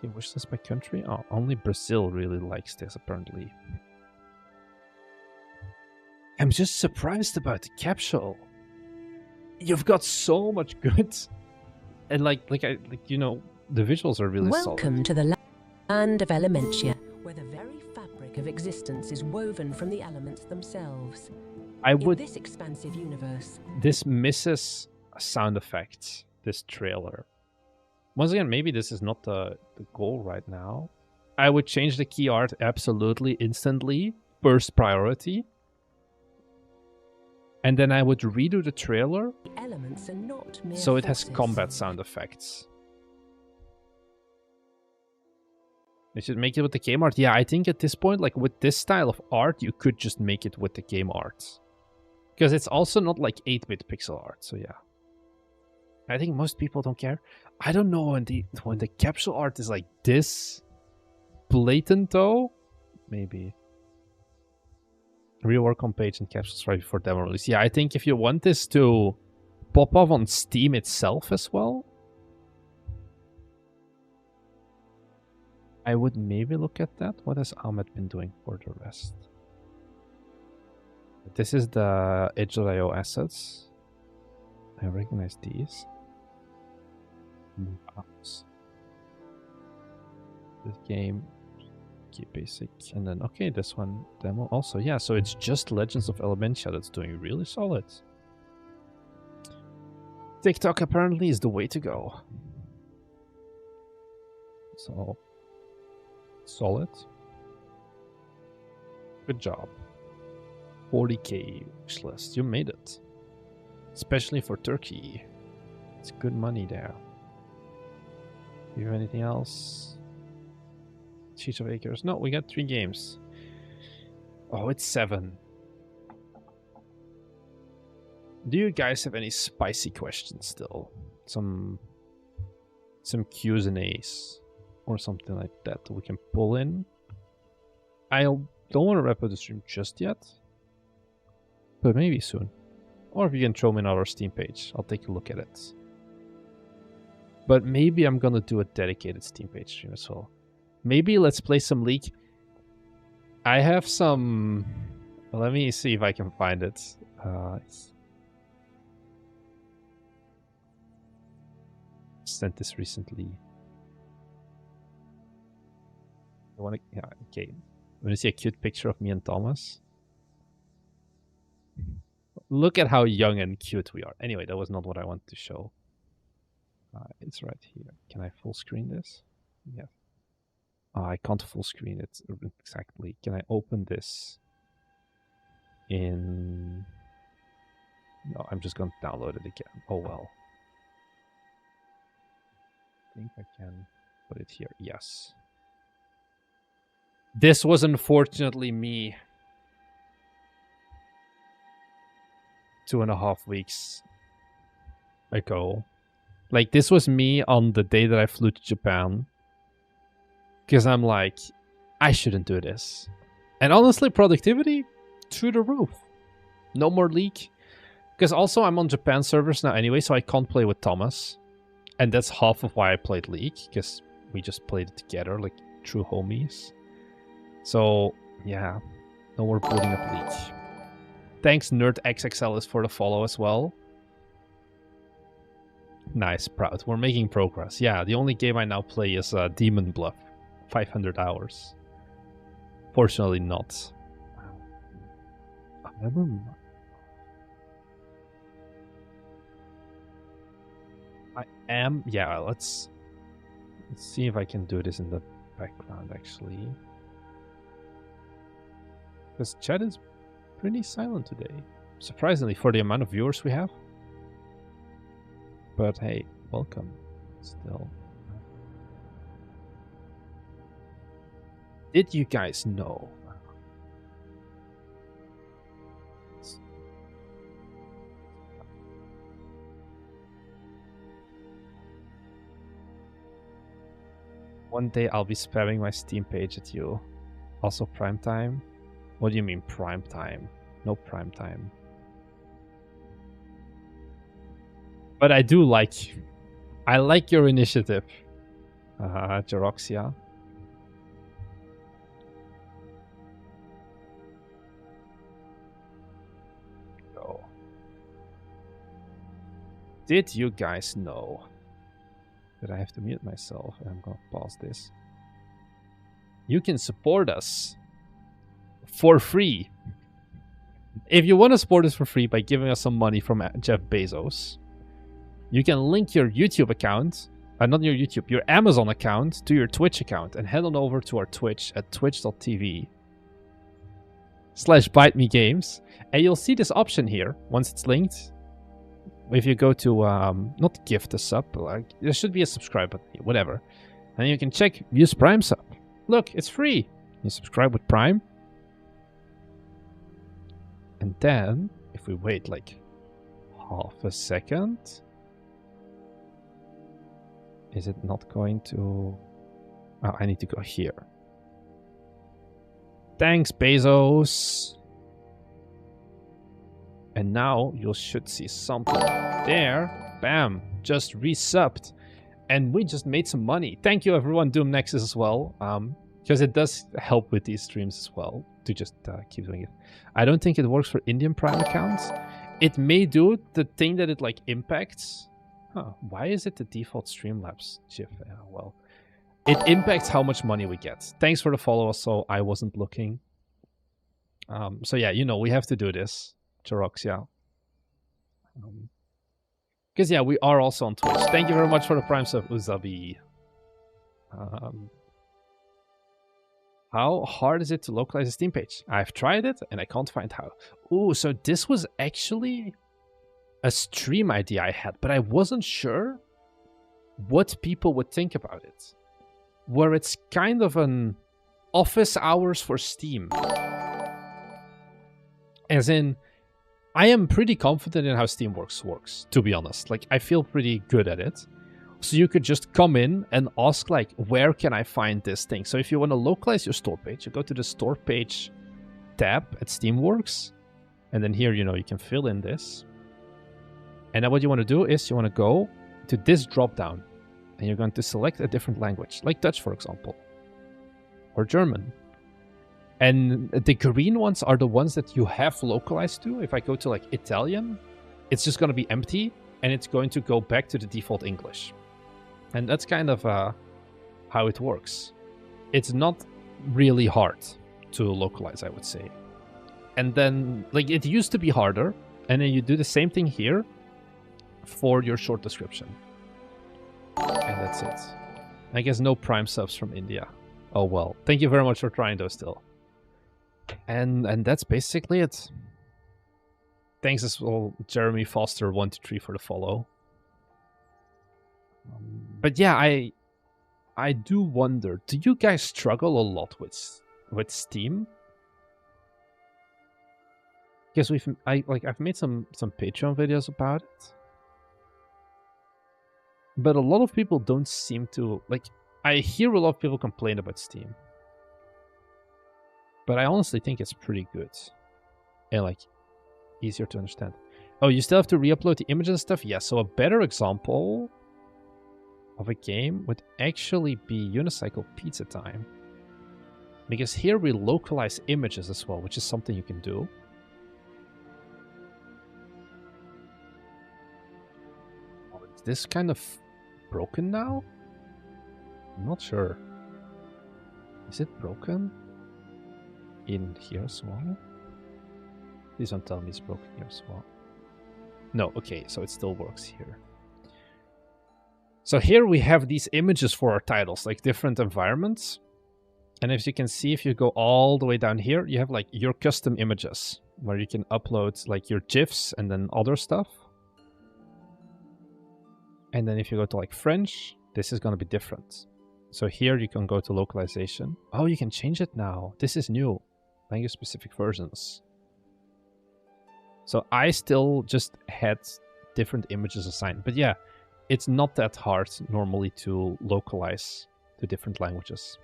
See, wish list by country? Oh, only Brazil really likes this apparently. I'm just surprised about the capsule. You've got so much good, and you know, the visuals are really solid. Welcome to the land of Elementia, where the very fabric of existence is woven from the elements themselves. In this expansive universe, this misses sound effects. This trailer. Once again, maybe this is not the goal right now. I would change the key art absolutely instantly, first priority. And then I would redo the trailer the elements are not mere so it has forces. combat sound effects. They should make it with the game art. Yeah, I think at this point, like with this style of art, you could just make it with the game art. Because it's also not like 8-bit pixel art, so yeah. I think most people don't care. I don't know when the capsule art is like this blatant though. Maybe. Rework on page and capsules right before demo release. Yeah, I think if you want this to pop up on Steam itself as well, I would maybe look at that. What has Ahmed been doing for the rest? This is the itch.io assets. I recognize these. This game. Key basic, and then okay, this one demo also. Yeah, so it's just Legends of Elementia that's doing really solid. TikTok apparently is the way to go. So solid. Good job. 40k wish list. You made it. Especially for Turkey. It's good money there. Do you have anything else? Sheets of Acres. No, we got 3 games. Oh, it's 7. Do you guys have any spicy questions still? Some Q&As or something like that we can pull in? I don't want to wrap up the stream just yet, but maybe soon. Or if you can throw me on our Steam page, I'll take a look at it. But maybe I'm gonna do a dedicated Steam page stream as well. Maybe let's play some League. I have some... Let me see if I can find it. Sent this recently. I want to... Yeah, okay. Want to see a cute picture of me and Thomas? Look at how young and cute we are. Anyway, that was not what I wanted to show. It's right here. Can I full screen this? Yes. I can't full screen it exactly. Can I open this in... No, I'm just going to download it again. Oh, well. I think I can put it here. Yes. This was unfortunately me 2.5 weeks ago. Like, this was me on the day that I flew to Japan. Because I'm like, I shouldn't do this. And honestly, productivity through the roof. No more leak. Because also I'm on Japan servers now anyway, so I can't play with Thomas. And that's half of why I played League, because we just played it together, like true homies. So, yeah, no more booting up League. Thanks, NerdXXL for the follow as well. Nice, proud. We're making progress. Yeah, the only game I now play is Demon Bluff. 500 hours. Fortunately not. Never mind. I am... Yeah, let's see if I can do this in the background, actually. Because chat is pretty silent today. Surprisingly, for the amount of viewers we have. But hey, welcome. Still. Did you guys know? One day I'll be spamming my Steam page at you. Also prime time? What do you mean prime time? No prime time. But I do like you. I like your initiative, Jeroxia. Go. Did you guys know that I have to mute myself? And I'm gonna pause this. You can support us for free. If you want to support us for free by giving us some money from Jeff Bezos, you can link your YouTube account, not your YouTube, your Amazon account to your Twitch account and head on over to our Twitch at twitch.tv/BiteMeGames, and you'll see this option here once it's linked. If you go to, not gift a sub, like, there should be a subscribe button, whatever. And you can check use Prime sub. Look, it's free. You subscribe with Prime. And then, if we wait like half a second, is it not going to... Oh, I need to go here. Thanks, Bezos. And now you should see something there. Bam, just resubbed. And we just made some money. Thank you, everyone. Doom Nexus as well. Because it does help with these streams as well to just keep doing it. I don't think it works for Indian Prime accounts. It may do the thing that it like impacts. Huh, why is it the default Streamlabs GIF? Well, it impacts how much money we get. Thanks for the follow, so I wasn't looking. So yeah, you know, we have to do this. Jeroxia. Because yeah, we are also on Twitch. Thank you very much for the Prime sub, Uzabi. How hard is it to localize a Steam page? I've tried it and I can't find how. Ooh, so this was actually a stream idea I had, but I wasn't sure what people would think about it. Where it's kind of an office hours for Steam. As in, I am pretty confident in how Steamworks works, to be honest. Like, I feel pretty good at it. So you could just come in and ask, like, where can I find this thing? So if you want to localize your store page, you go to the store page tab at Steamworks. And then here, you know, you can fill in this. And then what you want to do is you want to go to this drop down. And you're going to select a different language, like Dutch, for example. Or German. And the green ones are the ones that you have localized to. If I go to, like, Italian, it's just going to be empty. And it's going to go back to the default English. And that's kind of how it works. It's not really hard to localize, I would say. And then, like, it used to be harder. And then you do the same thing here for your short description. And that's it. I guess no Prime subs from India. Oh well. Thank you very much for trying though still. And that's basically it. Thanks as well, Jeremy Foster 123 for the follow. But yeah, I do wonder, do you guys struggle a lot with Steam? Because I've made some Patreon videos about it. But a lot of people don't seem to, like, I hear a lot of people complain about Steam. But I honestly think it's pretty good. And, like, easier to understand. Oh, you still have to re-upload the images and stuff? Yeah, so a better example of a game would actually be Unicycle Pizza Time. Because here we localize images as well, which is something you can do. Oh, is this kind of broken now? I'm not sure. Is it broken? In here as well? Please don't tell me it's broken here as well. No, okay, so it still works here. So here we have these images for our titles, like different environments. And as you can see, if you go all the way down here, you have like your custom images where you can upload like your GIFs and then other stuff. And then if you go to like French, this is going to be different. So here you can go to localization. Oh, you can change it now. This is new. Language specific versions. So I still just had different images assigned. But yeah, it's not that hard normally to localize to different languages.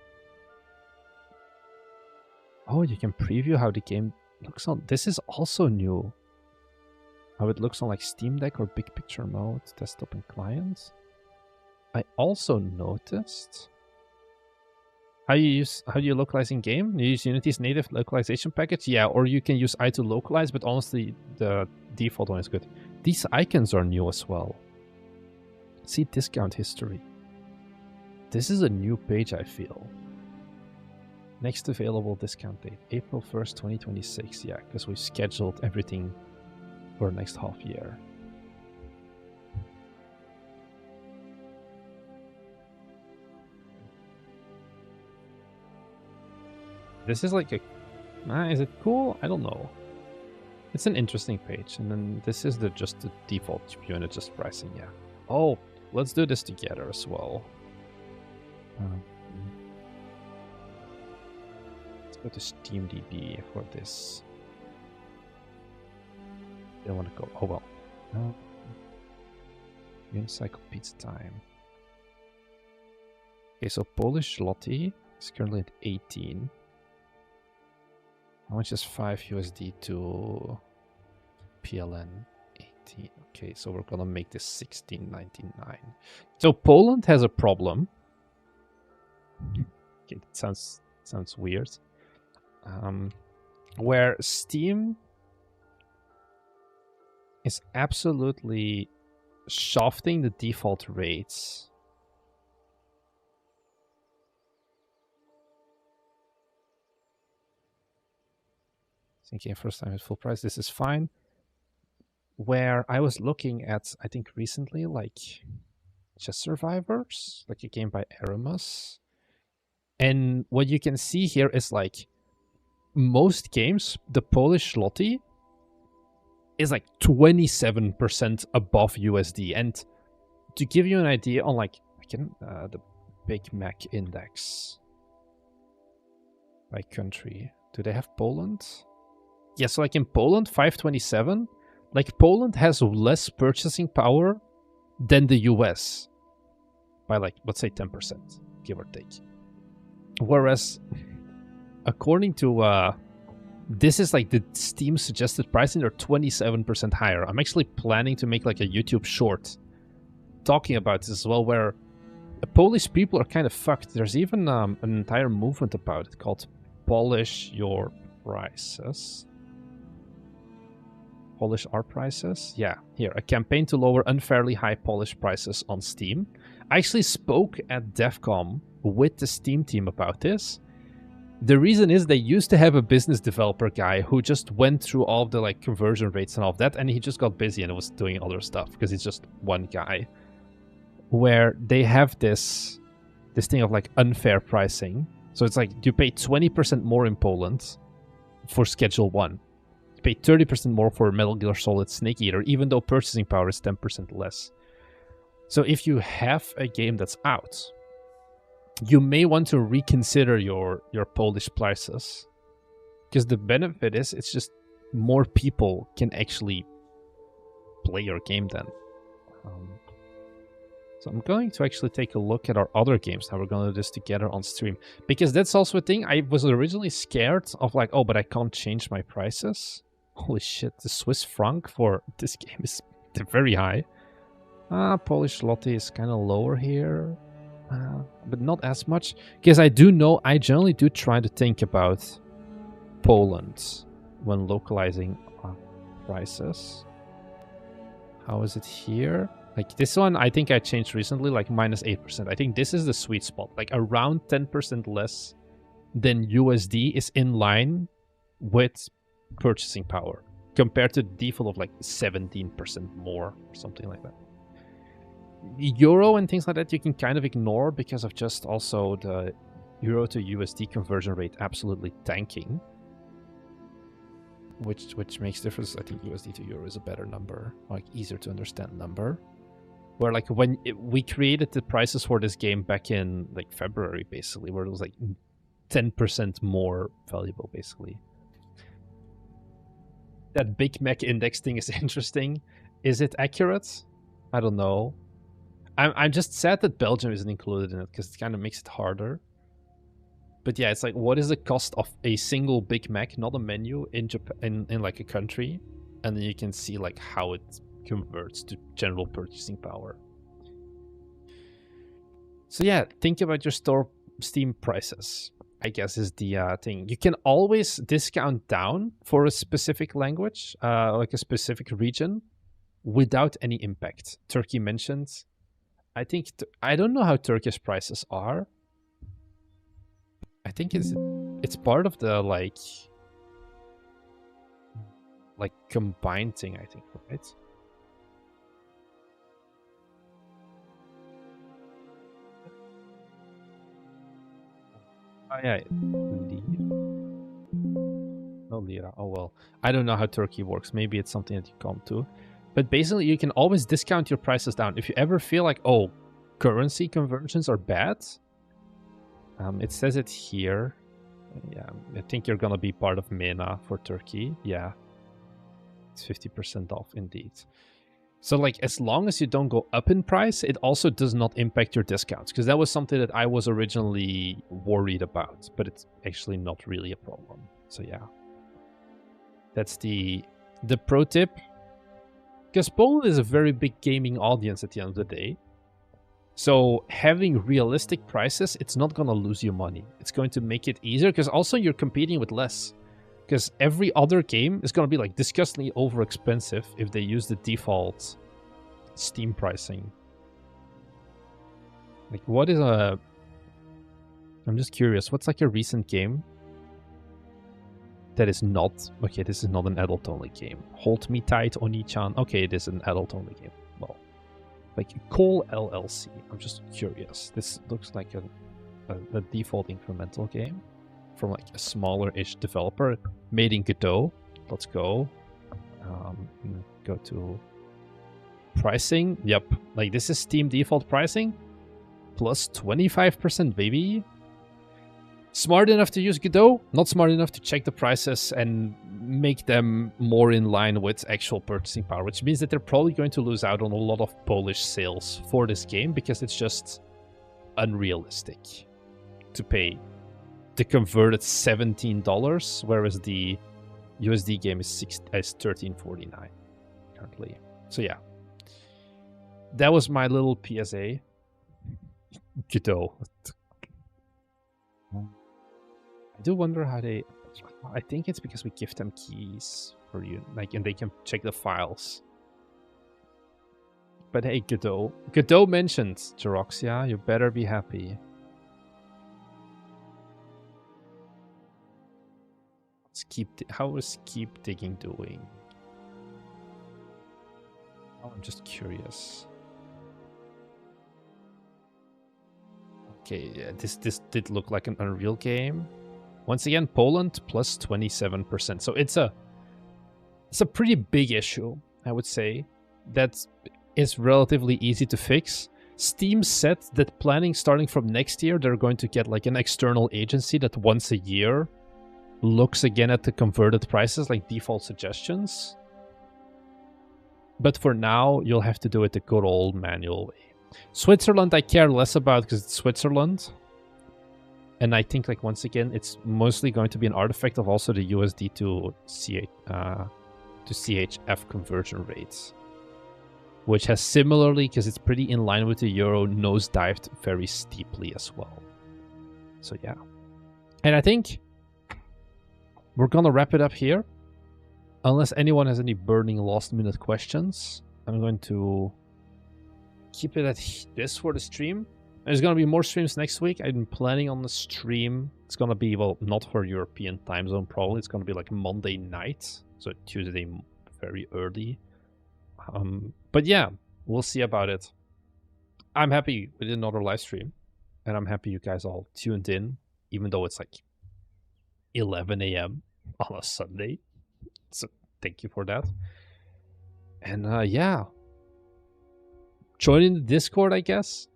Oh, you can preview how the game looks on. This is also new. How it looks on like Steam Deck or Big Picture mode, desktop and client. I also noticed how you localize in game. You use Unity's native localization package, yeah, or you can use I to localize, but honestly the default one is good. These icons are new as well. See discount history. This is a new page, I feel. Next available discount date, April 1st, 2026. Yeah, because we scheduled everything for next half year. This is like a... is it cool? I don't know. It's an interesting page. And then this is just the default unit, just pricing, yeah. Oh, let's do this together as well. Let's go to SteamDB for this. I don't want to go. Oh well. No. Unicycle Pizza Time. Okay, so Polish zloty is currently at 18. How much is 5 USD to PLN? 18. Okay, so we're gonna make this 16.99. So Poland has a problem. Okay, that sounds weird. Where Steam is absolutely shafting the default rates. Thinking first time at full price, this is fine. Where I was looking at, I think recently, like Chess Survivors, like a game by Aramus. And what you can see here is like most games, the Polish zloty is like 27% above USD. And to give you an idea on like the Big Mac index by country, do they have Poland? Yeah, so like in Poland, 527, like Poland has less purchasing power than the US by like, let's say 10%, give or take. Whereas, according to, this is like the Steam suggested pricing, they're 27% higher. I'm actually planning to make like a YouTube short talking about this as well, where the Polish people are kind of fucked. There's even an entire movement about it called Polish Your Prices. Polish our prices? Yeah, here, a campaign to lower unfairly high Polish prices on Steam. I actually spoke at DEFCON with the Steam team about this, The reason is they used to have a business developer guy who just went through all of the like conversion rates and all of that, and he just got busy and was doing other stuff because he's just one guy. Where they have this thing of like unfair pricing. So it's like you pay 20% more in Poland for Schedule 1. You pay 30% more for Metal Gear Solid Snake Eater, even though purchasing power is 10% less. So if you have a game that's out, you may want to reconsider your Polish prices. Because the benefit is it's just more people can actually play your game then. So I'm going to actually take a look at our other games now. We're going to do this together on stream. Because that's also a thing. I was originally scared of like, oh, but I can't change my prices. Holy shit, the Swiss franc for this game is very high. Polish zloty is kind of lower here. But not as much. Because I do know, I generally do try to think about Poland when localizing prices. How is it here? Like this one, I think I changed recently, like minus 8%. I think this is the sweet spot. Like around 10% less than USD is in line with purchasing power compared to the default of like 17% more or something like that. Euro and things like that you can kind of ignore because of just also the Euro to USD conversion rate absolutely tanking. Which makes difference. I think USD to Euro is a better number, like easier to understand number. Where like when we created the prices for this game back in like February, basically, where it was like 10% more valuable, basically. That Big Mac index thing is interesting. Is it accurate? I don't know. I'm just sad that Belgium isn't included in it because it kind of makes it harder. But yeah, it's like, what is the cost of a single Big Mac, not a menu, in Japan, in like a country, and then you can see like how it converts to general purchasing power. So yeah, think about your Steam prices, I guess, is the thing. You can always discount down for a specific language, like a specific region, without any impact. Turkey mentioned. I think I don't know how Turkish prices are. I think it's part of the like combined thing, I think, right? Oh yeah, no lira. Oh well, I don't know how Turkey works. Maybe it's something that you come to. But basically, you can always discount your prices down. If you ever feel like, oh, currency conversions are bad, it says it here. Yeah, I think you're going to be part of MENA for Turkey. Yeah, it's 50% off indeed. So like, as long as you don't go up in price, it also does not impact your discounts. Because that was something that I was originally worried about. But it's actually not really a problem. So yeah, that's the pro tip. Because Poland is a very big gaming audience at the end of the day. So having realistic prices, it's not going to lose you money. It's going to make it easier because also you're competing with less. Because every other game is going to be like disgustingly over expensive if they use the default Steam pricing. Like what is a... I'm just curious, what's like a recent game that is not... Okay, this is not an adult-only game. Hold Me Tight, Oni-chan. Okay, it is an adult-only game. Well, like Call LLC. I'm just curious. This looks like a default incremental game from like a smaller-ish developer made in Godot. Let's go. Go to pricing. Yep, like this is Steam default pricing plus 25%, baby. Smart enough to use Godot, not smart enough to check the prices and make them more in line with actual purchasing power, which means that they're probably going to lose out on a lot of Polish sales for this game because it's just unrealistic to pay the converted $17, whereas the USD game is $13.49 currently. So yeah, that was my little PSA. Godot. I do wonder how they... I think it's because we give them keys for you, like, and they can check the files. But hey, Godot. Godot mentioned Jeroxia. You better be happy. how is keep digging doing? Oh, I'm just curious. Okay, yeah, this did look like an Unreal game. Once again, Poland plus 27%. So it's a pretty big issue, I would say. That is relatively easy to fix. Steam said that planning starting from next year, they're going to get like an external agency that once a year looks again at the converted prices, like default suggestions. But for now, you'll have to do it the good old manual way. Switzerland, I care less about because it's Switzerland. And I think, like, once again, it's mostly going to be an artifact of also the USD to CHF conversion rates. Which has similarly, because it's pretty in line with the euro, nosedived very steeply as well. So, yeah. And I think we're going to wrap it up here. Unless anyone has any burning last-minute questions, I'm going to keep it at this for the stream. There's going to be more streams next week. I'm planning on the stream. It's going to be, well, not for European time zone, probably. It's going to be like Monday night. So Tuesday very early. But yeah, we'll see about it. I'm happy we did another live stream. And I'm happy you guys all tuned in. Even though it's like 11 a.m. on a Sunday. So thank you for that. And yeah. Join in the Discord, I guess.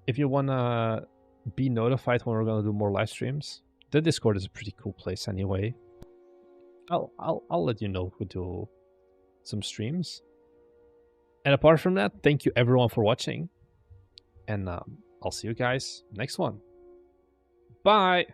If you want to be notified when we're going to do more live streams. The Discord is a pretty cool place anyway. I'll let you know if we do some streams. And apart from that, thank you everyone for watching. And I'll see you guys next one. Bye!